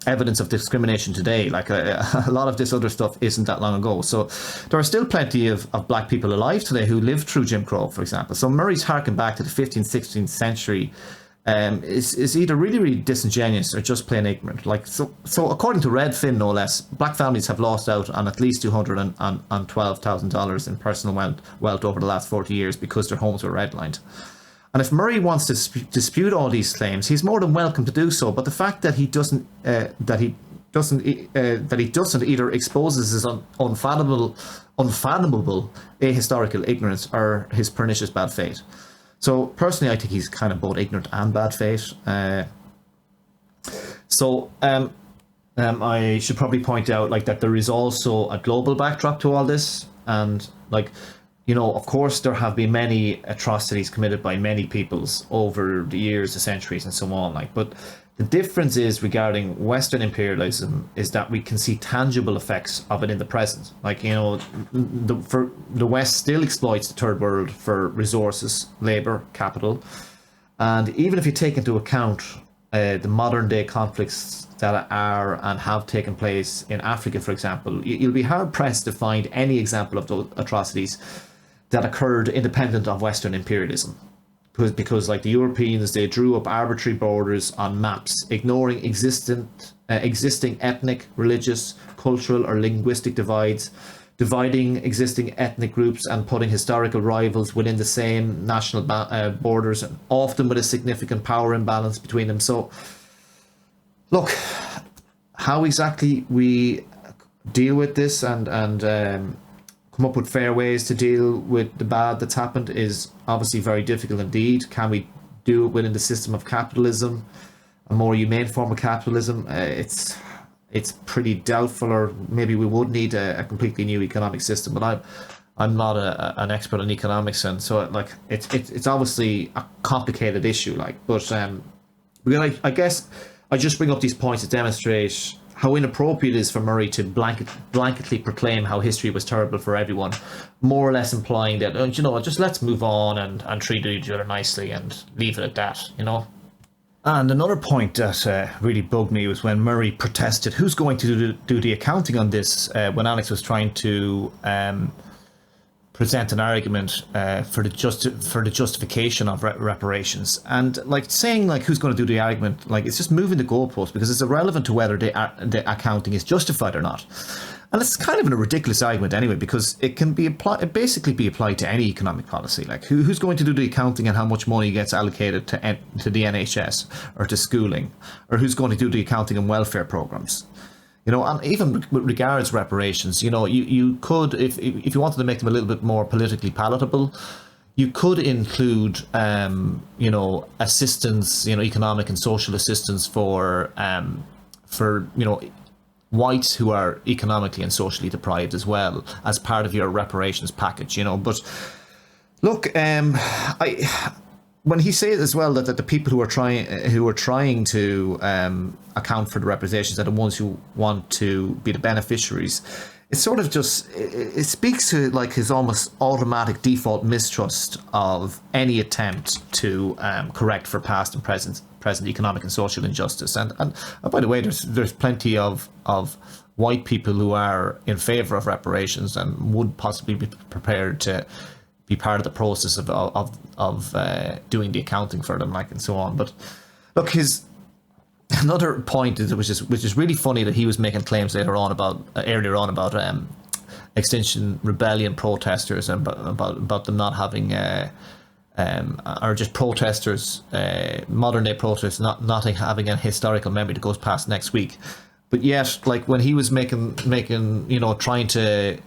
evidence of discrimination today. Like, a lot of this other stuff isn't that long ago. So there are still plenty of black people alive today who lived through Jim Crow, for example. So Murray's harking back to the 15th, 16th century is either really, really disingenuous or just plain ignorant. Like, so according to Redfin, no less, black families have lost out on at least $212,000 in personal wealth over the last 40 years because their homes were redlined. And if Murray wants to dispute all these claims, he's more than welcome to do so. But the fact that he doesn't either exposes his unfathomable ahistorical ignorance or his pernicious bad fate. So personally, I think he's kind of both ignorant and bad fate. I should probably point out, like, that there is also a global backdrop to all this, and, like, you know, of course, there have been many atrocities committed by many peoples over the years, the centuries, and so on. Like, but the difference is regarding Western imperialism is that we can see tangible effects of it in the present. Like, you know, the West still exploits the third world for resources, labor, capital. And even if you take into account the modern day conflicts that are and have taken place in Africa, for example, you'll be hard pressed to find any example of those atrocities that occurred independent of Western imperialism. Because like the Europeans, they drew up arbitrary borders on maps, ignoring existing ethnic, religious, cultural or linguistic divides, dividing existing ethnic groups and putting historical rivals within the same national borders, and often with a significant power imbalance between them. So, look, how exactly we deal with this and come up with fair ways to deal with the bad that's happened is obviously very difficult indeed. Can we do it within the system of capitalism, a more humane form of capitalism? It's pretty doubtful, or maybe we would need a completely new economic system. But I'm not an expert in economics, and so like it's obviously a complicated issue. Like, but I guess I just bring up these points to demonstrate how inappropriate it is for Murray to blanketly proclaim how history was terrible for everyone, more or less implying that, just let's move on and treat each other nicely and leave it at that. And another point that really bugged me was when Murray protested, who's going to do the accounting on this, when Alex was trying to present an argument for the justification of reparations, and like saying like who's going to do the argument, like it's just moving the goalpost because it's irrelevant to whether the accounting is justified or not. And it's kind of a ridiculous argument anyway, because it can be basically be applied to any economic policy. Like who's going to do the accounting and how much money gets allocated to the NHS or to schooling, or who's going to do the accounting on welfare programs. And even with regards to reparations, you could, if you wanted to make them a little bit more politically palatable, you could include, assistance, economic and social assistance for whites who are economically and socially deprived as well as part of your reparations package. But look, when he says as well that the people who are trying to account for the reparations are the ones who want to be the beneficiaries, it sort of just it speaks to like his almost automatic default mistrust of any attempt to correct for past and present economic and social injustice. And by the way, there's plenty of white people who are in favor of reparations and would possibly be prepared to be part of the process of doing the accounting for them, like, and so on. But look, another point is which is really funny that he was making claims earlier on about Extinction Rebellion protesters and about them not having or just protesters, modern day protesters not having a historical memory that goes past next week. But yet, like when he was making trying to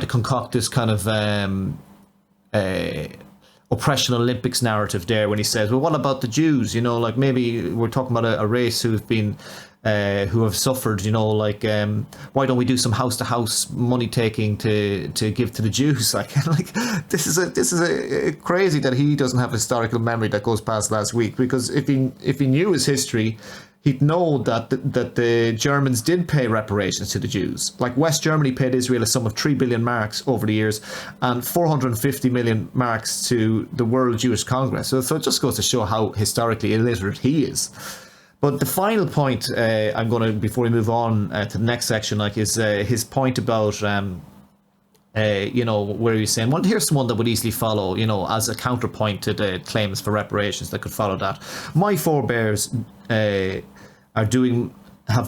concoct this kind of oppression Olympics narrative there when he says, well, what about the Jews? Like maybe we're talking about a race who have suffered, why don't we do some house to house money taking to give to the Jews? Like this is a crazy that he doesn't have a historical memory that goes past last week, because if he knew his history, he'd know that the Germans did pay reparations to the Jews. Like West Germany paid Israel a sum of 3 billion marks over the years and 450 million marks to the World Jewish Congress. So it just goes to show how historically illiterate he is. But the final point I'm going to, before we move on to the next section, is his point about where he's saying, well, here's someone that would easily follow, as a counterpoint to the claims for reparations that could follow that. My forebears have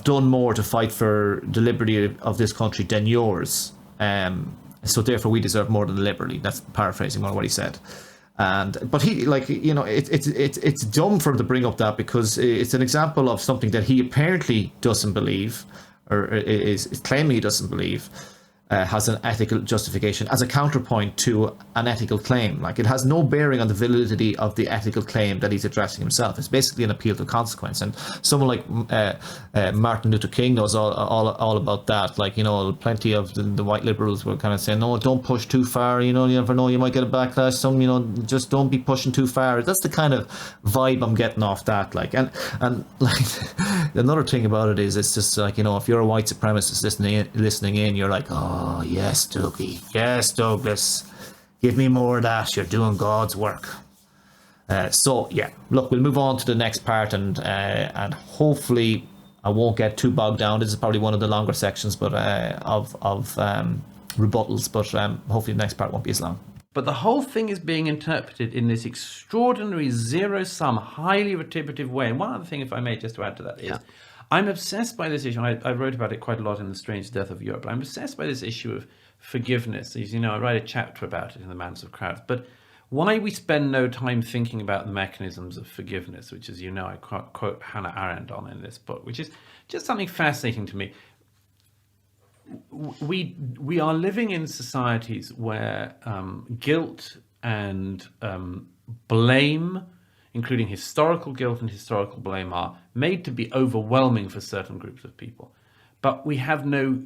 done more to fight for the liberty of this country than yours. So therefore we deserve more than the liberty. That's paraphrasing on what he said. But he, it's dumb for him to bring up that, because it's an example of something that he apparently doesn't believe, or is claiming he doesn't believe, has an ethical justification as a counterpoint to an ethical claim. Like, it has no bearing on the validity of the ethical claim that he's addressing himself. It's basically an appeal to consequence. And someone like Martin Luther King knows all about that. Like, plenty of the white liberals were kind of saying, no, don't push too far. You never know, you might get a backlash. Just don't be pushing too far. That's the kind of vibe I'm getting off that. Like, and like another thing about it is, it's just like, if you're a white supremacist listening in, you're like, oh, yes, Dougie. Yes, Douglas. Give me more of that. You're doing God's work. So, yeah. Look, we'll move on to the next part, and hopefully I won't get too bogged down. This is probably one of the longer sections, but of rebuttals. But hopefully the next part won't be as long. But the whole thing is being interpreted in this extraordinary zero-sum, highly retributive way. And one other thing, if I may, just to add to that, is I'm obsessed by this issue. I wrote about it quite a lot in The Strange Death of Europe. I'm obsessed by this issue of forgiveness. As you know, I write a chapter about it in The Madness of Crowds. But why we spend no time thinking about the mechanisms of forgiveness, which, as you know, I quote Hannah Arendt on in this book, which is just something fascinating to me. We are living in societies where guilt and blame, including historical guilt and historical blame, are made to be overwhelming for certain groups of people. But we have no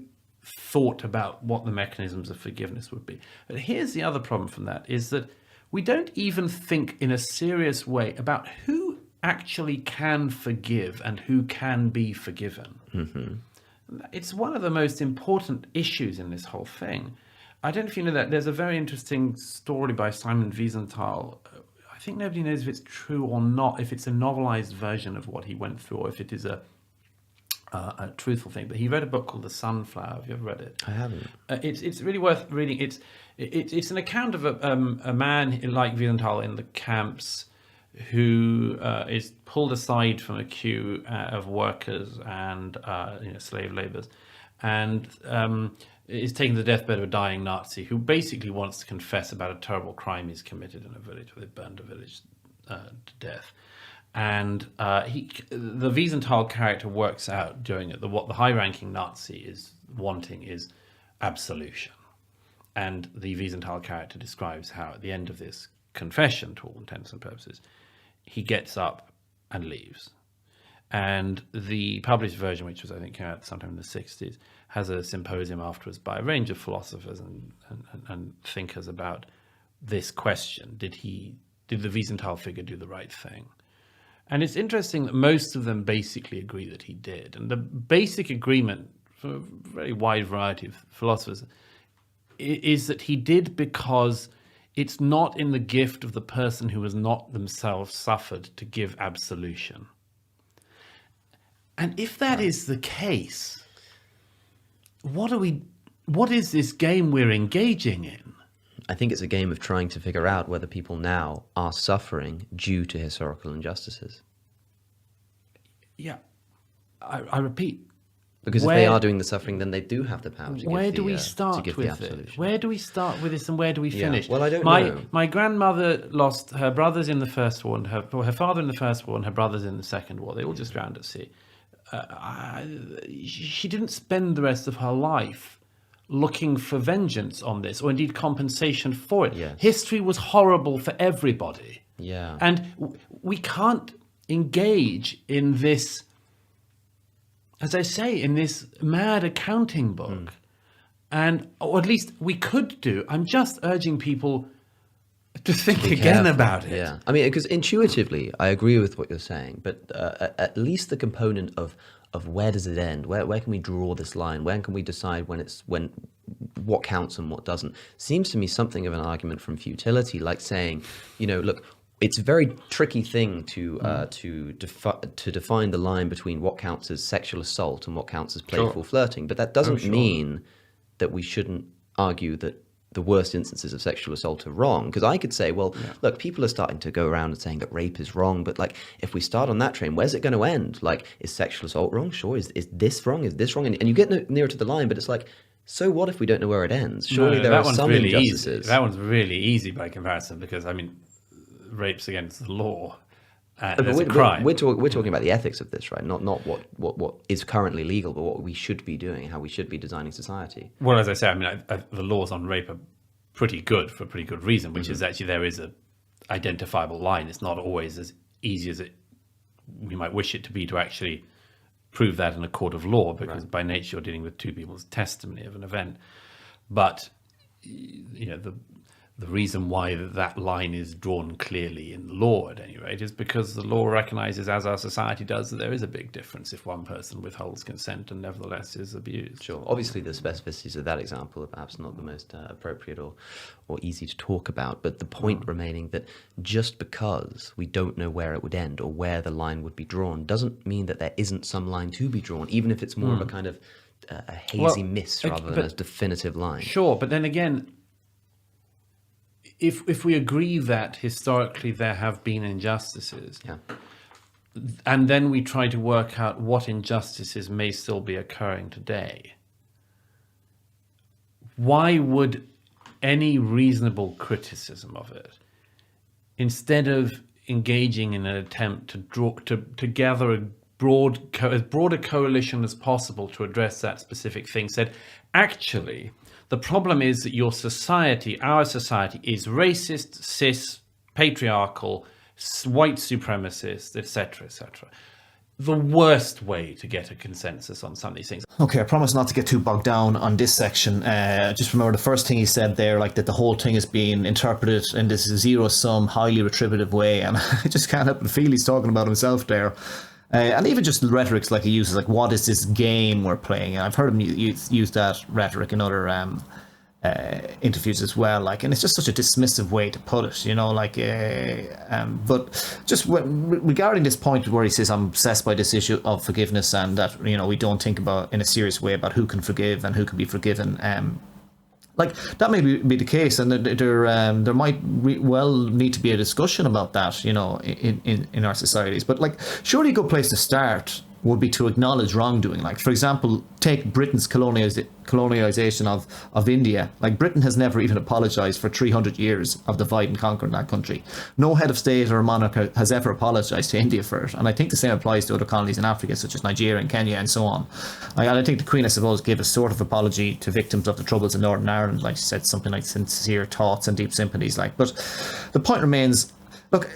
thought about what the mechanisms of forgiveness would be. But here's the other problem from that, is that we don't even think in a serious way about who actually can forgive and who can be forgiven. It's one of the most important issues in this whole thing. I don't know if you know that. There's a very interesting story by Simon Wiesenthal. I think nobody knows if it's true or not, if it's a novelized version of what he went through, or if it is a truthful thing. But he read a book called The Sunflower. Have you ever read it? I haven't. It's really worth reading. It's an account of a man like Wiesenthal in the camps who is pulled aside from a queue of workers and slave laborers, and is taken to the deathbed of a dying Nazi who basically wants to confess about a terrible crime he's committed in a village where they burned a village to death. And the Wiesenthal character works out during it that what the high-ranking Nazi is wanting is absolution. And the Wiesenthal character describes how at the end of this confession, to all intents and purposes, he gets up and leaves. And the published version, which was, I think, came out sometime in the 60s, has a symposium afterwards by a range of philosophers and thinkers about this question. Did the Wiesenthal figure do the right thing? And it's interesting that most of them basically agree that he did. And the basic agreement for a very wide variety of philosophers is that he did because it's not in the gift of the person who has not themselves suffered to give absolution. And if that is the case, what is this game we're engaging in? I think it's a game of trying to figure out whether people now are suffering due to historical injustices. Yeah, I repeat. Because if they are doing the suffering, then they do have the power to give Where do we start with it? Where do we start with this and where do we finish? Well, I don't know. My grandmother lost her brothers in the First War, and her father in the First War, and her brothers in the Second War. They all just drowned at sea. She didn't spend the rest of her life looking for vengeance on this, or indeed compensation for it. Yes. History was horrible for everybody. Yeah. And we can't engage in this, as I say, in this mad accounting book. Or at least we could do. I'm just urging people to think again about it. Yeah, I mean, because intuitively, I agree with what you're saying, but at least the component of where does it end? Where can we draw this line? When can we decide when what counts and what doesn't? Seems to me something of an argument from futility, like saying, look, it's a very tricky thing to define the line between what counts as sexual assault and what counts as playful flirting. But that doesn't mean that we shouldn't argue that the worst instances of sexual assault are wrong. Because I could say, look, people are starting to go around and saying that rape is wrong. But if we start on that train, where's it going to end? Is sexual assault wrong? Sure. Is this wrong? Is this wrong? And you get nearer to the line, but it's like, so what if we don't know where it ends? Surely there are some really injustices. Easy. That one's really easy by comparison, because, rape's against the law. It's a crime. We're talking about the ethics of this, right? Not what is currently legal, but what we should be doing, how we should be designing society. Well, as I say, the laws on rape are pretty good for a pretty good reason, which is actually there is a identifiable line. It's not always as easy as we might wish it to be to actually prove that in a court of law, because by nature you're dealing with two people's testimony of an event. But the reason why that line is drawn clearly in the law, at any rate, is because the law recognizes, as our society does, that there is a big difference if one person withholds consent and nevertheless is abused. Sure. Obviously, the specificities of that example are perhaps not the most appropriate or easy to talk about, but the point remaining that just because we don't know where it would end or where the line would be drawn doesn't mean that there isn't some line to be drawn, even if it's more of a kind of a hazy mist rather than a definitive line. Sure, but then again, if we agree that historically there have been injustices, and then we try to work out what injustices may still be occurring today, why would any reasonable criticism of it, instead of engaging in an attempt to gather as broad a coalition as possible to address that specific thing, said, actually, the problem is that your society, our society, is racist, cis, patriarchal, white supremacist, etc., etc. the worst way to get a consensus on some of these things. Okay, I promise not to get too bogged down on this section. Just remember the first thing he said there, like that the whole thing is being interpreted in this zero-sum, highly retributive way, and I just can't help but feel he's talking about himself there. And even just the rhetorics like he uses, like, what is this game we're playing? And I've heard him use that rhetoric in other interviews as well, like, and it's just such a dismissive way to put it, you know, like, but just regarding this point where he says I'm obsessed by this issue of forgiveness, and that, you know, we don't think about in a serious way about who can forgive and who can be forgiven, like, that may be the case, and there might well need to be a discussion about that, you know, in our societies. But, like, surely a good place to start would be to acknowledge wrongdoing. Like, for example, take Britain's colonialization of India. Like, Britain has never even apologized for 300 years of divide and conquer in that country. No head of state or monarch has ever apologized to India for it. And I think the same applies to other colonies in Africa, such as Nigeria and Kenya and so on. I think the Queen, I suppose, gave a sort of apology to victims of the Troubles in Northern Ireland. Like, she said something like sincere thoughts and deep sympathies. Like, but the point remains, look,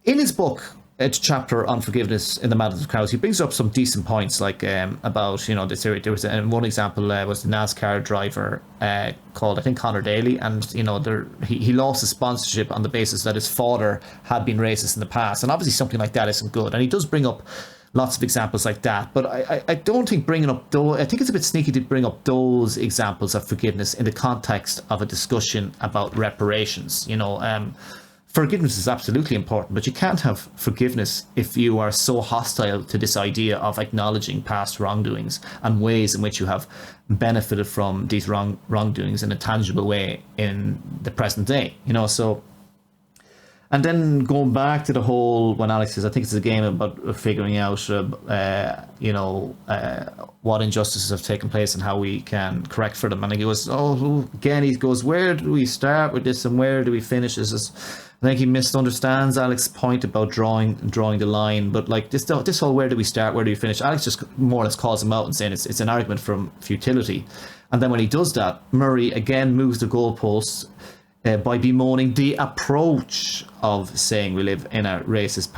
in his book, a chapter on forgiveness in the Madness of Crowds, he brings up some decent points, like about, you know, this area. There was one example was the NASCAR driver called, I think, Connor Daly, and, you know, he lost his sponsorship on the basis that his father had been racist in the past, and obviously something like that isn't good. And he does bring up lots of examples like that, but I don't think bringing up those, I think it's a bit sneaky to bring up those examples of forgiveness in the context of a discussion about reparations. You know, forgiveness is absolutely important, but you can't have forgiveness if you are so hostile to this idea of acknowledging past wrongdoings and ways in which you have benefited from these wrongdoings in a tangible way in the present day. You know, so. And then going back to the whole, when Alex says, I think it's a game about figuring out, you know, what injustices have taken place and how we can correct for them. And he goes, he goes, where do we start with this and where do we finish this? I think he misunderstands Alex's point about drawing the line. But, like, this whole where do we start, where do we finish? Alex just more or less calls him out and saying it's an argument from futility. And then when he does that, Murray again moves the goalposts by bemoaning the approach of saying we live in a racist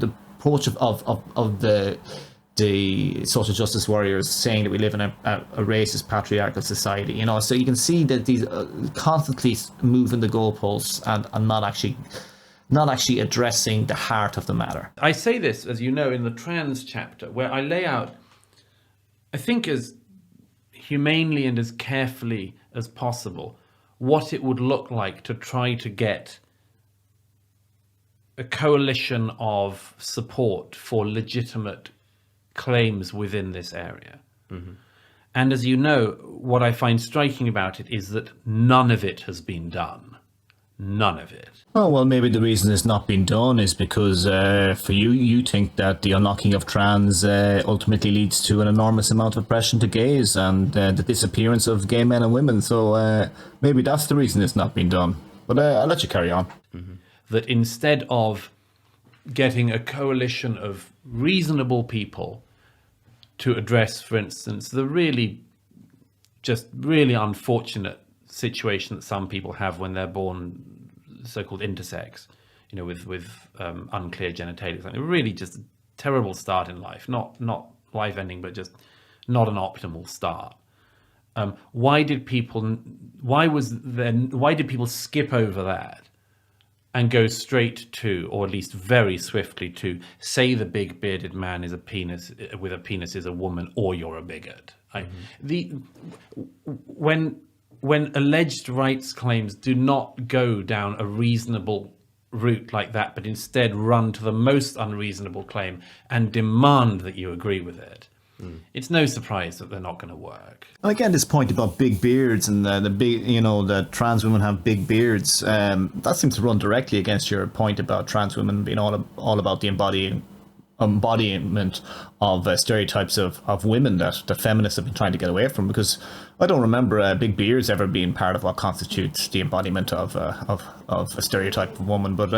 the approach of the social justice warriors saying that we live in a racist patriarchal society. You know, so you can see that these constantly moving the goalposts and not actually addressing the heart of the matter. I say this, as you know, in the trans chapter, where I lay out, I think, as humanely and as carefully as possible, what it would look like to try to get a coalition of support for legitimate claims within this area. Mm-hmm. And as you know, what I find striking about it is that none of it has been done. None of it. Oh, well, maybe the reason it's not been done is because for you think that the unlocking of trans ultimately leads to an enormous amount of oppression to gays and the disappearance of gay men and women. So maybe that's the reason it's not been done. But I'll let you carry on. Mm-hmm. That instead of getting a coalition of reasonable people to address, for instance, the really unfortunate situation that some people have when they're born so-called intersex, you know, with unclear genitalia, like really just a terrible start in life, not life-ending, but just not an optimal start. Why did people skip over that and go straight to, or at least very swiftly to, say the big bearded man is a penis is a woman, or you're a bigot? When alleged rights claims do not go down a reasonable route like that, but instead run to the most unreasonable claim and demand that you agree with it, it's no surprise that they're not going to work. And again, this point about big beards and the big, you know, that trans women have big beards, that seems to run directly against your point about trans women being all about the embodiment of stereotypes of women that the feminists have been trying to get away from, because I don't remember big beards ever being part of what constitutes the embodiment of a stereotype of woman. But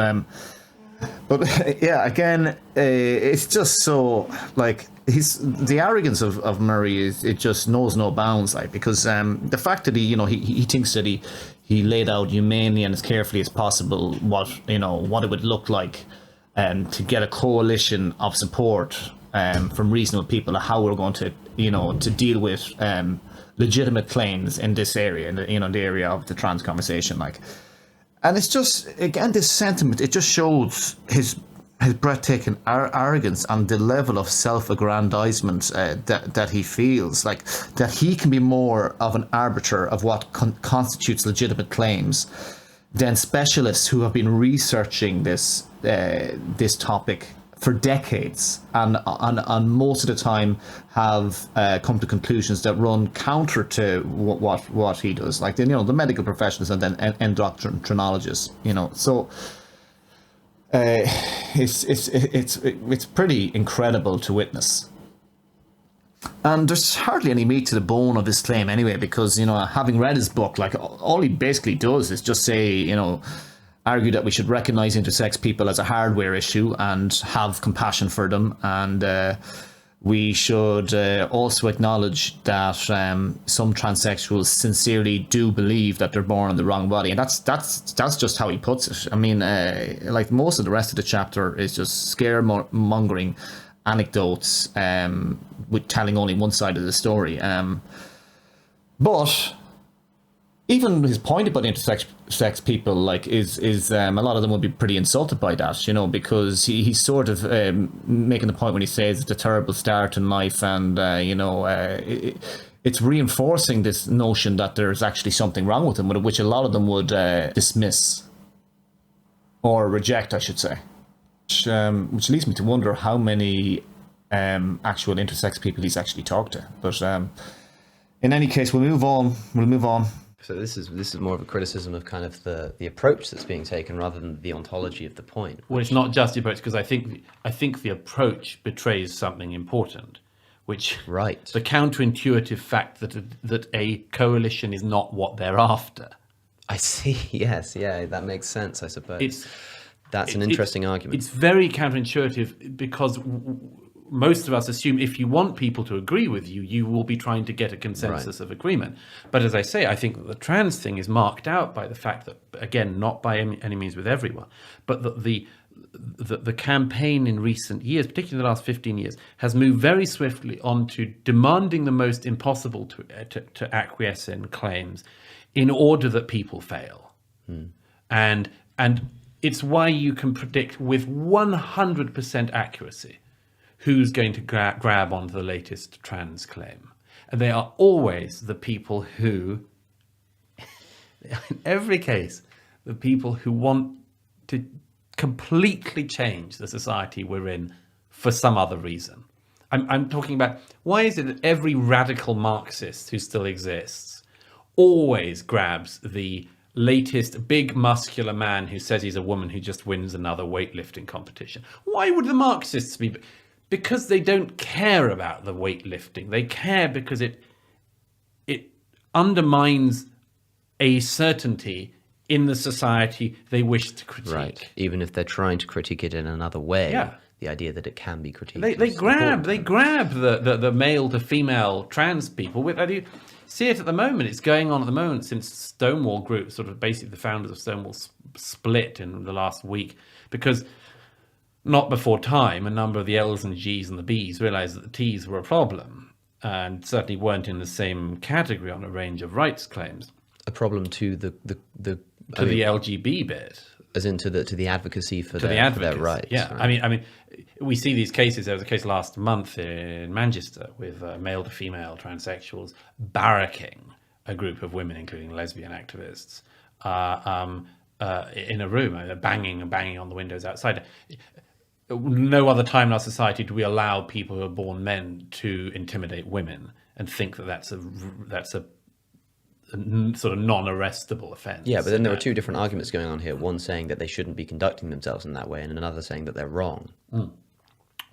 yeah, again, it's just so, like, the arrogance of Murray it just knows no bounds, like, because the fact that he thinks that he laid out humanely and as carefully as possible what it would look like to get a coalition of support from reasonable people of how we're going to, to deal with legitimate claims in this area, in the area of the trans conversation, like. And it's just, again, this sentiment, it just shows his breathtaking arrogance and the level of self-aggrandizement that he feels, like that he can be more of an arbiter of what constitutes legitimate claims than specialists who have been researching this topic for decades and most of the time have come to conclusions that run counter to what he does, like the medical professionals and then endocrinologists, so it's pretty incredible to witness. And there's hardly any meat to the bone of his claim anyway, because having read his book, like all he basically does is just say, argue that we should recognize intersex people as a hardware issue and have compassion for them, and we should also acknowledge that some transsexuals sincerely do believe that they're born in the wrong body, and that's just how he puts it. I mean, like most of the rest of the chapter is just scaremongering anecdotes, with telling only one side of the story. But even his point about intersex people, like, is a lot of them would be pretty insulted by that, because he's sort of making the point when he says it's a terrible start in life, and it's reinforcing this notion that there's actually something wrong with him, which a lot of them would dismiss or reject, I should say, which leads me to wonder how many actual intersex people he's actually talked to. But in any case, we'll move on. So this is more of a criticism of kind of the approach that's being taken rather than the ontology of the point. Well, it's not just the approach, because I think the approach betrays something important, which the counterintuitive fact that a coalition is not what they're after. I see. Yes, yeah, that makes sense, I suppose. That's an interesting argument. It's very counterintuitive, because most of us assume if you want people to agree with you, you will be trying to get a consensus of agreement. But as I say, I think that the trans thing is marked out by the fact that, again, not by any means with everyone, but that the campaign in recent years, particularly the last 15 years, has moved very swiftly onto demanding the most impossible to acquiesce in claims in order that people fail. And it's why you can predict with 100% accuracy who's going to grab onto the latest trans claim. And they are always the people who, in every case, the people who want to completely change the society we're in for some other reason. I'm talking about, why is it that every radical Marxist who still exists always grabs the latest big muscular man who says he's a woman who just wins another weightlifting competition? Why would the Marxists be? Because they don't care about the weightlifting. They care because it undermines a certainty in the society they wish to critique. Right. Even if they're trying to critique it in another way. Yeah. The idea that it can be critiqued. They grab the male to female trans people. You see it at the moment. It's going on at the moment since Stonewall Group, sort of basically the founders of Stonewall, split in the last week, because not before time, a number of the L's and G's and the B's realized that the T's were a problem, and certainly weren't in the same category on a range of rights claims. A problem to the LGB bit, as in to the advocacy for their rights. Yeah, right? I mean, we see these cases. There was a case last month in Manchester with male to female transsexuals barracking a group of women, including lesbian activists, in a room. They're banging on the windows outside. No other time in our society do we allow people who are born men to intimidate women and think that that's a sort of non-arrestable offence. Yeah, but then there are two different arguments going on here. One saying that they shouldn't be conducting themselves in that way, and another saying that they're wrong.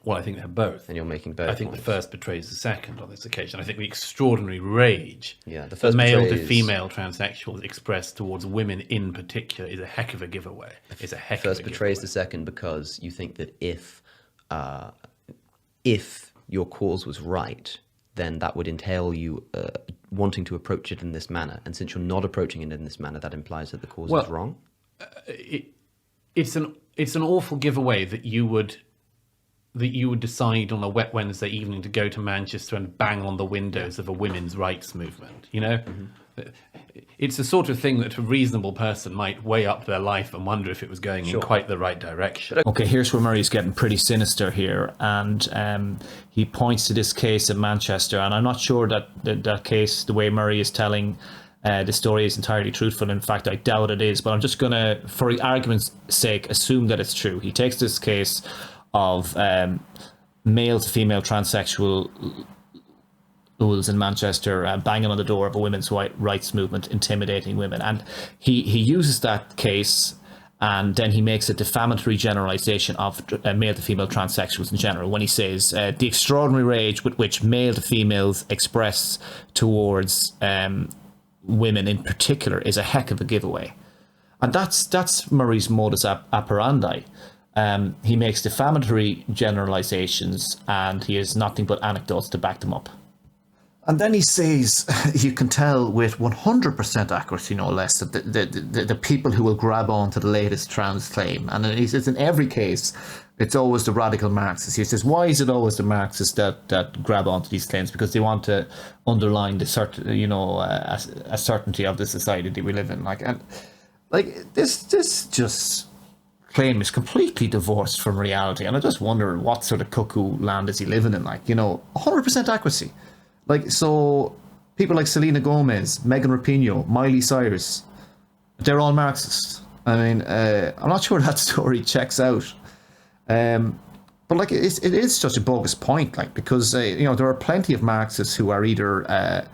Well, I think they're both. And you're making both. I think the first betrays the second on this occasion. I think the extraordinary rage the first male to female transsexuals express towards women in particular is a heck of a giveaway. It's a heck of a giveaway. First betrays the second because you think that if your cause was right, then that would entail you wanting to approach it in this manner. And since you're not approaching it in this manner, that implies that the cause is wrong? it's an awful giveaway that you would decide on a wet Wednesday evening to go to Manchester and bang on the windows of a women's rights movement. You know, it's the sort of thing that a reasonable person might weigh up their life and wonder if it was going in quite the right direction. Okay, here's where Murray's getting pretty sinister here, and he points to this case in Manchester, and I'm not sure that that case, the way Murray is telling the story, is entirely truthful. In fact, I doubt it is, but I'm just going to, for argument's sake, assume that it's true. He takes this case of male to female transsexual in Manchester banging on the door of a women's rights movement, intimidating women, and he uses that case, and then he makes a defamatory generalization of male to female transsexuals in general when he says the extraordinary rage with which male to females express towards women in particular is a heck of a giveaway. And that's Murray's modus operandi. He makes defamatory generalizations, and he has nothing but anecdotes to back them up. And then he says, you can tell with 100% accuracy, no less, that the people who will grab on to the latest trans claim. And he says in every case, it's always the radical Marxists. He says, why is it always the Marxists that grab onto these claims? Because they want to underline the a certainty of the society that we live in. This just claim is completely divorced from reality. And I just wonder what sort of cuckoo land is he living in? 100% accuracy. So people like Selena Gomez, Megan Rapinoe, Miley Cyrus, they're all Marxists. I mean, I'm not sure that story checks out. But it is such a bogus point, because there are plenty of Marxists who are either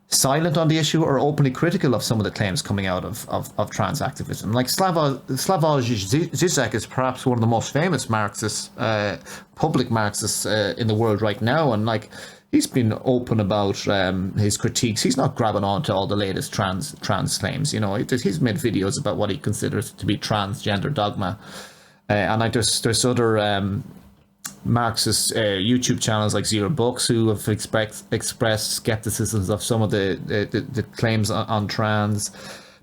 silent on the issue or openly critical of some of the claims coming out of trans activism. Slavoj Žižek is perhaps one of the most famous Marxists, public Marxists in the world right now, and he's been open about his critiques. He's not grabbing on to all the latest trans claims. He's made videos about what he considers to be transgender dogma. And there's other Marxist YouTube channels like Zero Books who have expressed skepticisms of some of the claims on trans.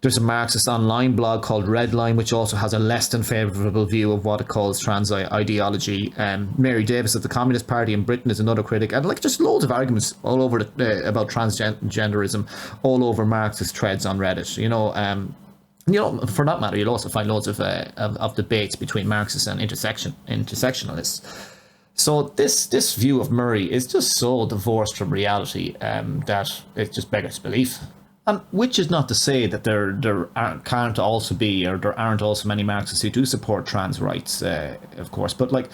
There's a Marxist online blog called Redline, which also has a less than favourable view of what it calls trans ideology. Mary Davis of the Communist Party in Britain is another critic. And just loads of arguments all over about transgenderism all over Marxist threads on Reddit. For that matter, you'll also find loads of debates between Marxists and intersectionalists. So this view of Murray is just so divorced from reality that it just beggars belief. And which is not to say that there aren't also many Marxists who do support trans rights, of course. But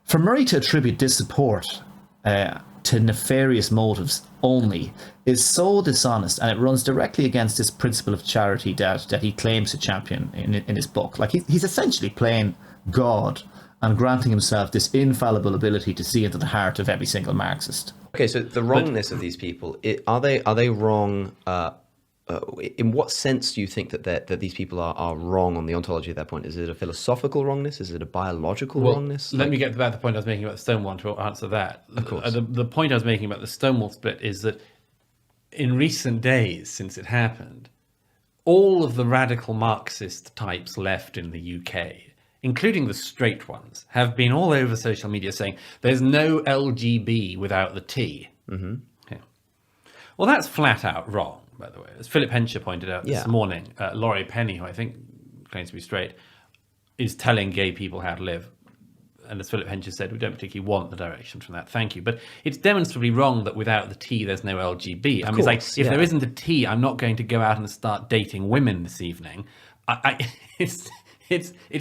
for Murray to attribute this support to nefarious motives only is so dishonest, and it runs directly against this principle of charity that he claims to champion in his book. He's essentially playing God and granting himself this infallible ability to see into the heart of every single Marxist. Okay, so the wrongness of these people, are they wrong? In what sense do you think that these people are wrong on the ontology at that point? Is it a philosophical wrongness? Is it a biological wrongness? Let me get back to the point I was making about the Stonewall to answer that. Of course. The point I was making about the Stonewall split is that in recent days, since it happened, all of the radical Marxist types left in the UK, including the straight ones, have been all over social media saying there's no LGB without the T. Mm-hmm. Yeah. Well, that's flat out wrong. By the way, as Philip Hensher pointed out this morning, Laurie Penny, who I think claims to be straight, is telling gay people how to live. And as Philip Hensher said, we don't particularly want the direction from that. Thank you. But it's demonstrably wrong that without the T, there's no LGB. If there isn't a T, I'm not going to go out and start dating women this evening. It's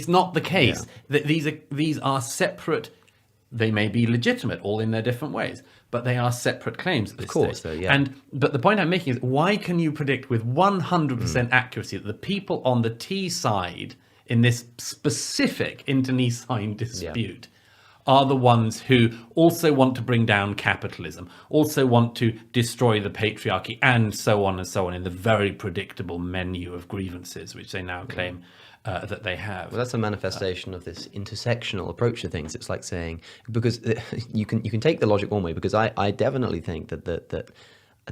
not the case. That these are separate. They may be legitimate, all in their different ways, but they are separate claims at this stage. But the point I'm making is, why can you predict with 100% accuracy that the people on the T side in this specific internecine dispute are the ones who also want to bring down capitalism, also want to destroy the patriarchy, and so on in the very predictable menu of grievances which they now claim that they have? Well, that's a manifestation of this intersectional approach to things. It's like saying, because you can take the logic one way, because I definitely think that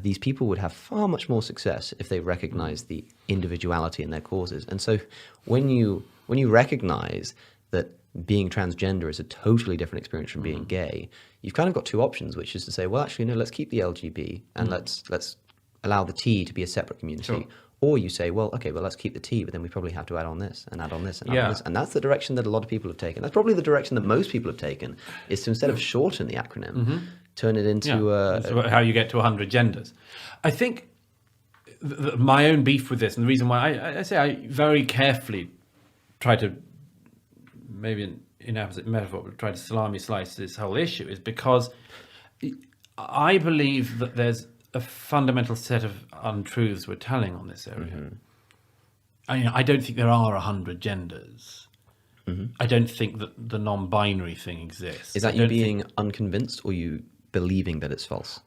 these people would have far much more success if they recognize the individuality in their causes. And so when you when you recognize that being transgender is a totally different experience from being gay, you've kind of got two options, which is to say, well, actually, no, let's keep the LGB and let's allow the T to be a separate community. Sure. Or you say, well, okay, well, let's keep the T, but then we probably have to add on this and add on this and add on this. And that's the direction that a lot of people have taken. That's probably the direction that most people have taken, is to, instead of shorten the acronym, turn it into... That's how you get to 100 genders. I think my own beef with this, and the reason why I say I very carefully try to, maybe an inapposite metaphor, but try to salami slice this whole issue, is because I believe that there's a fundamental set of untruths we're telling on this area. I don't think there are 100 genders. I don't think that the non-binary thing exists. Is that you being unconvinced, or you believing that it's false?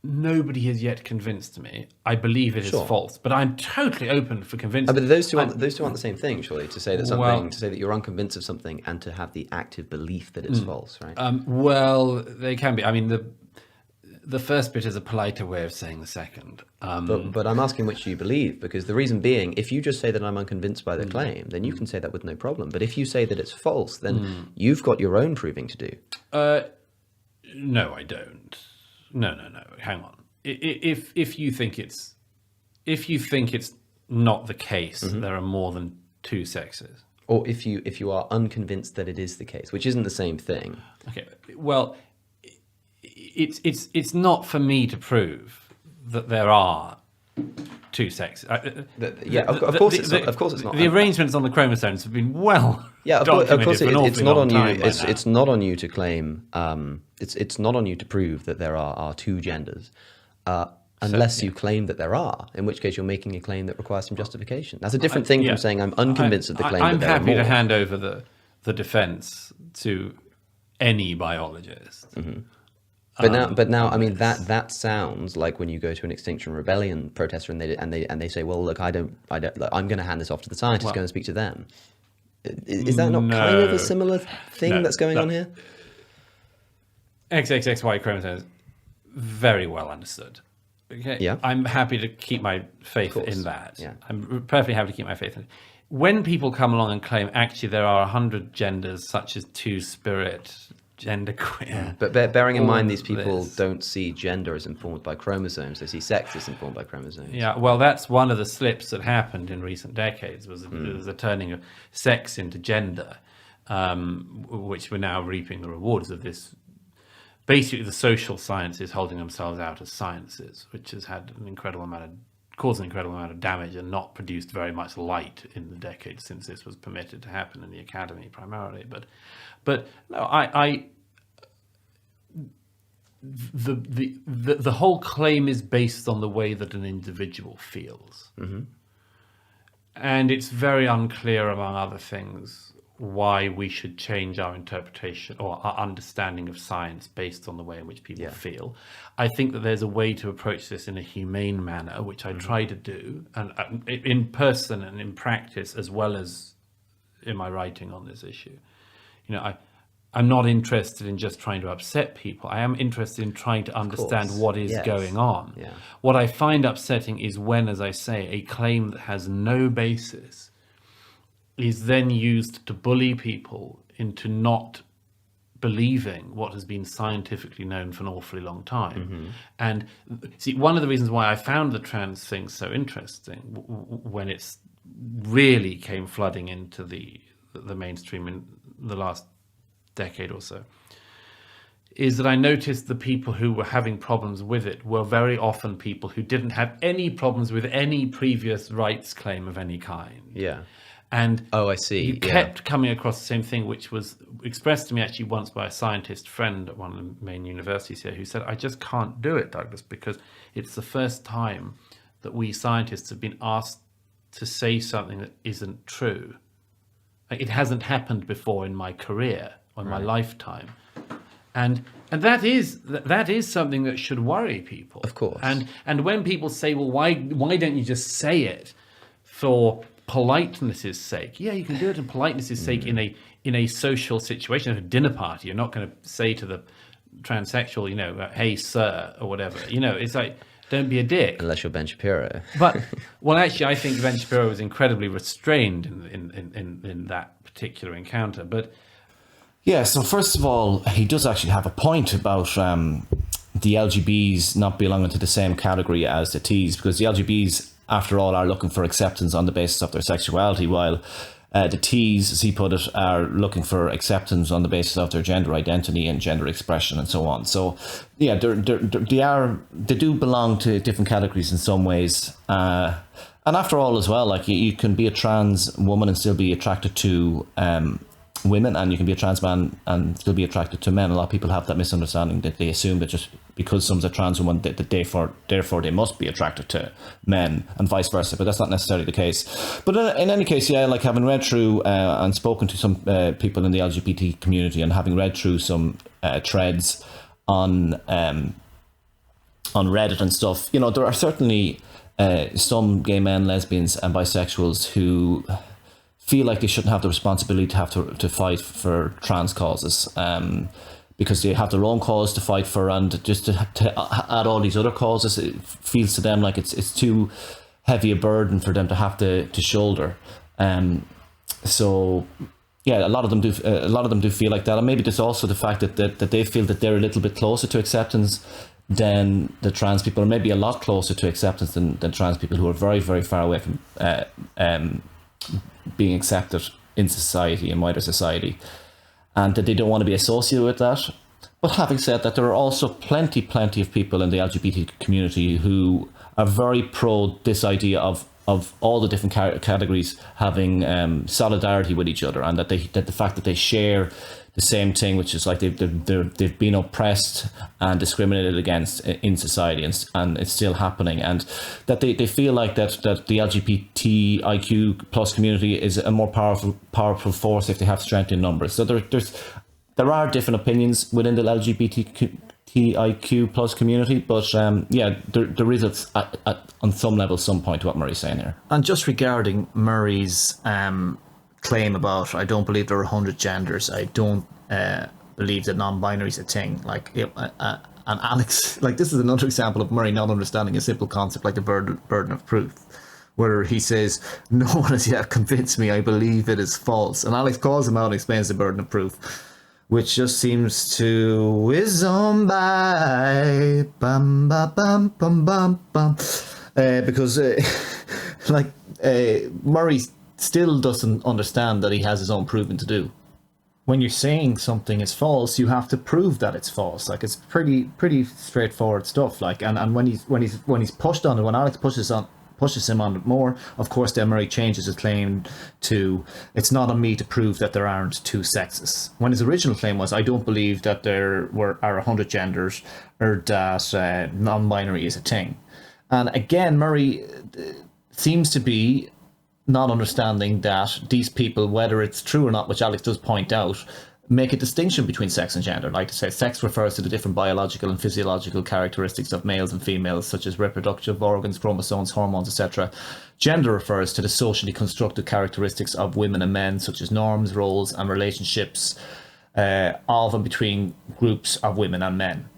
Nobody has yet convinced me. I believe it is false, but I'm totally open for convincing. But those two aren't the same thing, surely. To say that something, to say that you're unconvinced of something, and to have the active belief that it's false, right? Well, they can be. I mean, the first bit is a politer way of saying the second. But I'm asking which you believe, because the reason being, if you just say that I'm unconvinced by the claim, then you can say that with no problem. But if you say that it's false, then you've got your own proving to do. No, I don't. No. Hang on. If you think it's not the case, there are more than two sexes. Or if you are unconvinced that it is the case, which isn't the same thing. Okay. Well, it's not for me to prove that there are two sexes. Of course it's not. The arrangements on the chromosomes have been of course it's not on you. It's not on you to claim. It's not on you to prove that there are two genders, unless you claim that there are. In which case, you're making a claim that requires some justification. That's a different thing from saying I'm unconvinced of the claim. I'm that there happy are more. to hand over the defense to any biologist. But now, I mean, that sounds like when you go to an Extinction Rebellion protester and they say, well, look, I'm going to hand this off to the scientists, go and speak to them. Is that not kind of a similar thing that's going on here? XXXY chromosomes, very well understood. Okay. Yeah. I'm happy to keep my faith in that. Yeah. I'm perfectly happy to keep my faith in it. When people come along and claim, actually, there are 100 genders, such as two-spirit, genderqueer. But bearing in mind, these people don't see gender as informed by chromosomes; they see sex as informed by chromosomes. Yeah, well, that's one of the slips that happened in recent decades. Was a turning of sex into gender, which we're now reaping the rewards of this. Basically, the social sciences holding themselves out as sciences, which has had caused an incredible amount of damage and not produced very much light in the decades since this was permitted to happen in the academy primarily. But no, the whole claim is based on the way that an individual feels, and it's very unclear, among other things, why we should change our interpretation or our understanding of science based on the way in which people feel. I think that there's a way to approach this in a humane manner, which I try to do, and in person and in practice, as well as in my writing on this issue. You know, I'm not interested in just trying to upset people. I am interested in trying to understand what is going on. Yeah. What I find upsetting is when, as I say, a claim that has no basis is then used to bully people into not believing what has been scientifically known for an awfully long time. And see, one of the reasons why I found the trans thing so interesting when it's really came flooding into the mainstream in the last decade or so, is that I noticed the people who were having problems with it were very often people who didn't have any problems with any previous rights claim of any kind. Yeah. And I see. You kept coming across the same thing, which was expressed to me actually once by a scientist friend at one of the main universities here, who said, I just can't do it, Douglas, because it's the first time that we scientists have been asked to say something that isn't true. Like, it hasn't happened before in my career or in my lifetime. And that is something that should worry people. Of course. And when people say, well, why don't you just say it for politeness' sake? Yeah, you can do it in politeness' sake in a social situation, at a dinner party. You're not going to say to the transsexual, hey, sir, or whatever. It's like, Don't be a dick. Unless you're Ben Shapiro. But, well, actually, I think Ben Shapiro was incredibly restrained in that particular encounter. But yeah, so first of all, he does actually have a point about the LGBs not belonging to the same category as the Ts, because the LGBs, after all, are looking for acceptance on the basis of their sexuality, while the Ts, as he put it, are looking for acceptance on the basis of their gender identity and gender expression and so on. So, yeah, they do belong to different categories in some ways. And after all, as well, like you can be a trans woman and still be attracted to women, and you can be a trans man and still be attracted to men. A lot of people have that misunderstanding that they assume that just because someone's a trans woman, that therefore they must be attracted to men, and vice versa. But that's not necessarily the case. But in any case, yeah, like having read through and spoken to some people in the LGBT community, and having read through some threads on Reddit and stuff, you know, there are certainly some gay men, lesbians, and bisexuals who feel like they shouldn't have the responsibility to have to fight for trans causes, because they have their own cause to fight for, and just to add all these other causes, it feels to them like it's too heavy a burden for them to have to shoulder. So yeah, a lot of them do feel like that, and maybe there's also the fact that they feel that they're a little bit closer to acceptance than the trans people, or maybe a lot closer to acceptance than trans people, who are very, very far away from being accepted in society, in wider society, and that they don't want to be associated with that. But having said that, there are also plenty of people in the LGBT community who are very pro this idea of all the different categories having solidarity with each other, and that the fact that they share the same thing, which is like they've been oppressed and discriminated against in society, and it's still happening, and that they feel like that the LGBTIQ plus community is a more powerful force if they have strength in numbers. So there are different opinions within the LGBTIQ plus community, but yeah, there is on some level some point to what Murray's saying here. And just regarding Murray's claim about, I don't believe there are 100 genders, I don't believe that non-binary is a thing, like and Alex, like, this is another example of Murray not understanding a simple concept like the burden of proof, where he says, no one has yet convinced me, I believe it is false, and Alex calls him out and explains the burden of proof, which just seems to whiz on by, bum ba bum bum bum bum, because Murray still doesn't understand that he has his own proving to do. When you're saying something is false, you have to prove that it's false. Like, it's pretty straightforward stuff. Like, and when he's pushed on it, when Alex pushes him on it more, of course, then Murray changes his claim to, it's not on me to prove that there aren't two sexes. When his original claim was, I don't believe that there are 100 genders, or that non-binary is a thing. And again, Murray seems to be not understanding that these people, whether it's true or not, which Alex does point out, make a distinction between sex and gender. Like to say, sex refers to the different biological and physiological characteristics of males and females, such as reproductive organs, chromosomes, hormones, etc. Gender refers to the socially constructed characteristics of women and men, such as norms, roles, and relationships of and between groups of women and men.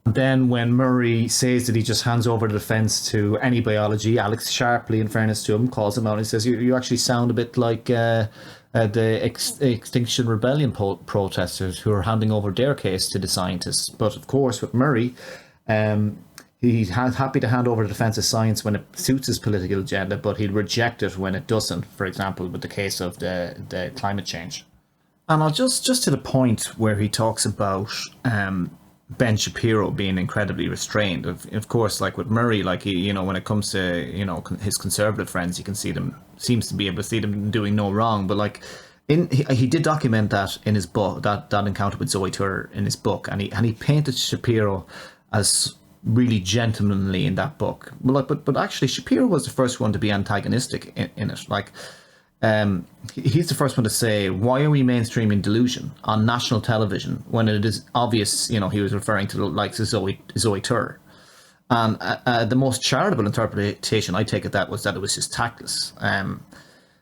Then when Murray says that he just hands over the defence to any biology, Alex sharply, in fairness to him, calls him out and says, you actually sound a bit like the Extinction Rebellion protesters who are handing over their case to the scientists. But of course, with Murray, he's happy to hand over the defence of science when it suits his political agenda, but he'll reject it when it doesn't, for example, with the case of the climate change. And I'll just to the point where he talks about Ben Shapiro being incredibly restrained. Of course, like with Murray, like he, when it comes to his conservative friends, you can seems to be able to see them doing no wrong. But like, he did document that in his book, that encounter with Zoe Tur in his book, and he painted Shapiro as really gentlemanly in that book. But actually, Shapiro was the first one to be antagonistic in it. Like, he's the first one to say, why are we mainstreaming delusion on national television when it is obvious, he was referring to the likes of Zoe Tur. And the most charitable interpretation I take of that was that it was just tactless.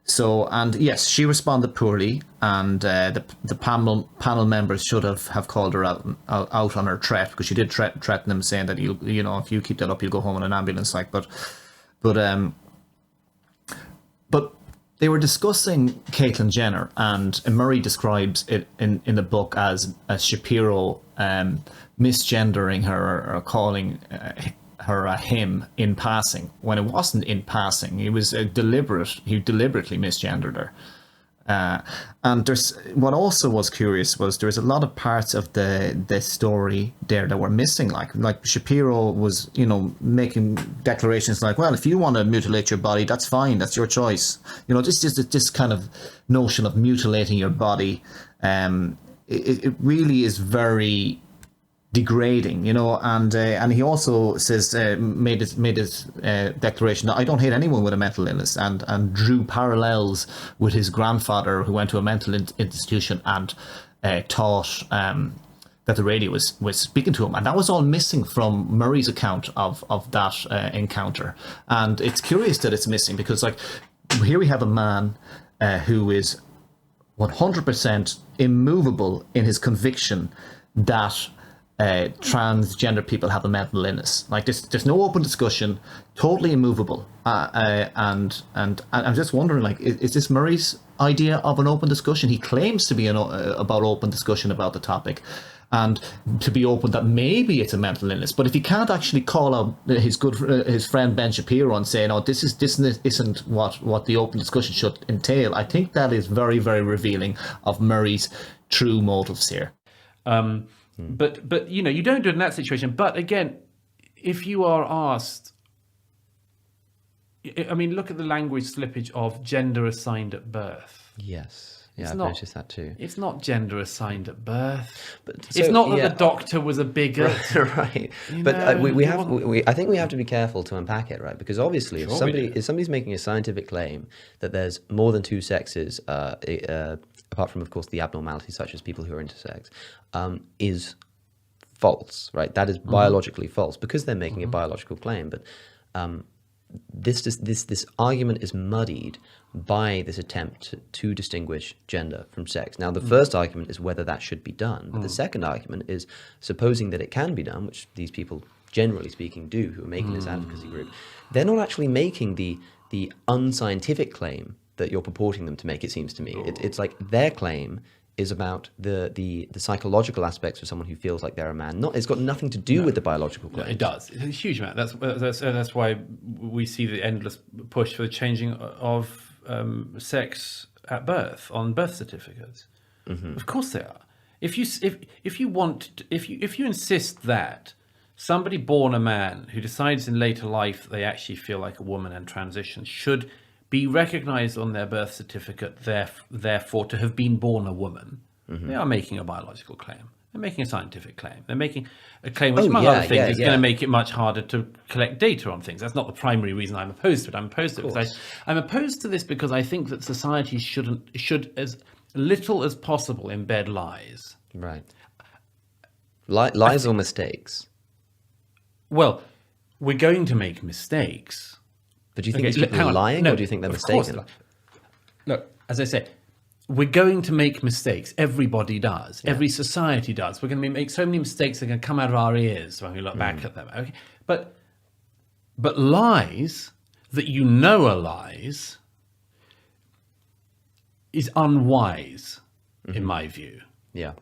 So, and yes, she responded poorly, and the panel members should have called her out on her threat, because she did threaten them, saying that you know, if you keep that up, you'll go home in an ambulance. Like, but they were discussing Caitlyn Jenner, and Murray describes it in the book as Shapiro misgendering her, or calling her a him in passing, when it wasn't in passing. He was he deliberately misgendered her. And what also was curious was there's a lot of parts of the story there that were missing. Like Shapiro was, you know, making declarations like, well, if you want to mutilate your body, that's fine, that's your choice. You know, this kind of notion of mutilating your body, it really is very degrading, you know. And he also says made his declaration that I don't hate anyone with a mental illness, and drew parallels with his grandfather, who went to a mental institution and taught that the radio was speaking to him, and that was all missing from Murray's account of that encounter. And it's curious that it's missing, because like here we have a man who is 100% immovable in his conviction that transgender people have a mental illness. Like there's no open discussion, totally immovable. And I'm just wondering, like, is this Murray's idea of an open discussion? He claims to be about open discussion about the topic, and to be open that maybe it's a mental illness. But if he can't actually call out his friend Ben Shapiro and say, no, this isn't what the open discussion should entail, I think that is very, very revealing of Murray's true motives here. But you know, you don't do it in that situation. But again, if you are asked, I mean, look at the language slippage of gender assigned at birth. Yes. Yeah, I've noticed that too. It's not gender assigned at birth. But it's not that the doctor was a bigot. Right. But I think we have to be careful to unpack it, right? Because obviously, if somebody's making a scientific claim that there's more than two sexes, apart from, of course, the abnormalities such as people who are intersex, is false, right? That is biologically false, because they're making a biological claim. But this argument is muddied by this attempt to distinguish gender from sex. Now, the first argument is whether that should be done. But the second argument is, supposing that it can be done, which these people, generally speaking, do, who are making this advocacy group, they're not actually making the unscientific claim that you're purporting them to make, it seems to me. It's like their claim is about the psychological aspects of someone who feels like they're a man. It's got nothing to do with the biological claim. It does. It's a huge amount. That's why we see the endless push for the changing of sex at birth on birth certificates. Of course they are. If you insist that somebody born a man who decides in later life they actually feel like a woman and transition should be recognized on their birth certificate, therefore to have been born a woman, they are making a biological claim. They're making a scientific claim. They're making a claim which, among other things, is going to make it much harder to collect data on things. That's not the primary reason I'm opposed to it. I'm opposed to it because I'm opposed to this because I think that society should as little as possible embed lies. Right. Lies or mistakes? Well, we're going to make mistakes. But do you think these people are lying, or do you think they're mistaken? Look, as I say, we're going to make mistakes. Everybody does. Yeah. Every society does. We're going to make so many mistakes that are going to come out of our ears when we look back at them. Okay, but lies that you know are lies is unwise, in my view. Yeah.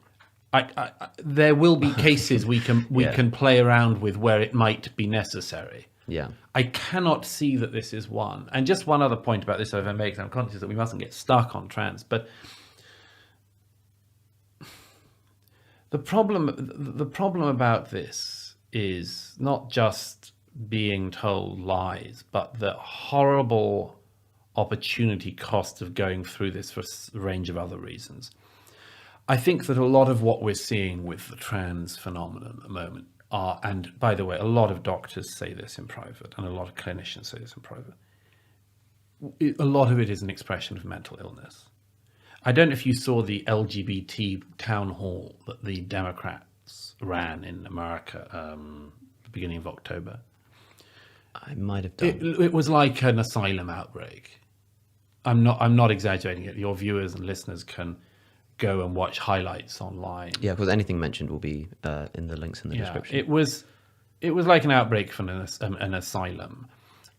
There will be cases we can play around with where it might be necessary. Yeah. I cannot see that this is one. And just one other point about this I've made, because I'm conscious that we mustn't get stuck on trans, but the problem about this is not just being told lies, but the horrible opportunity cost of going through this for a range of other reasons. I think that a lot of what we're seeing with the trans phenomenon at the moment are, and by the way, a lot of doctors say this in private, and a lot of clinicians say this in private, a lot of it is an expression of mental illness. I don't know if you saw the LGBT town hall that the Democrats ran in America the beginning of October. I might have done. It was like an asylum outbreak. I'm not exaggerating it. Your viewers and listeners can go and watch highlights online. Yeah, because anything mentioned will be in the links in the description. It was like an outbreak from an asylum.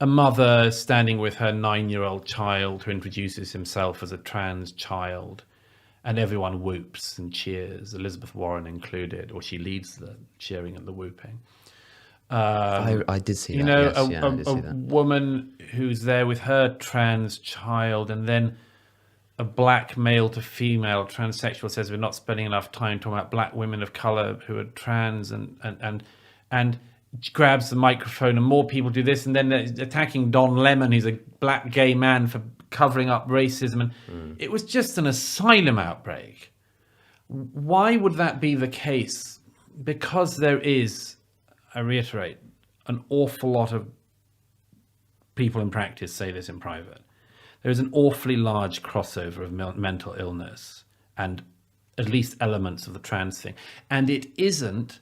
A mother standing with her 9-year-old child who introduces himself as a trans child, and everyone whoops and cheers, Elizabeth Warren included, or she leads the cheering and the whooping. I did see that. You know, yes, I did see a that. woman who's there with her trans child, and then a black male to female transsexual says we're not spending enough time talking about black women of color who are trans, and grabs the microphone, and more people do this, and then they're attacking Don Lemon, who's a black gay man, for covering up racism, and it was just an asylum outbreak. Why would that be the case? Because there is, I reiterate, an awful lot of people in practice say this in private. There is an awfully large crossover of mental illness and at least elements of the trans thing. And it isn't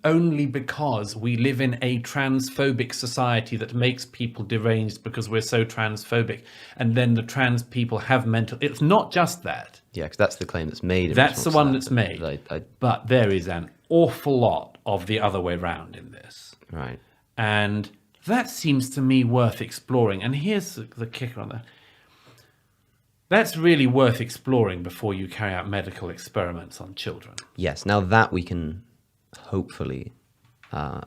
only because we live in a transphobic society that makes people deranged because we're so transphobic, and then the trans people have mental... It's not just that. Yeah, because that's the claim that's made. That's the one that's made. made. But there is an awful lot of the other way round in this. Right. And that seems to me worth exploring. And here's the kicker on that. That's really worth exploring before you carry out medical experiments on children. Yes, now that we can hopefully, I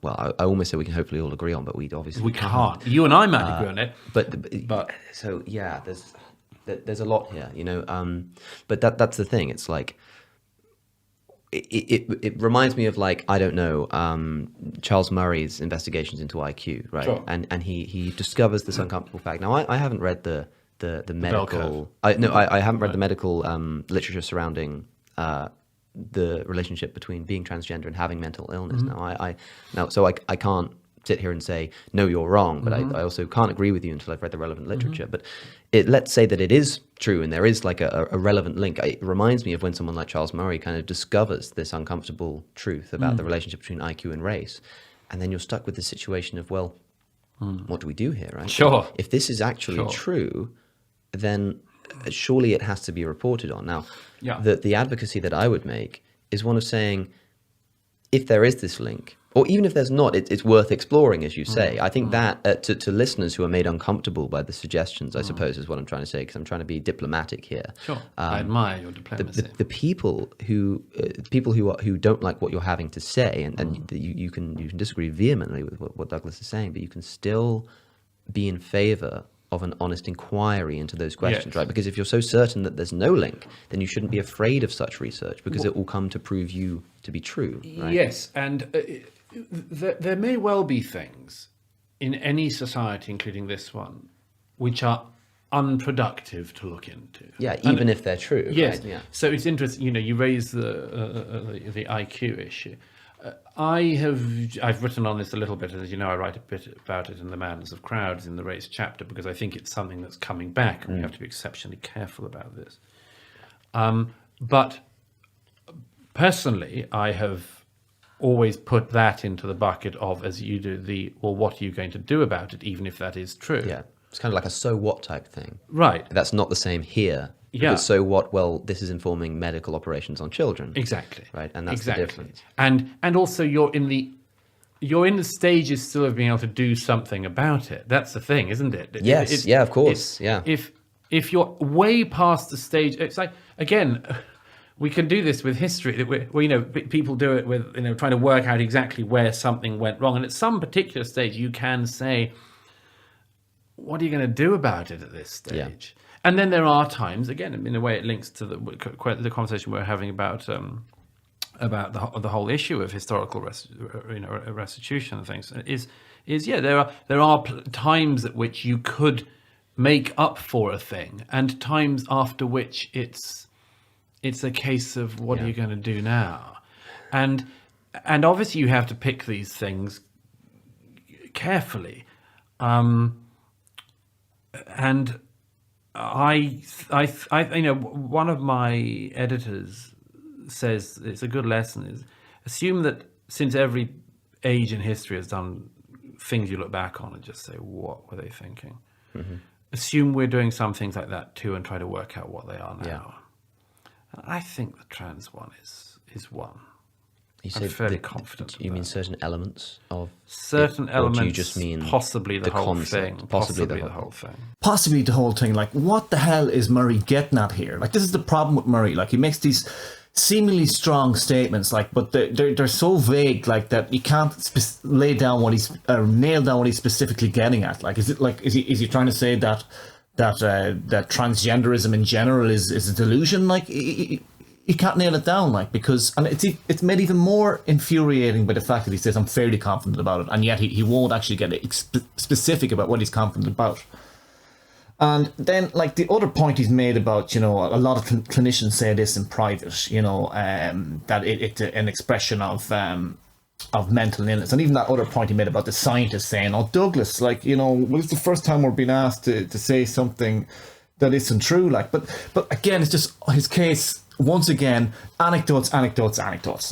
almost say we can hopefully all agree on, but we obviously we can't. You and I might agree on it. But so yeah, there's a lot here, you know. But that's the thing. It's like it reminds me of, like, I don't know, Charles Murray's investigations into IQ, right? Sure. And he discovers this uncomfortable fact. Now I haven't read the medical. I haven't read the medical literature surrounding the relationship between being transgender and having mental illness. Now I can't sit here and say no, you're wrong, but I also can't agree with you until I've read the relevant literature. But let's say that it is true and there is like a relevant link. It reminds me of when someone like Charles Murray kind of discovers this uncomfortable truth about the relationship between IQ and race, and then you're stuck with the situation of, well, what do we do here, right? Sure. If this is actually true, then surely it has to be reported on. Now, the advocacy that I would make is one of saying, if there is this link, or even if there's not, it's worth exploring, as you say. I think that to listeners who are made uncomfortable by the suggestions, I suppose, is what I'm trying to say, because I'm trying to be diplomatic here. Sure, I admire your diplomacy. The people who don't like what you're having to say, and you can disagree vehemently with what Douglas is saying, but you can still be in favor of an honest inquiry into those questions, right? Because if you're so certain that there's no link, then you shouldn't be afraid of such research, because it will come to prove you to be true, right? Yes, and there may well be things in any society, including this one, which are unproductive to look into. Yeah, even if they're true. Yes. Right? Yeah. So it's interesting. You know, you raise the IQ issue. I've written on this a little bit, as you know. I write a bit about it in The Madness of Crowds in the race chapter, because I think it's something that's coming back, and we have to be exceptionally careful about this. But personally, I have always put that into the bucket of, as you do, what are you going to do about it, even if that is true? Yeah, it's kind of like a so what type thing. Right. That's not the same here. Yeah. Because so what? Well, this is informing medical operations on children. Exactly. Right, and that's the difference. And also you're in the stages still of being able to do something about it. That's the thing, isn't it? Yes. Of course. Yeah. If you're way past the stage, it's like, again, we can do this with history. That people do it with trying to work out exactly where something went wrong, and at some particular stage, you can say, "What are you going to do about it at this stage?" Yeah. And then there are times, again, in a way, it links to the conversation we're having about the whole issue of historical restitution and things. There are times at which you could make up for a thing, and times after which it's a case of what are you going to do now, and obviously you have to pick these things carefully, and. I one of my editors says it's a good lesson is assume that since every age in history has done things you look back on and just say, what were they thinking? assume we're doing some things like that too and try to work out what they are now. Yeah. And I think the trans one is one. You I'm say fairly confident. You mean certain elements of certain it, elements? Or do you just mean possibly the whole concept, thing? Possibly the whole thing. Possibly the whole thing. Like, what the hell is Murray getting at here? Like, this is the problem with Murray. Like, he makes these seemingly strong statements, like, but they're so vague, like, that you can't lay down what he's nail down what he's specifically getting at. Like, is he trying to say that transgenderism in general is a delusion? Like, you can't nail it down, like, because, and it's made even more infuriating by the fact that he says, I'm fairly confident about it, and yet he won't actually get specific about what he's confident about. And then, like, the other point he's made about, you know, a lot of clinicians say this in private, you know, that it's an expression of mental illness. And even that other point he made about the scientists saying, oh, Douglas, like, you know, well, it's the first time we're being asked to say something that isn't true. Like, but again, it's just his case. Once again, anecdotes.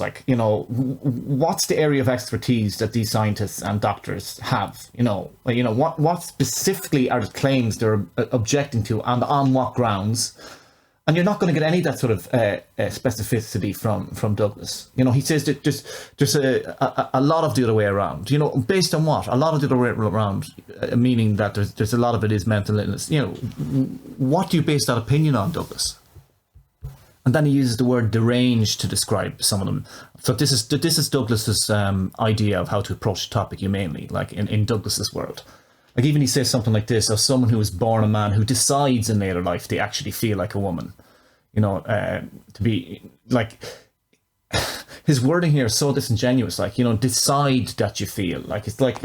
Like, you know, what's the area of expertise that these scientists and doctors have? You know, what specifically are the claims they're objecting to, and on what grounds? And you're not going to get any of that sort of specificity from Douglas. You know, he says that there's a lot of the other way around. You know, based on what? A lot of the other way around, meaning that there's a lot of it is mental illness. You know, what do you base that opinion on, Douglas? And then he uses the word deranged to describe some of them. So this is Douglas's idea of how to approach the topic humanely, like in Douglas's world. Like, even he says something like this, of someone who is born a man who decides in later life they actually feel like a woman. You know, to be like, his wording here is so disingenuous. Like, you know, decide that you feel like, it's like,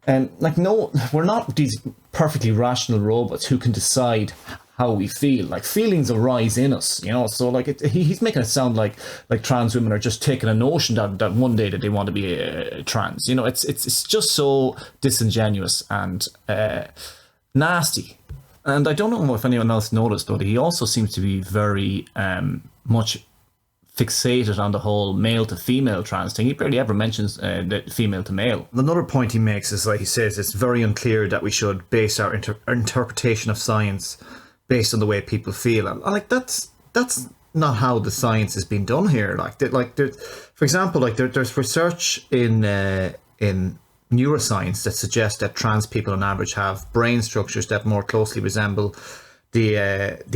and like, no, we're not these perfectly rational robots who can decide how we feel. Like, feelings arise in us, you know. So like, he's making it sound like trans women are just taking a notion that one day that they want to be trans. You know, it's just so disingenuous and nasty. And I don't know if anyone else noticed, though, that he also seems to be very much fixated on the whole male to female trans thing. He barely ever mentions the female to male. Another point he makes is, like he says, it's very unclear that we should base our interpretation of science based on the way people feel. And like, that's not how the science has been done here. For example, like there's research in neuroscience that suggests that trans people on average have brain structures that more closely resemble the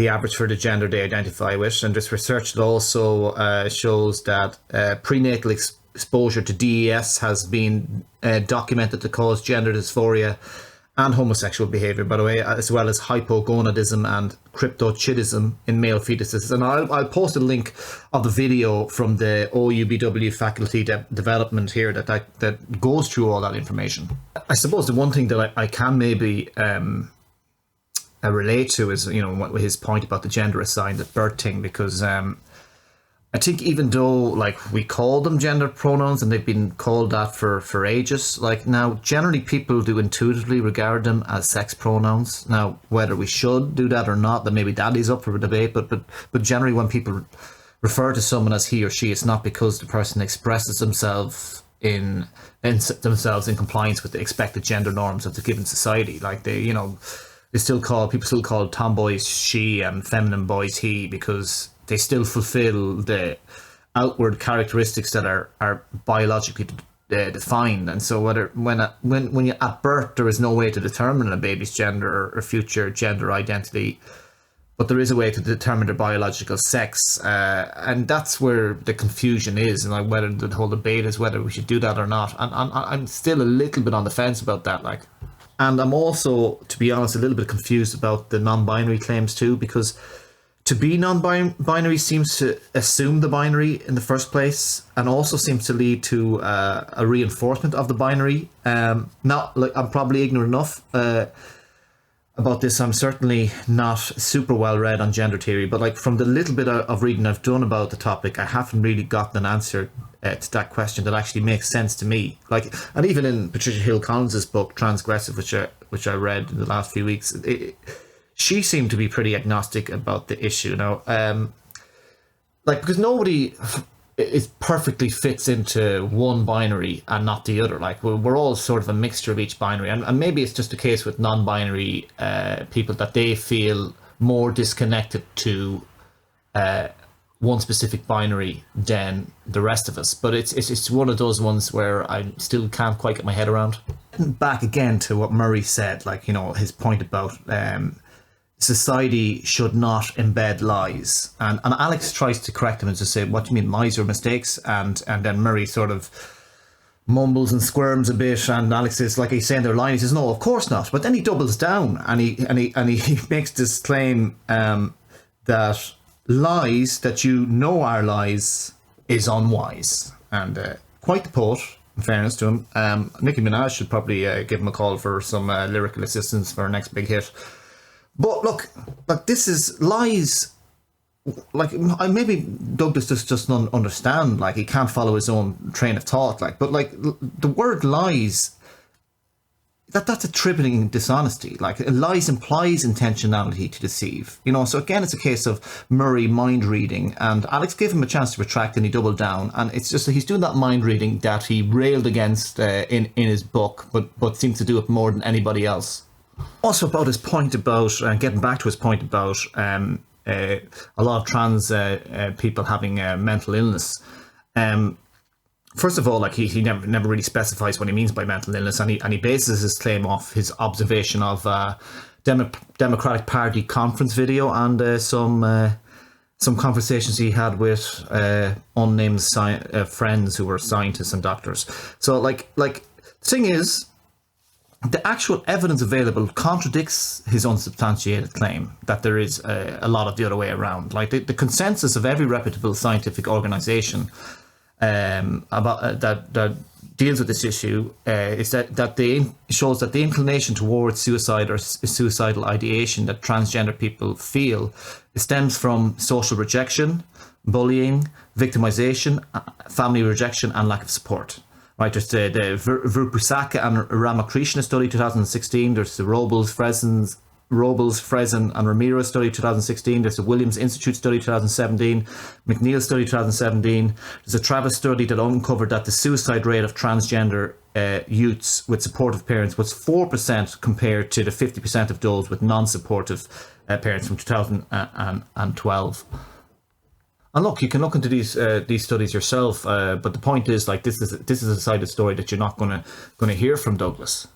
average for the gender they identify with. And there's research that also shows that prenatal exposure to DES has been documented to cause gender dysphoria and homosexual behavior, by the way, as well as hypogonadism and cryptochidism in male fetuses. And I'll post a link of the video from the OUBW faculty development here that goes through all that information. I suppose the one thing that I can maybe relate to is, you know, his point about the gender assigned at birth thing, because I think even though, like, we call them gender pronouns and they've been called that for ages, like, now generally people do intuitively regard them as sex pronouns. Now, whether we should do that or not, then maybe that is up for debate, but generally when people refer to someone as he or she, it's not because the person expresses themselves in compliance with the expected gender norms of the given society. Like, people still call tomboys she and feminine boys he, because they still fulfill the outward characteristics that are biologically defined. And so when you at birth, there is no way to determine a baby's gender or future gender identity, but there is a way to determine their biological sex, and that's where the confusion is. And like, whether the whole debate is whether we should do that or not, and I'm still a little bit on the fence about that. Like, and I'm also, to be honest, a little bit confused about the non-binary claims too, because to be non-binary seems to assume the binary in the first place, and also seems to lead to a reinforcement of the binary. Not like, I'm probably ignorant enough about this. I'm certainly not super well read on gender theory, but like, from the little bit of reading I've done about the topic, I haven't really gotten an answer to that question that actually makes sense to me. Like, and even in Patricia Hill Collins's book Transgressive, which I read in the last few weeks, she seemed to be pretty agnostic about the issue. Now, like, because nobody it perfectly fits into one binary and not the other. Like we're all sort of a mixture of each binary, and maybe it's just a case with non-binary people that they feel more disconnected to one specific binary than the rest of us. But it's one of those ones where I still can't quite get my head around. Back again to what Murray said, like, you know, his point about society should not embed lies, and Alex tries to correct him and to say, what do you mean, lies are mistakes? And then Murray sort of mumbles and squirms a bit, and Alex is like, he's saying they're lying. He says, no, of course not. But then he doubles down and he makes this claim that lies that you know are lies is unwise. And quite the poet, in fairness to him. Nicki Minaj should probably give him a call for some lyrical assistance for her next big hit. But look, like, this is lies. Like, maybe Douglas just doesn't understand. Like, he can't follow his own train of thought. Like, but like the word lies, that's attributing dishonesty. Like, lies implies intentionality to deceive. You know, so again, it's a case of Murray mind reading, and Alex gave him a chance to retract, and he doubled down. And it's just that he's doing that mind reading that he railed against in his book, but seems to do it more than anybody else. Also, about his point about getting back to his point about a lot of trans people having mental illness. First of all, like, he never really specifies what he means by mental illness, and he bases his claim off his observation of Democratic Party conference video and some conversations he had with unnamed friends who were scientists and doctors. So, like the thing is, the actual evidence available contradicts his unsubstantiated claim that there is a lot of the other way around. Like, the consensus of every reputable scientific organization about that deals with this issue is that they shows that the inclination towards suicide or suicidal ideation that transgender people feel stems from social rejection, bullying, victimization, family rejection, and lack of support. Right, there's the Vrupusaka and Ramakrishna study 2016. There's the Robles, Fresen and Ramirez study 2016. There's the Williams Institute study 2017. McNeil study 2017. There's a Travis study that uncovered that the suicide rate of transgender youths with supportive parents was 4% compared to the 50% of those with non-supportive parents from 2012. And look, you can look into these studies yourself, but the point is, like, this is a side of the story that you're not going to hear from Douglas.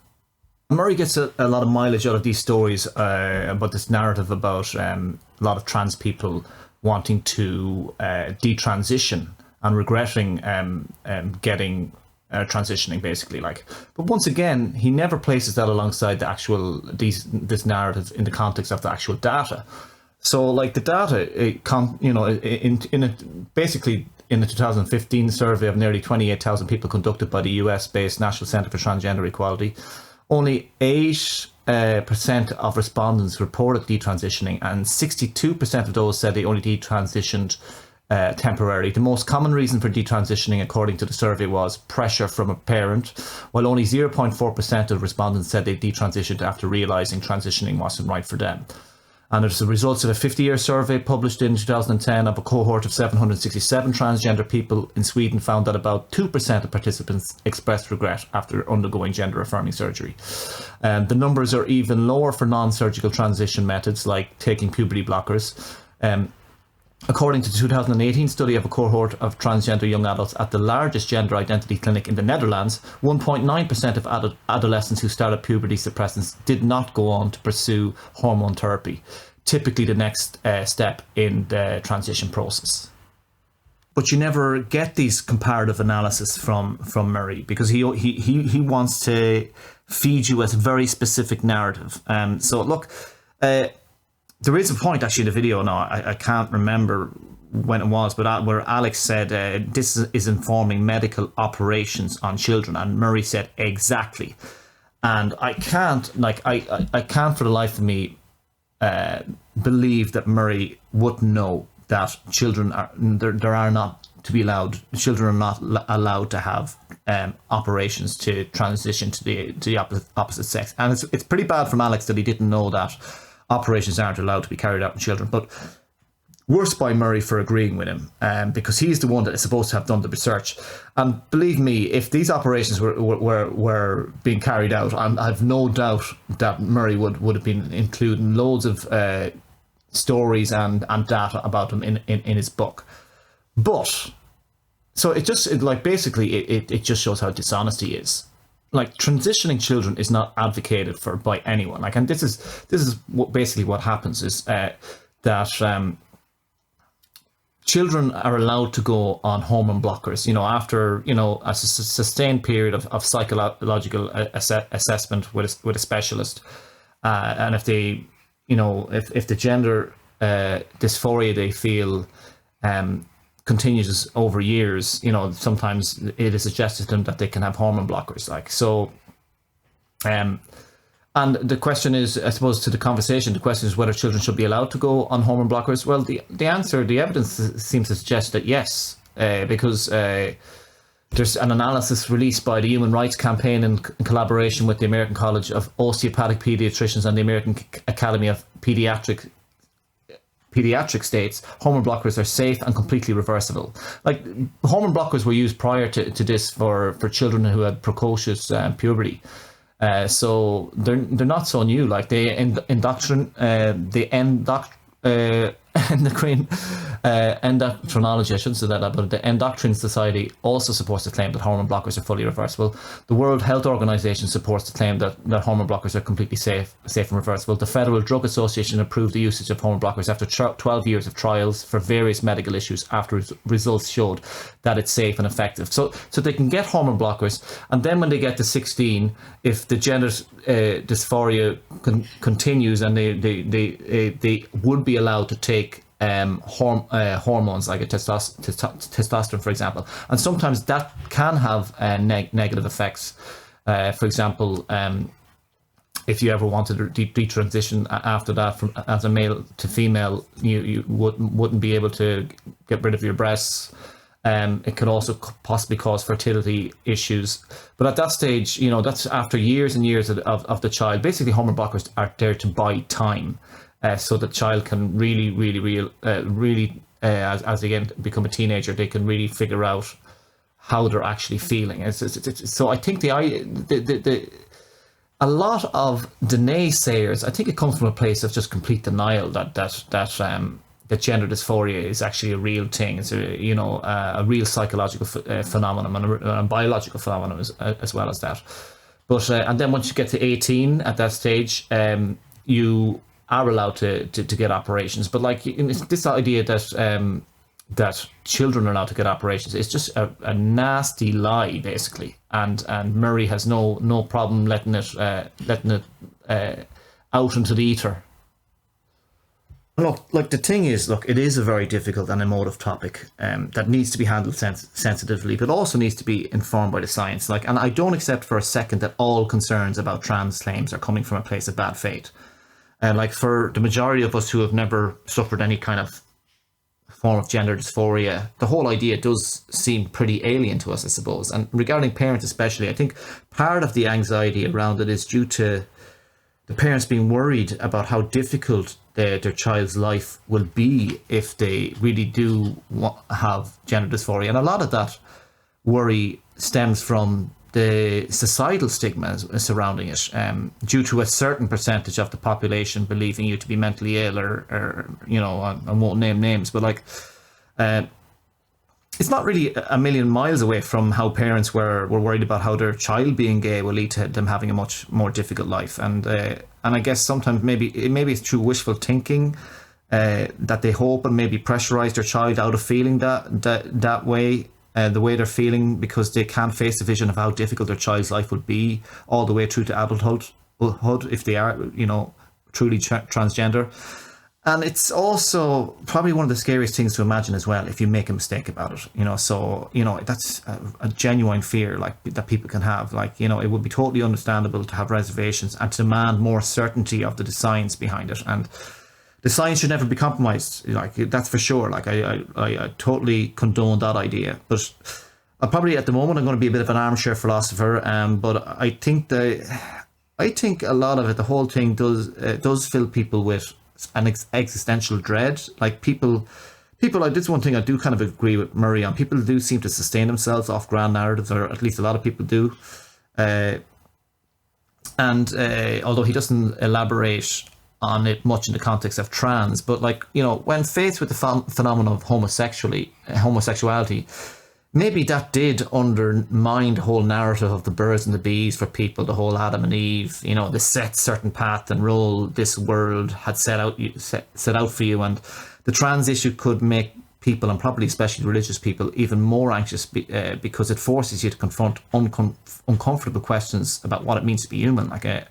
Murray gets a lot of mileage out of these stories about this narrative about a lot of trans people wanting to detransition and regretting getting transitioning, basically. Like, but once again, he never places that alongside the actual this narrative in the context of the actual data. So, like, the data, basically in the 2015 survey of nearly 28,000 people conducted by the US-based National Center for Transgender Equality, only 8% of respondents reported detransitioning, and 62% of those said they only detransitioned temporarily. The most common reason for detransitioning, according to the survey, was pressure from a parent, while only 0.4% of respondents said they detransitioned after realizing transitioning wasn't right for them. And it's the results of a 50-year survey published in 2010 of a cohort of 767 transgender people in Sweden found that about 2% of participants expressed regret after undergoing gender-affirming surgery. The numbers are even lower for non-surgical transition methods like taking puberty blockers. According to the 2018 study of a cohort of transgender young adults at the largest gender identity clinic in the Netherlands, 1.9% of adolescents who started puberty suppressants did not go on to pursue hormone therapy, typically the next step in the transition process. But you never get these comparative analysis from Murray, because he wants to feed you a very specific narrative. So look, there is a point actually in the video now, I can't remember when it was, but where Alex said this is informing medical operations on children, and Murray said exactly. And I can't for the life of me believe that Murray wouldn't know that children are not allowed to have operations to transition to the opposite sex. And it's pretty bad from Alex that he didn't know that operations aren't allowed to be carried out in children. But worse by Murray for agreeing with him, because he's the one that is supposed to have done the research. And believe me, if these operations were being carried out, I've no doubt that Murray would have been including loads of stories and data about them in his book. But so it just shows how dishonest he is. Like, transitioning children is not advocated for by anyone. Like, and this is basically what happens is that children are allowed to go on hormone blockers, after, a sustained period of psychological assessment with a specialist. And if they, if the gender dysphoria they feel continues over years, sometimes it is suggested to them that they can have hormone blockers. Like, so, and the question is, I suppose, to the conversation, the question is whether children should be allowed to go on hormone blockers. Well, the evidence seems to suggest that yes, because there's an analysis released by the Human Rights Campaign in collaboration with the American College of Osteopathic Pediatricians and the American Academy of Pediatric states hormone blockers are safe and completely reversible. Like, hormone blockers were used prior to this for children who had precocious puberty. So they're not so new. Like, endocrinology, I shouldn't say that, but the Endocrine Society also supports the claim that hormone blockers are fully reversible. The World Health Organization supports the claim that hormone blockers are completely safe and reversible. The Federal Drug Association approved the usage of hormone blockers after 12 years of trials for various medical issues after results showed that it's safe and effective. So they can get hormone blockers, and then when they get to 16, if the gender dysphoria continues, and they would be allowed to take hormones like a testosterone, for example. And sometimes that can have negative effects. For example, if you ever wanted to detransition after that from as a male to female, you wouldn't be able to get rid of your breasts. It could also possibly cause fertility issues. But at that stage, that's after years and years of the child. Basically, hormone blockers are there to buy time. So the child can really, as they become a teenager, they can really figure out how they're actually feeling. So I think a lot of the naysayers, I think it comes from a place of just complete denial that gender dysphoria is actually a real thing. It's a real psychological phenomenon and a biological phenomenon as well as that. But and then once you get to 18, at that stage, you are allowed to get operations. But like, this idea that children are allowed to get operations is just a nasty lie, basically. And Murray has no problem letting it out into the ether. Look, like, the thing is, it is a very difficult and emotive topic that needs to be handled sensitively, but also needs to be informed by the science. Like, and I don't accept for a second that all concerns about trans claims are coming from a place of bad faith. Like, for the majority of us who have never suffered any kind of form of gender dysphoria, the whole idea does seem pretty alien to us, I suppose. And regarding parents especially, I think part of the anxiety around it is due to the parents being worried about how difficult their child's life will be if they really do have gender dysphoria. And a lot of that worry stems from the societal stigma surrounding it, due to a certain percentage of the population believing you to be mentally ill, or I won't name names, but like, it's not really a million miles away from how parents were worried about how their child being gay will lead to them having a much more difficult life. And I guess sometimes maybe it's through wishful thinking that they hope and maybe pressurize their child out of feeling that way. The way they're feeling, because they can't face the vision of how difficult their child's life would be all the way through to adulthood if they are, truly transgender. And it's also probably one of the scariest things to imagine as well, if you make a mistake about it. So that's a genuine fear, like, that people can have. Like, it would be totally understandable to have reservations and to demand more certainty of the science behind it. And the science should never be compromised, like, that's for sure. Like, I totally condone that idea. But probably at the moment I'm going to be a bit of an armchair philosopher. But I think a lot of it, the whole thing does fill people with an existential dread. Like people, like, this is one thing I do kind of agree with Murray on. People do seem to sustain themselves off grand narratives, or at least a lot of people do. And although he doesn't elaborate on it much in the context of trans, but like, you know, when faced with the phenomenon of homosexuality, maybe that did undermine the whole narrative of the birds and the bees for people, the whole Adam and Eve, you know, the set certain path and role this world had set out for you. And the trans issue could make people, and probably especially religious people, even more anxious because it forces you to confront uncomfortable questions about what it means to be human. Like,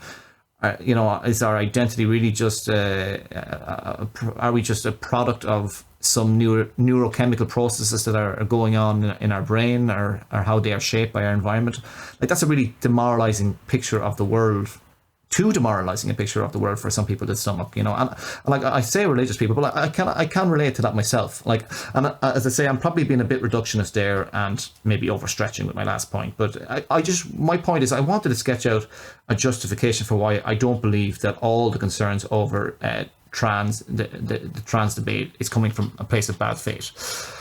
you know, is our identity really just, are we just a product of some neurochemical processes that are going on in our brain, or how they are shaped by our environment? Like, that's a really demoralizing picture of the world. Too demoralizing a picture of the world for some people to stomach, you know. And like I say, religious people, but I can relate to that myself. Like, and as I say, I'm probably being a bit reductionist there, and maybe overstretching with my last point. But my point is, I wanted to sketch out a justification for why I don't believe that all the concerns over the trans debate is coming from a place of bad faith.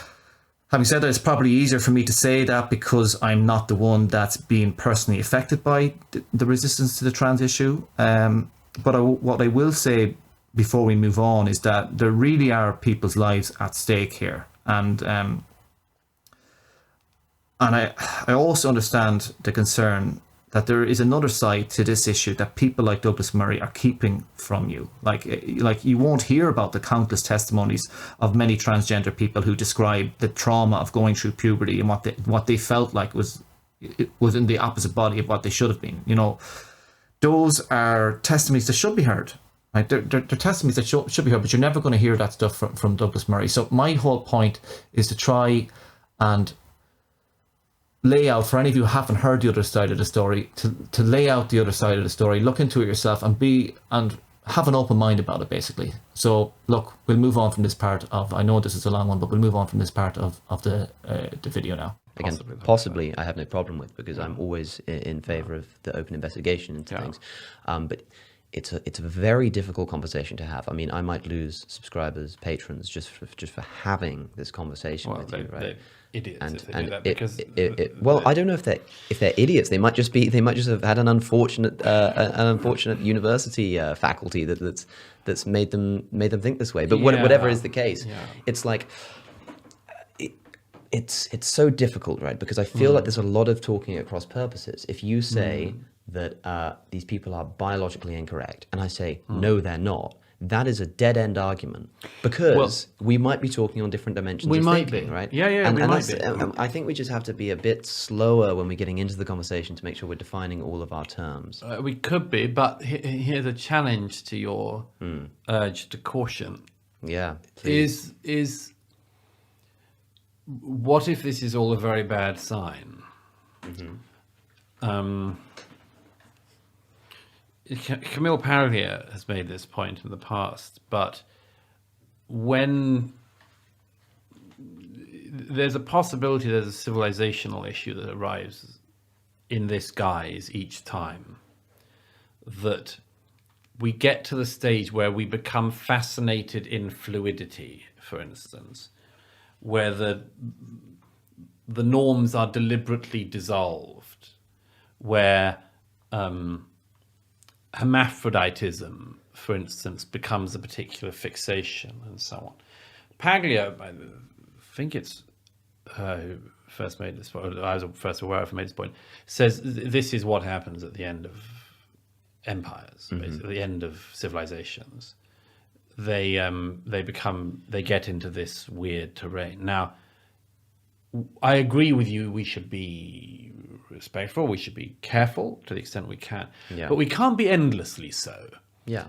Having said that, it's probably easier for me to say that because I'm not the one that's being personally affected by the resistance to the trans issue. But what I will say before we move on is that there really are people's lives at stake here. And I also understand the concern that there is another side to this issue that people like Douglas Murray are keeping from you. Like you won't hear about the countless testimonies of many transgender people who describe the trauma of going through puberty and what they felt like was in the opposite body of what they should have been. You know, those are testimonies that should be heard. Right? They're testimonies that should be heard, but you're never going to hear that stuff from Douglas Murray. So my whole point is to try and lay out, for any of you who haven't heard the other side of the story, to lay out the other side of the story, look into it yourself, and have an open mind about it, basically. So look, we'll move on from this part of, I know this is a long one, but we'll move on from this part of the video now. Again, possibly I have no problem with, because I'm always in favor of the open investigation into things. But it's a very difficult conversation to have. I mean, I might lose subscribers, patrons, just for having this conversation with you, right? Idiots, well, I don't know if they're idiots. They might just have had an unfortunate university faculty that's made them think this way. But whatever is the case, it's like it's so difficult, right? Because I feel like there's a lot of talking at cross purposes. If you say that these people are biologically incorrect, and I say no, they're not, that is a dead-end argument, because we might be talking on different dimensions of thinking, right? And we might be. I think we just have to be a bit slower when we're getting into the conversation to make sure we're defining all of our terms. We could be, but here's a challenge to your urge to caution. Yeah, please. Is what if this is all a very bad sign? Camille Parrier has made this point in the past, but when there's a possibility there's a civilizational issue that arrives in this guise each time, that we get to the stage where we become fascinated in fluidity, for instance, where the norms are deliberately dissolved, where hermaphroditism, for instance, becomes a particular fixation, and so on. Paglia, I think it's who first made this point, I was first aware of who made this point, says this is what happens at the end of empires, basically, the end of civilizations. They get into this weird terrain. Now, I agree with you, we should be respectful, we should be careful to the extent we can, but we can't be endlessly so.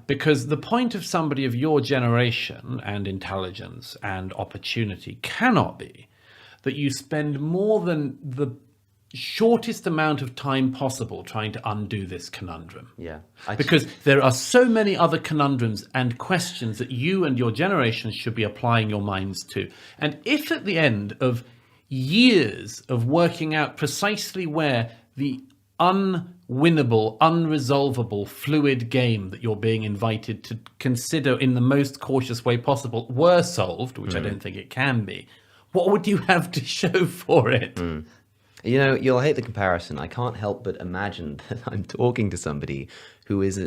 Because the point of somebody of your generation and intelligence and opportunity cannot be that you spend more than the shortest amount of time possible trying to undo this conundrum. Because there are so many other conundrums and questions that you and your generation should be applying your minds to. And if at the end of years of working out precisely where the unwinnable, unresolvable, fluid game that you're being invited to consider in the most cautious way possible were solved, which I don't think it can be, what would you have to show for it? You know, you'll hate the comparison. I can't help but imagine that I'm talking to somebody who is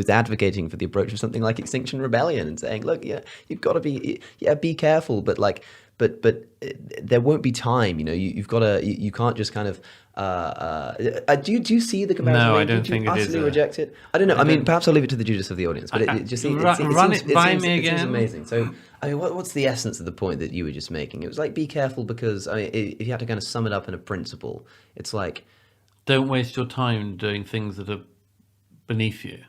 advocating for the approach of something like Extinction Rebellion and saying, look, yeah, you've got to be careful, but there won't be time. You know, you've got to, you can't just kind of. Do you see the comparison? No, I don't think it is. Utterly reject it. I don't know. I mean, perhaps I'll leave it to the Judas of the audience. But it just seems, run it by me again. It seems amazing. So, I mean, what's the essence of the point that you were just making? It was like, be careful because I mean, if you had to kind of sum it up in a principle, it's like, don't waste your time doing things that are beneath you.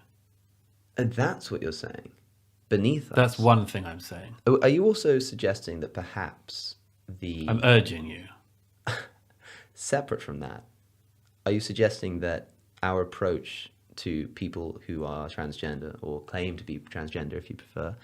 And that's what you're saying. Beneath us. That's one thing I'm saying. Are you also suggesting that perhaps I'm urging you. Separate from that, are you suggesting that our approach to people who are transgender or claim to be transgender, if you prefer,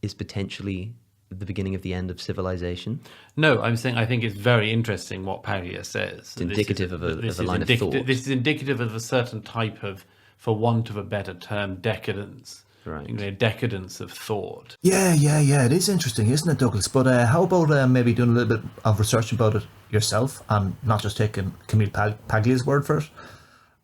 is potentially the beginning of the end of civilization? No, I'm saying I think it's very interesting what Paglia says. It's indicative of a line of thought. This is indicative of a certain type of, for want of a better term, decadence. Right. You know, decadence of thought. Yeah. It is interesting, isn't it, Douglas? But how about maybe doing a little bit of research about it yourself and not just taking Camille Paglia's word for it?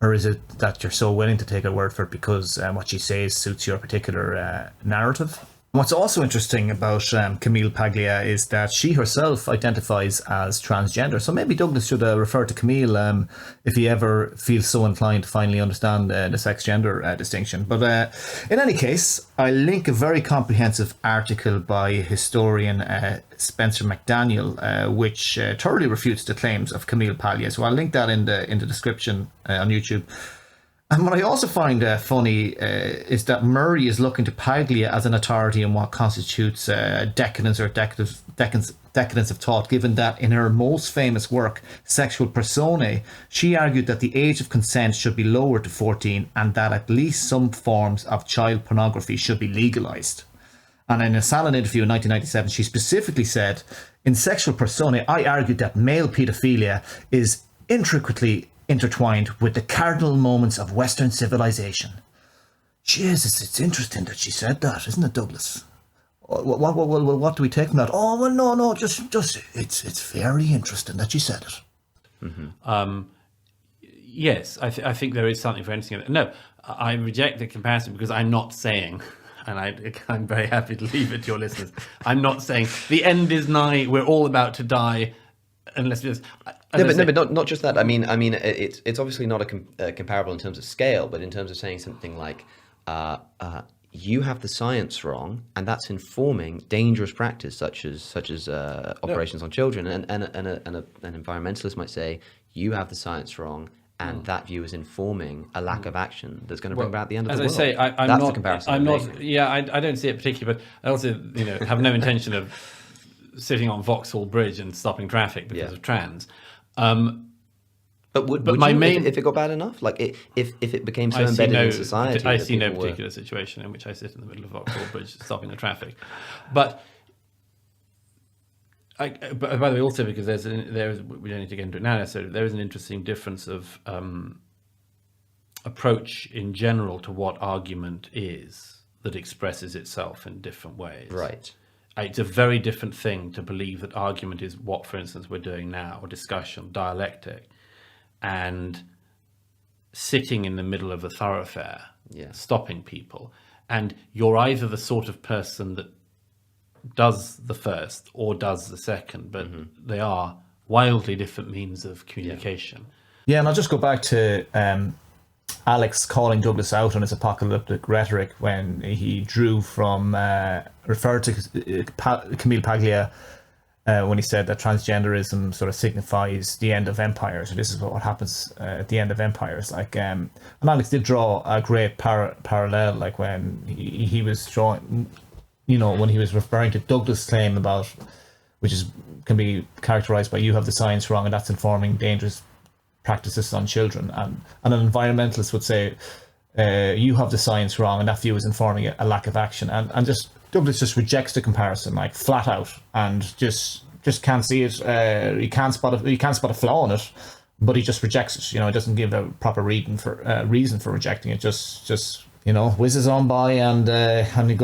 Or is it that you're so willing to take her word for it because what she says suits your particular narrative? What's also interesting about Camille Paglia is that she herself identifies as transgender. So maybe Douglas should refer to Camille if he ever feels so inclined to finally understand the sex-gender distinction. But in any case, I link a very comprehensive article by historian Spencer McDaniel, which thoroughly refutes the claims of Camille Paglia. So I'll link that in the description on YouTube. And what I also find funny is that Murray is looking to Paglia as an authority on what constitutes decadence or decadence of thought, given that in her most famous work, Sexual Personae, she argued that the age of consent should be lowered to 14 and that at least some forms of child pornography should be legalized. And in a Salon interview in 1997, she specifically said, in Sexual Personae, I argued that male paedophilia is intricately intertwined with the cardinal moments of Western civilization. Jesus, it's interesting that she said that, isn't it, Douglas? What do we take from that? Oh, well, no, just it's very interesting that she said it. Mm-hmm. Yes, I think there is something very interesting. No, I reject the comparison because I'm not saying, and I'm very happy to leave it to your listeners, I'm not saying the end is nigh, we're all about to die, unless we just... but not just that. I mean, it's obviously not a comparable in terms of scale, but in terms of saying something like, you have the science wrong, and that's informing dangerous practice such as operations on children, and an environmentalist might say, you have the science wrong, and that view is informing a lack of action that's going to bring about the end of the world. As I say, that's the comparison. I'm not. Yeah, I don't see it particularly, but I also have no intention of sitting on Vauxhall Bridge and stopping traffic because of trans. But would my main, if it got bad enough, like if it became so embedded in society, I see no particular situation in which I sit in the middle of Vauxhall Bridge stopping the traffic. But by the way, also because there is we don't need to get into it now necessarily. There is an interesting difference of approach in general to what argument is that expresses itself in different ways. Right. It's a very different thing to believe that argument is what, for instance, we're doing now, or discussion, dialectic, and sitting in the middle of a thoroughfare, stopping people. And you're either the sort of person that does the first or does the second, but they are wildly different means of communication. Yeah, and I'll just go back to Alex calling Douglas out on his apocalyptic rhetoric when he drew from, referred to Camille Paglia when he said that transgenderism sort of signifies the end of empires. So this is what happens at the end of empires. Like, and Alex did draw a great parallel, like when he was drawing, when he was referring to Douglas' claim about, which can be characterized by you have the science wrong and that's informing dangerous practices on children, and an environmentalist would say you have the science wrong and that view is informing a lack of action, and just Douglas just rejects the comparison like flat out and just can't see it. He can't spot a flaw in it, but he just rejects it. He doesn't give a proper reason for rejecting it. Just whizzes on by, and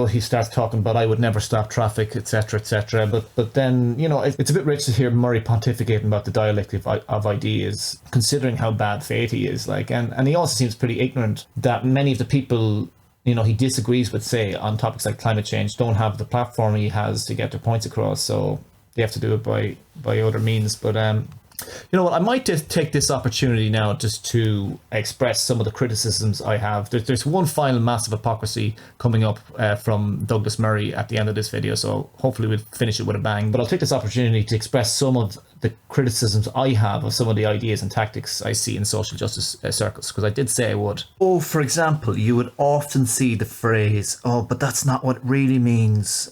he starts talking about, I would never stop traffic, etc., etc. But then it's a bit rich to hear Murray pontificating about the dialectic of ideas, considering how bad faith he is. And he also seems pretty ignorant that many of the people he disagrees with, say, on topics like climate change, don't have the platform he has to get their points across. So they have to do it by other means. But you know what? I might just take this opportunity now just to express some of the criticisms I have. There's one final massive hypocrisy coming up from Douglas Murray at the end of this video, so hopefully we'll finish it with a bang. But I'll take this opportunity to express some of the criticisms I have of some of the ideas and tactics I see in social justice circles, because I did say I would. For example, you would often see the phrase, but that's not what it really means,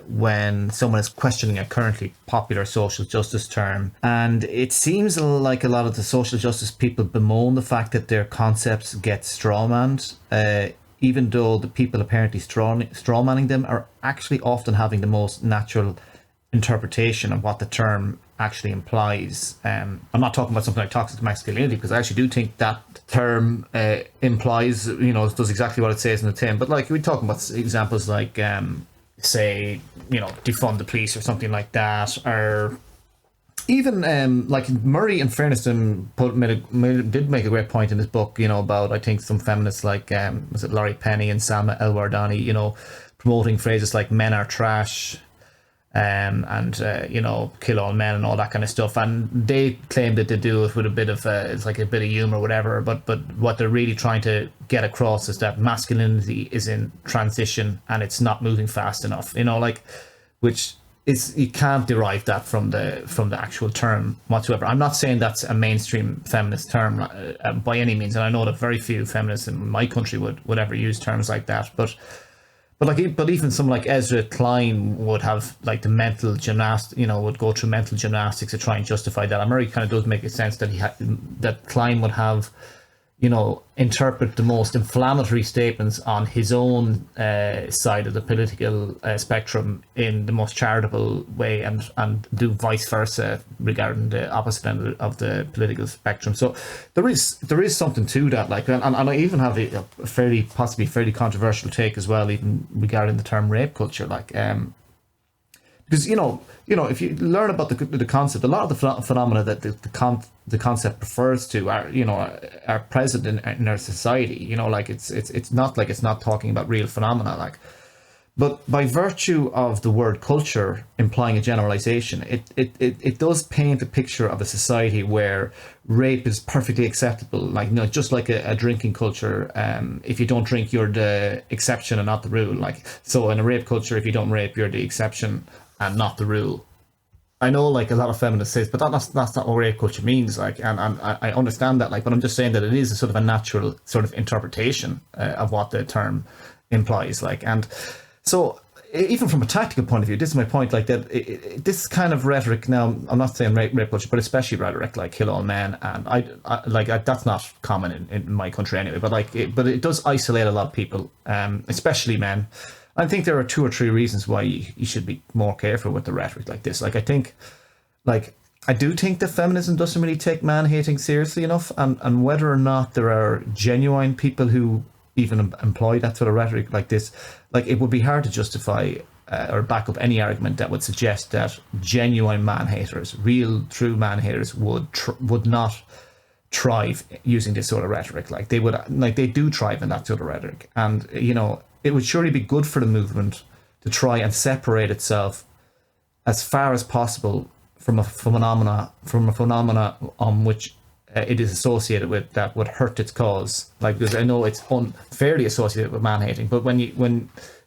when someone is questioning a currently popular social justice term. And it seems like a lot of the social justice people bemoan the fact that their concepts get strawmanned, even though the people apparently strawmanning them are actually often having the most natural interpretation of what the term actually implies. I'm not talking about something like toxic masculinity, because I actually do think that term implies, does exactly what it says in the tin. But we're talking about examples like, say, defund the police or something like that, or even Murray, in fairness to him, did make a great point in his book, about, I think, some feminists like was it Laurie Penny and Salma El-Wardani, promoting phrases like men are trash, and kill all men and all that kind of stuff. And they claim that they do it with a bit of it's like a bit of humor or whatever, but what they're really trying to get across is that masculinity is in transition and it's not moving fast enough, which is, you can't derive that from the actual term whatsoever. I'm not saying that's a mainstream feminist term by any means, and I know that very few feminists in my country would ever use terms like that, but even someone like Ezra Klein would have the mental would go through mental gymnastics to try and justify that. And Murray kind of does make sense that that Klein would have, interpret the most inflammatory statements on his own side of the political spectrum in the most charitable way, and do vice versa regarding the opposite end of the political spectrum. So there is something to that, and I even have a possibly fairly controversial take as well, even regarding the term rape culture, because if you learn about the concept, a lot of the phenomena that the concept refers to are present in our society. It's not talking about real phenomena, but by virtue of the word culture implying a generalization, it does paint a picture of a society where rape is perfectly acceptable, just like a drinking culture. If you don't drink, you're the exception and not the rule. So in a rape culture, if you don't rape, you're the exception and not the rule. I know a lot of feminists say, but that's not what rape culture means, and I understand that, but I'm just saying that it is a sort of a natural sort of interpretation of what the term implies, and so even from a tactical point of view, this is my point, this kind of rhetoric. Now, I'm not saying rape culture, but especially rhetoric like kill all men, and I that's not common in my country anyway, but it does isolate a lot of people, especially men. I think there are 2 or 3 reasons why you should be more careful with the rhetoric like this. I do think that feminism doesn't really take man-hating seriously enough, and whether or not there are genuine people who even employ that sort of rhetoric like this, it would be hard to justify or back up any argument that would suggest that genuine man-haters, real, true man-haters would not thrive using this sort of rhetoric. They do thrive in that sort of rhetoric, and it would surely be good for the movement to try and separate itself as far as possible from a phenomena on which it is associated with that would hurt its cause. Because I know it's unfairly associated with man-hating, but when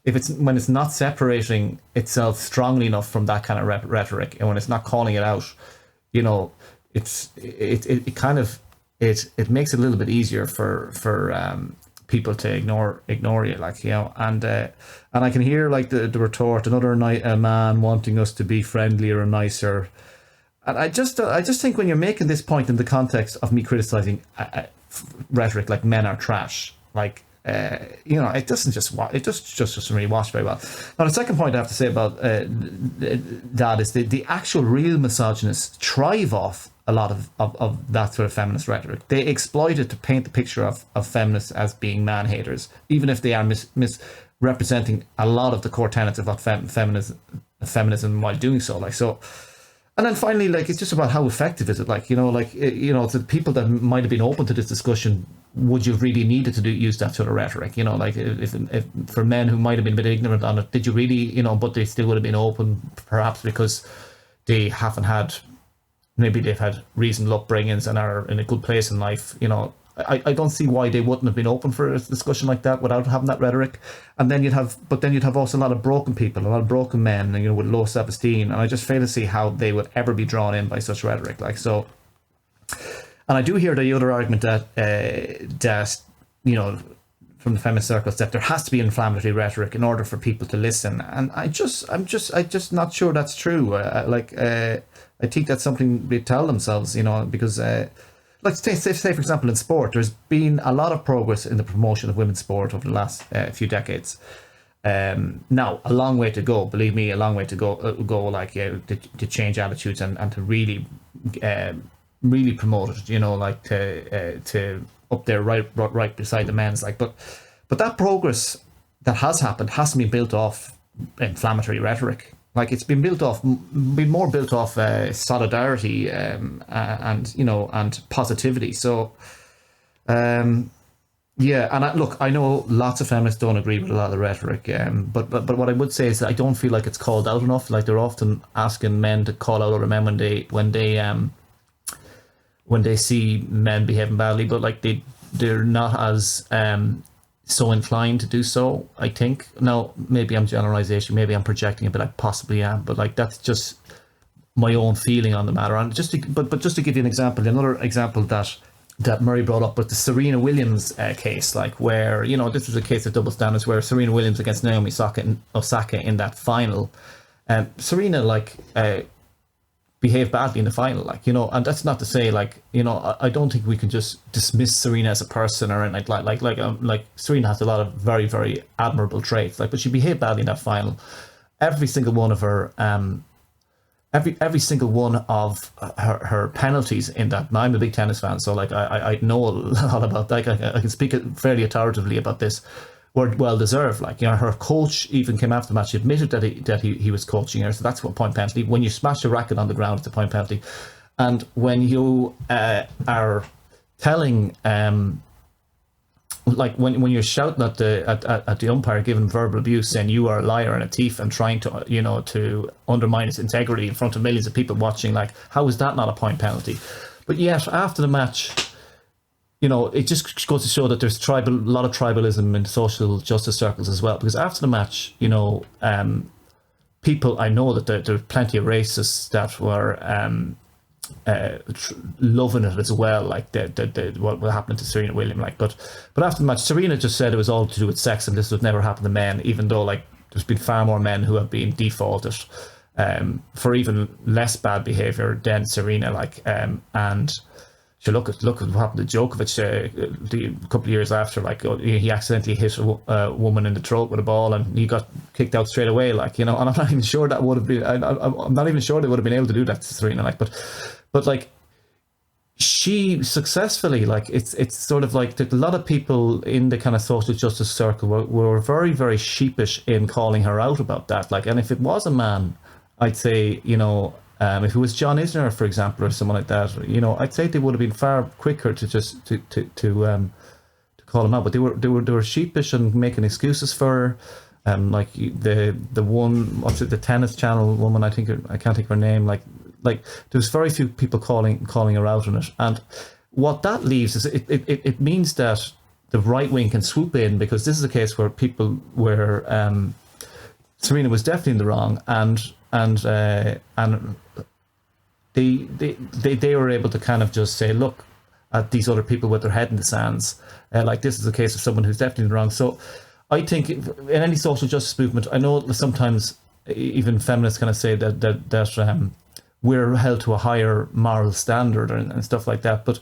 it's not separating itself strongly enough from that kind of rhetoric, and when it's not calling it out, it makes it a little bit easier for people to ignore you, and I can hear the retort, another man wanting us to be friendlier and nicer, and I just think when you're making this point in the context of me criticizing rhetoric like men are trash, it doesn't really wash very well. Now, the second point I have to say about that is the actual real misogynists thrive off a lot of that sort of feminist rhetoric. They exploit it to paint the picture of feminists as being man haters, even if they are misrepresenting a lot of the core tenets of what feminism while doing so. Like, so. And then finally, like, it's just about how effective is it? Like, you know, the people that might have been open to this discussion, would you have really needed to use that sort of rhetoric? You know, like, if for men who might have been a bit ignorant on it, did you really, you know, but they still would have been open, perhaps because they haven't had, maybe they've had reasonable upbringings and are in a good place in life, you know. I don't see why they wouldn't have been open for a discussion like that without having that rhetoric. And then you'd have also a lot of broken people, a lot of broken men, you know, with low self-esteem. And I just fail to see how they would ever be drawn in by such rhetoric. Like, so, and I do hear the other argument that you know, from the feminist circles, that there has to be inflammatory rhetoric in order for people to listen. And I'm just not sure that's true. I think that's something they tell themselves, you know, because. Like, say, for example, in sport, there's been a lot of progress in the promotion of women's sport over the last few decades. Now, a long way to go, believe me, a long way to go like, to change attitudes and to really promote it, you know, like to up there right beside the men's. Like, but that progress that has happened hasn't been built off inflammatory rhetoric. Like, it's been more built off solidarity and, you know, and positivity. So, yeah, and look, I know lots of feminists don't agree with a lot of the rhetoric, but what I would say is that I don't feel like it's called out enough. Like, they're often asking men to call out other men when they see men behaving badly, but like they're not as so inclined to do so, I think. Now, maybe I'm generalization, maybe I'm projecting a bit, I possibly am, but like, that's just my own feeling on the matter. And just to give you an example, another example that Murray brought up was the Serena Williams case, like, where, you know, this was a case of double standards, where Serena Williams against Naomi Osaka in that final, Serena, like, behaved badly in the final, like, you know, and that's not to say, like, you know, I don't think we can just dismiss Serena as a person or anything like Serena has a lot of very, very admirable traits, like, but she behaved badly in that final. Every single one of her every single one of her penalties in that. Now, I'm a big tennis fan, so like I know a lot about that. I can speak fairly authoritatively about this. Were well deserved. Like, you know, her coach even came after the match. She admitted that he was coaching her, so that's a point penalty. When you smash a racket on the ground, it's a point penalty. And when you are telling, like, when you're shouting at the umpire, giving verbal abuse, saying you are a liar and a thief, and trying to, you know, to undermine his integrity in front of millions of people watching, like, how is that not a point penalty? But yet, after the match, you know, it just goes to show that there's a lot of tribalism in social justice circles as well. Because after the match, you know, people, I know that there are plenty of racists that were loving it as well, like what happened to Serena Williams. Like, but after the match, Serena just said it was all to do with sex and this would never happen to men, even though, like, there's been far more men who have been defaulted for even less bad behavior than Serena. Like, and. So look at what happened to Djokovic a couple of years after. Like, he accidentally hit a woman in the throat with a ball and he got kicked out straight away. Like, you know, and I'm not even sure that would have been. I'm not even sure they would have been able to do that to Serena. Like, but like, she successfully, like, it's sort of like a lot of people in the kind of social justice circle were very, very sheepish in calling her out about that. Like, and if it was a man, I'd say, you know. If it was John Isner, for example, or someone like that, you know, I'd say they would have been far quicker to just to call him out. But they were sheepish and making excuses for her. Like the one, what's it, the Tennis Channel woman, I can't think of her name. Like there's very few people calling her out on it. And what that leaves is it means that the right wing can swoop in, because this is a case where Serena was definitely in the wrong, and they were able to kind of just say, look at these other people with their head in the sands. Like, this is a case of someone who's definitely in the wrong. So I think in any social justice movement, I know sometimes even feminists kind of say that we're held to a higher moral standard and stuff like that.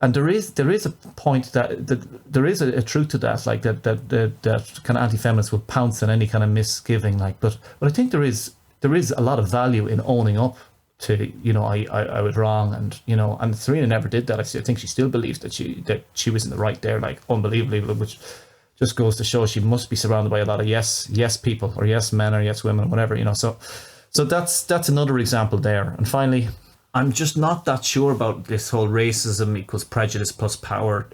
And there is a point that there is a truth to that, like that kind of anti-feminists will pounce on any kind of misgiving. Like, but I think there is a lot of value in owning up I was wrong, and Serena never did that. I think she still believes that she was in the right there, like unbelievably, which just goes to show she must be surrounded by a lot of yes people, or yes men, or yes women, whatever, so that's another example there. And finally, I'm just not that sure about this whole racism equals prejudice plus power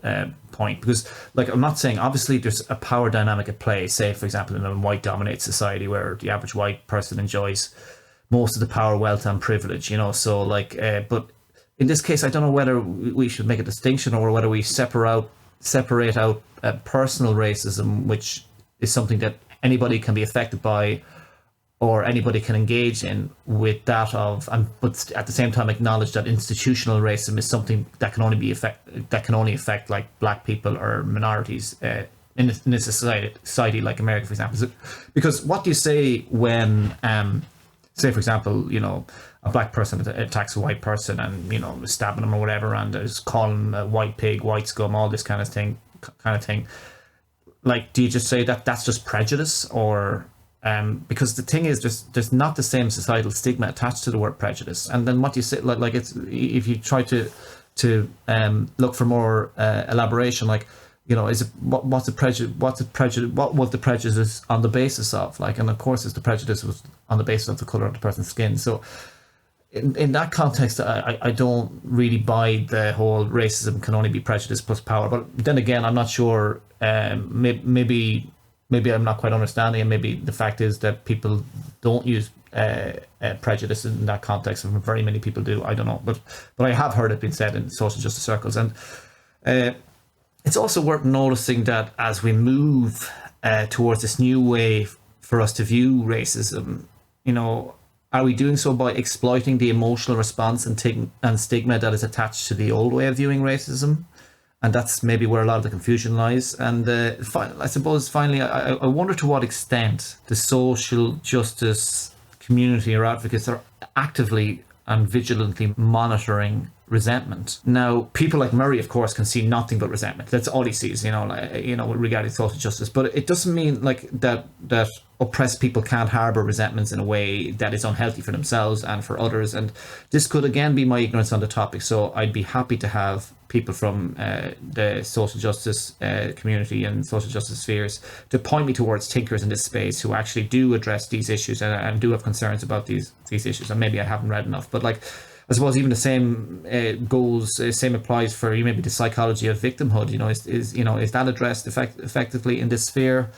point, because like, I'm not saying, obviously there's a power dynamic at play, say for example in a white dominated society where the average white person enjoys most of the power, wealth and privilege, so like but in this case I don't know whether we should make a distinction, or whether we separate out personal racism, which is something that anybody can be affected by or anybody can engage in, with that of, but at the same time acknowledge that institutional racism is something that can only affect like black people or minorities in a society like America, for example. Because what do you say when say for example, a black person attacks a white person and is stabbing him or whatever, and is calling him a white pig, white scum, all this kind of thing? Like, do you just say that that's just prejudice, or because the thing is, there's not the same societal stigma attached to the word prejudice? And then what do you say, like it's, if you try to look for more elaboration, like, is it what was the prejudice on the basis of, like? And of course, the prejudice was on the basis of the color of the person's skin. So in that context, I don't really buy the whole racism can only be prejudice plus power. But then again, I'm not sure. Maybe I'm not quite understanding, and maybe the fact is that people don't use prejudice in that context, and very many people do. I don't know, but I have heard it being said in social justice circles. And it's also worth noticing that as we move towards this new way for us to view racism, are we doing so by exploiting the emotional response and stigma that is attached to the old way of viewing racism? And that's maybe where a lot of the confusion lies. And I suppose finally, I wonder to what extent the social justice community or advocates are actively and vigilantly monitoring resentment. Now, people like Murray, of course, can see nothing but resentment. That's all he sees, regarding social justice. But it doesn't mean like that oppressed people can't harbour resentments in a way that is unhealthy for themselves and for others. And this could again be my ignorance on the topic. So I'd be happy to have people from the social justice community and social justice spheres to point me towards thinkers in this space who actually do address these issues and do have concerns about these issues. And maybe I haven't read enough, but like, I suppose even the same same applies for maybe the psychology of victimhood. Is that addressed effectively in this sphere?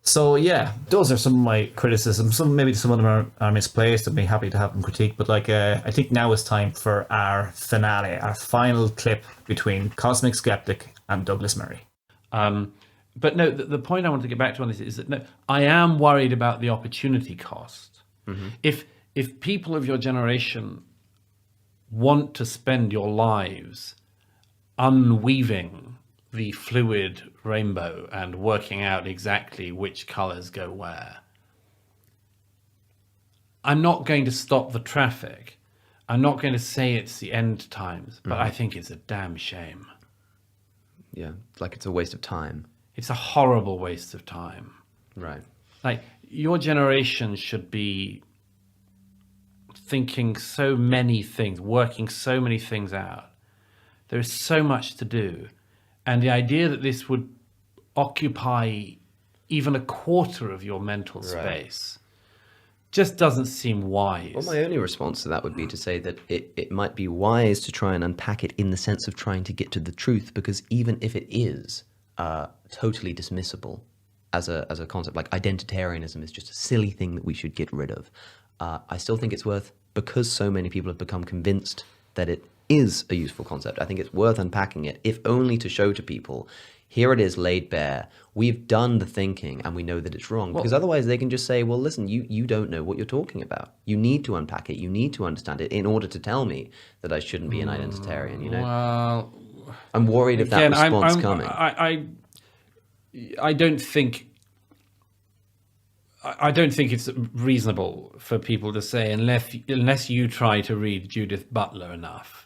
So yeah, those are some of my criticisms. Maybe some of them are misplaced. I'd be happy to have them critiqued. But like, I think now is time for our finale, our final clip between Cosmic Skeptic and Douglas Murray. But no, the point I want to get back to on this is that no, I am worried about the opportunity cost. Mm-hmm. If people of your generation want to spend your lives unweaving the fluid rainbow and working out exactly which colours go where, I'm not going to stop the traffic. I'm not going to say it's the end times, but I think it's a damn shame. Yeah, like it's a waste of time. It's a horrible waste of time. Right. Like, your generation should be thinking so many things, working so many things out. There is so much to do. And the idea that this would occupy even a quarter of your mental space just doesn't seem wise. Well, my only response to that would be to say that it might be wise to try and unpack it in the sense of trying to get to the truth, because even if it is totally dismissible as a concept, like identitarianism is just a silly thing that we should get rid of, I still think it's worth, because so many people have become convinced that it is a useful concept, I think it's worth unpacking it, if only to show to people, here it is laid bare, we've done the thinking and we know that it's wrong. Because otherwise they can just say, well, listen, you don't know what you're talking about. You need to unpack it, you need to understand it in order to tell me that I shouldn't be an identitarian, Well, I'm worried of that response coming. I don't think it's reasonable for people to say, unless you try to read Judith Butler enough,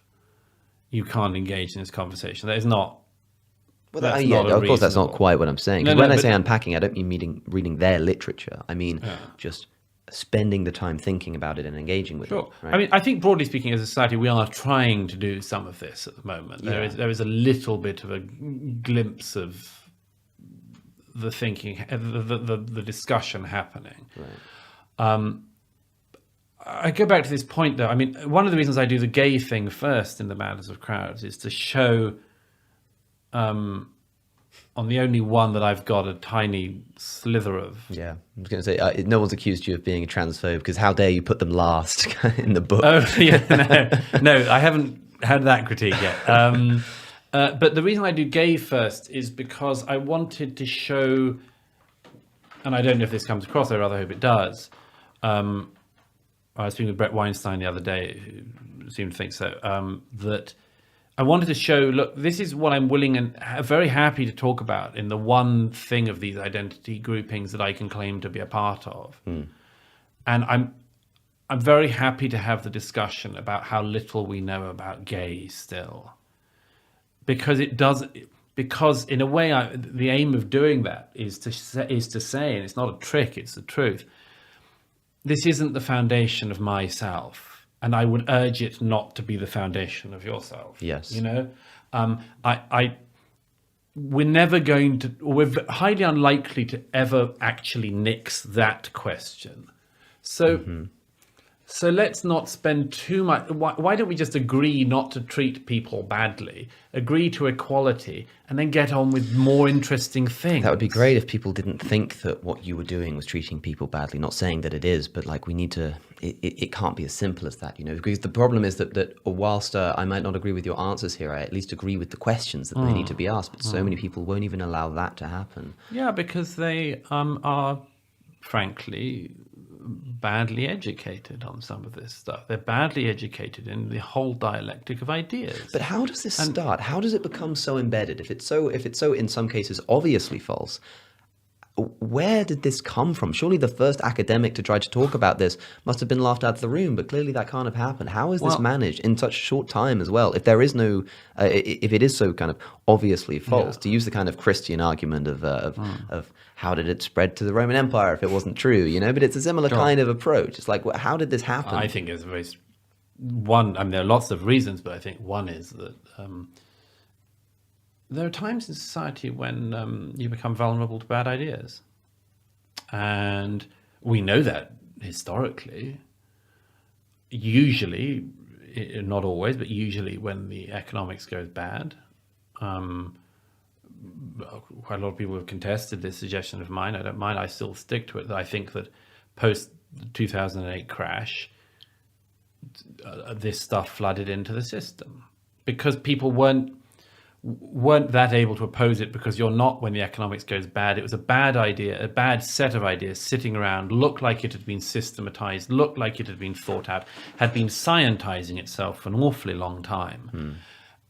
you can't engage in this conversation. That is not. Well, of course, that's not quite what I'm saying. Because when I say unpacking, I don't mean reading their literature. I mean just spending the time thinking about it and engaging with Sure. it. Right? I mean, I think broadly speaking, as a society, we are trying to do some of this at the moment. Yeah. There is a little bit of a glimpse of the thinking, the discussion happening. Right. I go back to this point, though. I mean, one of the reasons I do the gay thing first in the Madness of Crowds is to show, on the only one that I've got a tiny slither of. Yeah, I was going to say, no one's accused you of being a transphobe, because how dare you put them last in the book? Oh, yeah, no, I haven't had that critique yet. But the reason I do gay first is because I wanted to show, and I don't know if this comes across, I rather hope it does. I was speaking with Brett Weinstein the other day, who seemed to think so, that I wanted to show, look, this is what I'm willing and very happy to talk about in the one thing of these identity groupings that I can claim to be a part of. And I'm very happy to have the discussion about how little we know about gay still. Because in a way, the aim of doing that is to say, and it's not a trick, it's the truth, this isn't the foundation of myself. And I would urge it not to be the foundation of yourself. Yes. You know, we're never going to, or we're highly unlikely to ever actually nix that question. So, so let's not spend too much. Why don't we just agree not to treat people badly, agree to equality, and then get on with more interesting things? That would be great if people didn't think that what you were doing was treating people badly. Not saying that it is, but like we need to. It can't be as simple as that, you know. Because the problem is that whilst I might not agree with your answers here, I at least agree with the questions that they need to be asked. But so many people won't even allow that to happen. Yeah, because they are, frankly, badly educated on some of this stuff. They're badly educated in the whole dialectic of ideas. But how does this start? How does it become so embedded? If it's so in some cases obviously false, where did this come from? Surely the first academic to try to talk about this must have been laughed out of the room, but clearly that can't have happened. How is this managed in such a short time as well? If there is no, if it is so kind of obviously false, to use the kind of Christian argument of how did it spread to the Roman Empire if it wasn't true, you know? But it's a similar kind of approach. It's like, how did this happen? I think it's one. I mean, there are lots of reasons, but I think one is that there are times in society when you become vulnerable to bad ideas. And we know that historically. Usually, not always, but usually when the economics goes bad. Quite a lot of people have contested this suggestion of mine. I don't mind. I still stick to it. That I think that post the 2008 crash, this stuff flooded into the system because people weren't that able to oppose it, because you're not, when the economics goes bad. It was a bad idea, a bad set of ideas sitting around, looked like it had been systematized, looked like it had been thought out, had been scientizing itself for an awfully long time,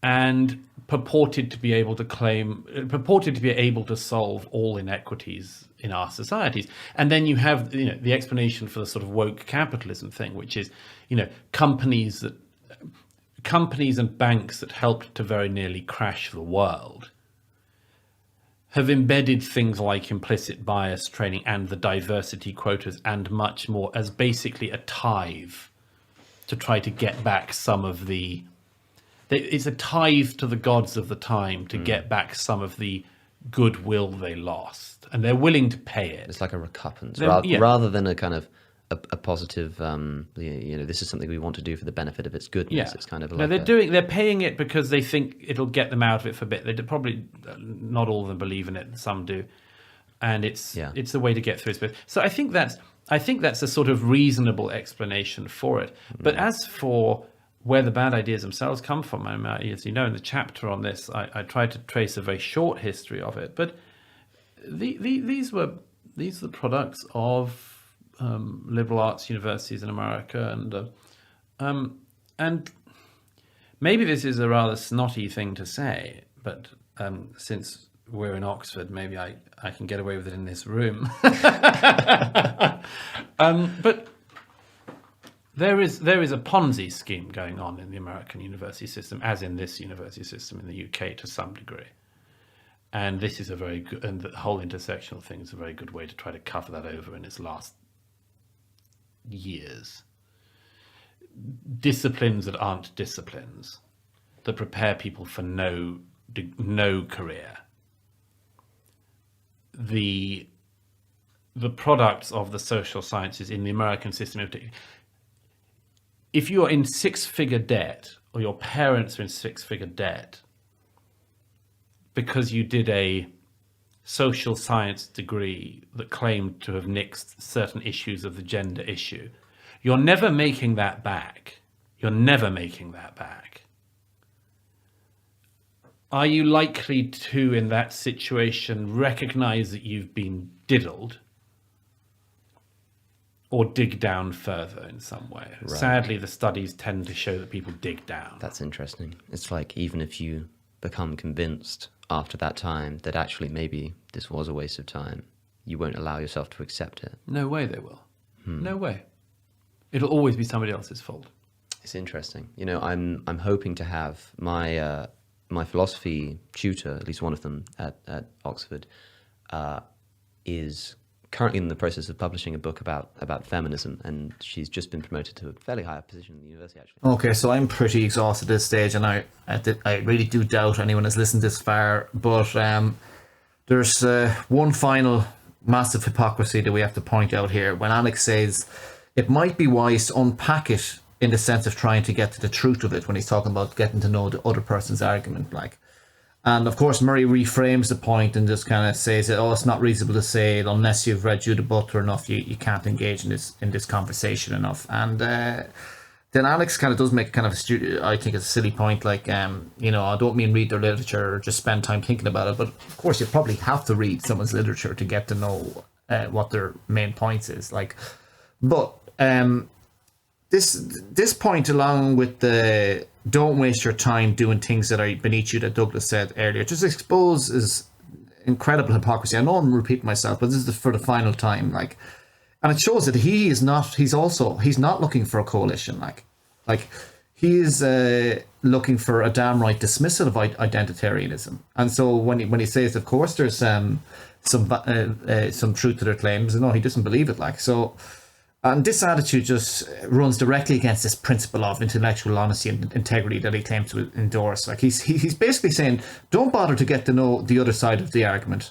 and purported to be able to solve all inequities in our societies. And then you have, you know, the explanation for the sort of woke capitalism thing, which is, you know, companies and banks that helped to very nearly crash the world have embedded things like implicit bias training and the diversity quotas and much more as basically a tithe to try to get back some of the... It's a tithe to the gods of the time to get back some of the goodwill they lost. And they're willing to pay it. It's like a recompense, Yeah. rather than a kind of a positive, you know, this is something we want to do for the benefit of its goodness. Yeah. It's kind of no, like they're paying it because they think it'll get them out of it for a bit. They probably, not all of them believe in it, some do, and it's a way to get through it. So I think that's a sort of reasonable explanation for it. But as for where the bad ideas themselves come from, I mean, as you know, in the chapter on this, I tried to trace a very short history of it. But these were the products of liberal arts universities in America, and maybe this is a rather snotty thing to say, but since we're in Oxford, maybe I can get away with it in this room. But there is a Ponzi scheme going on in the American university system, as in this university system in the UK to some degree. And this is a very good, and the whole intersectional thing is a very good way to try to cover that over in its last years. Disciplines that aren't disciplines, that prepare people for no career. The products of the social sciences in the American system in particular. If you are in six-figure debt, or your parents are in six-figure debt, because you did a social science degree that claimed to have nixed certain issues of the gender issue, you're never making that back. You're never making that back. Are you likely to, in that situation, recognize that you've been diddled or dig down further in some way? Right. Sadly, the studies tend to show that people dig down. That's interesting. It's like, even if you become convinced after that time that actually maybe this was a waste of time, you won't allow yourself to accept it. No way they will. No way. It'll always be somebody else's fault. It's interesting. You know, I'm hoping to have my my philosophy tutor, at least one of them at Oxford, is currently in the process of publishing a book about feminism, and she's just been promoted to a fairly high position in the university, actually. Okay, so I'm pretty exhausted at this stage, and I really do doubt anyone has listened this far, but there's one final massive hypocrisy that we have to point out here. When Alex says it might be wise to unpack it in the sense of trying to get to the truth of it, when he's talking about getting to know the other person's argument, like. And of course, Murray reframes the point and just kind of says that, it's not reasonable to say that unless you've read Judith Butler enough, you can't engage in this conversation enough. And then Alex kind of does make kind of I think it's a silly point, like, I don't mean read their literature or just spend time thinking about it, but of course you probably have to read someone's literature to get to know what their main points is. Like, but this point, along with the don't waste your time doing things that are beneath you that Douglas said earlier, just exposes incredible hypocrisy. I know I'm repeating myself, but this is for the final time. Like, and it shows that he's not looking for a coalition. Like he is looking for a damn right dismissal of identitarianism. And so when he says, of course, there's some truth to their claims, no, he doesn't believe it. Like, so. And this attitude just runs directly against this principle of intellectual honesty and integrity that he claims to endorse. Like, he's basically saying, don't bother to get to know the other side of the argument.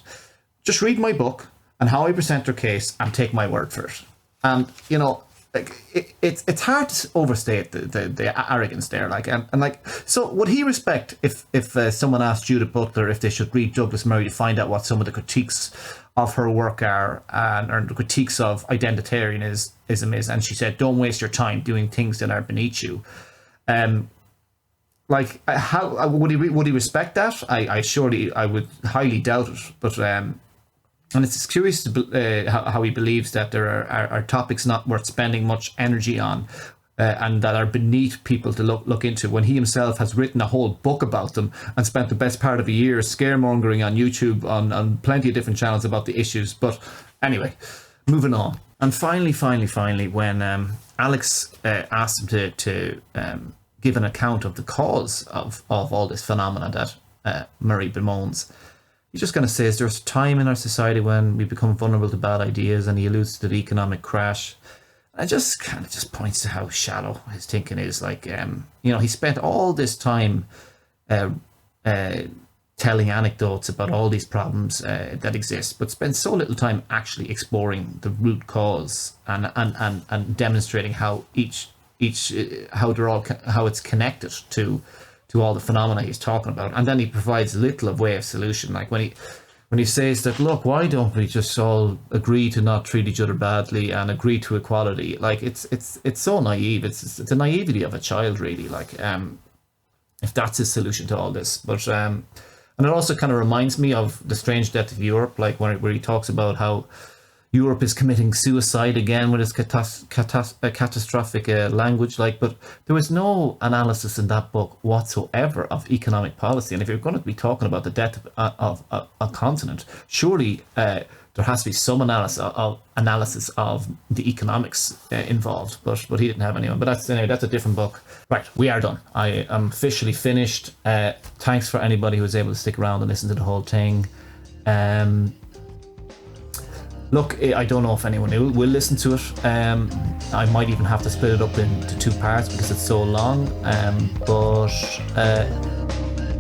Just read my book and how I present their case and take my word for it. And, like, it's hard to overstate the arrogance there. Like, and like, so would he respect if someone asked Judith Butler if they should read Douglas Murray to find out what some of the critiques of her work are, or the critiques of identitarianism is, and she said, don't waste your time doing things that are beneath you. Like, how would he respect that? I would highly doubt it. But and it's curious how he believes that there are topics not worth spending much energy on, and that are beneath people to look into, when he himself has written a whole book about them and spent the best part of a year scaremongering on YouTube on plenty of different channels about the issues. But anyway, moving on. And finally, when Alex asked him to give an account of the cause of all this phenomena that Murray bemoans, he just kind of says there's a time in our society when we become vulnerable to bad ideas, and he alludes to the economic crash. And just kind of just points to how shallow his thinking is. Like, he spent all this time telling anecdotes about all these problems that exist, but spends so little time actually exploring the root cause and demonstrating how how it's connected to all the phenomena he's talking about. And then he provides little of way of solution. Like when he says that, look, why don't we just all agree to not treat each other badly and agree to equality? Like, it's so naive. It's the naivety of a child, really. Like, if that's his solution to all this. But and it also kind of reminds me of The Strange Death of Europe, like where he talks about how Europe is committing suicide again with its catastrophic language. Like, but there was no analysis in that book whatsoever of economic policy. And if you're going to be talking about the death of a continent, surely there has to be some analysis of the economics involved. But he didn't have anyone. But that's a different book. Right, we are done. I am officially finished. Thanks for anybody who was able to stick around and listen to the whole thing. Look, I don't know if anyone will listen to it. I might even have to split it up into 2 parts because it's so long.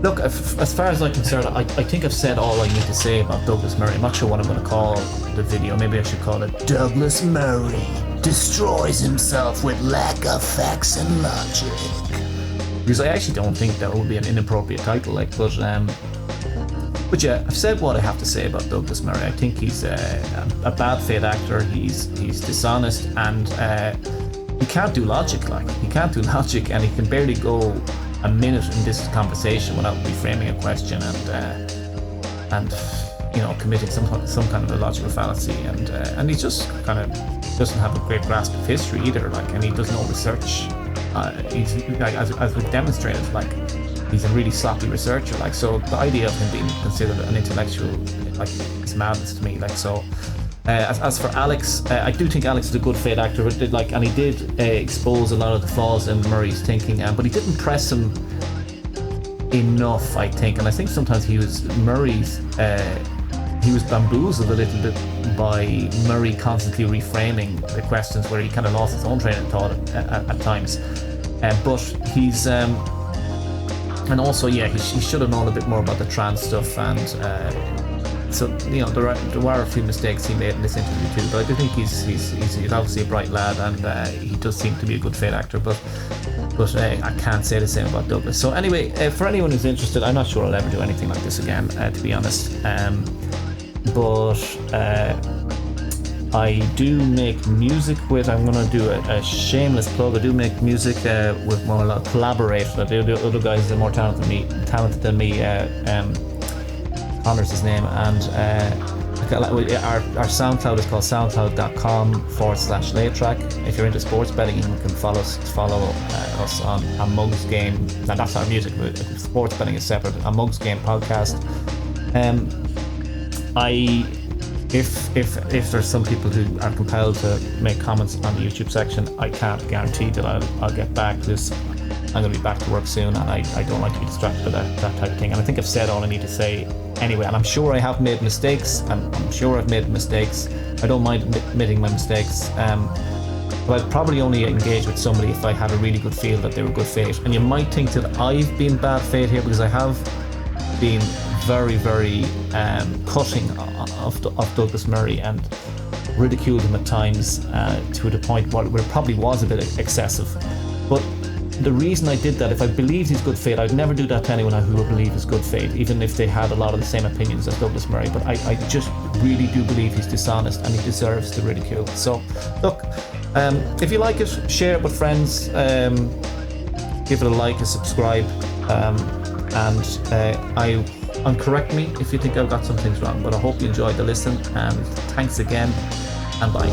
Look, as far as I'm concerned, I think I've said all I need to say about Douglas Murray. I'm not sure what I'm going to call the video. Maybe I should call it Douglas Murray Destroys Himself with Lack of Facts and Logic. Because I actually don't think that would be an inappropriate title. But yeah, I've said what I have to say about Douglas Murray. I think he's a bad faith actor. He's dishonest, and he can't do logic. He can't do logic, and he can barely go a minute in this conversation without reframing a question and committing some kind of a logical fallacy. And he just kind of doesn't have a great grasp of history either. And he does no research. He's as we've demonstrated, he's a really sloppy researcher. So the idea of him being considered an intellectual, is madness to me. As for Alex, I do think Alex is a good faith actor, and he did expose a lot of the flaws in Murray's thinking, but he didn't press him enough, I think. And I think sometimes he was bamboozled a little bit by Murray constantly reframing the questions, where he kind of lost his own train of thought at times. But he's and also, he should have known a bit more about the trans stuff, and so there were a few mistakes he made in this interview too. But I do think he's obviously a bright lad, and he does seem to be a good faith actor. But I can't say the same about Douglas. So anyway, for anyone who's interested, I'm not sure I'll ever do anything like this again, to be honest. I do make music with. I'm going to do a shameless plug. I do make music with one of the collaborators. The other guys are more talented than me. Connor's his name, and our SoundCloud is called soundcloud.com/laytrack. If you're into sports betting, you can follow us on Mugs Game. Now that's our music, but sports betting is separate. A Mugs Game podcast. If there's some people who are compelled to make comments on the YouTube section, I can't guarantee that I'll get back, because I'm going to be back to work soon, and I don't like to be distracted by that type of thing. And I think I've said all I need to say anyway, and I'm sure I have made mistakes, and I'm sure I've made mistakes. I don't mind admitting my mistakes, but I'd probably only engage with somebody if I had a really good feel that they were good faith. And you might think that I've been bad faith here, because I have been very, very cutting of Douglas Murray and ridiculed him at times to the point where it probably was a bit excessive. But the reason I did that, if I believed he's good faith, I'd never do that to anyone who would believe is good faith, even if they had a lot of the same opinions as Douglas Murray. But I just really do believe he's dishonest, and he deserves the ridicule. So look, if you like it, share it with friends, give it a like, a subscribe, and correct me if you think I've got some things wrong. But I hope you enjoyed the listen, and thanks again, and bye.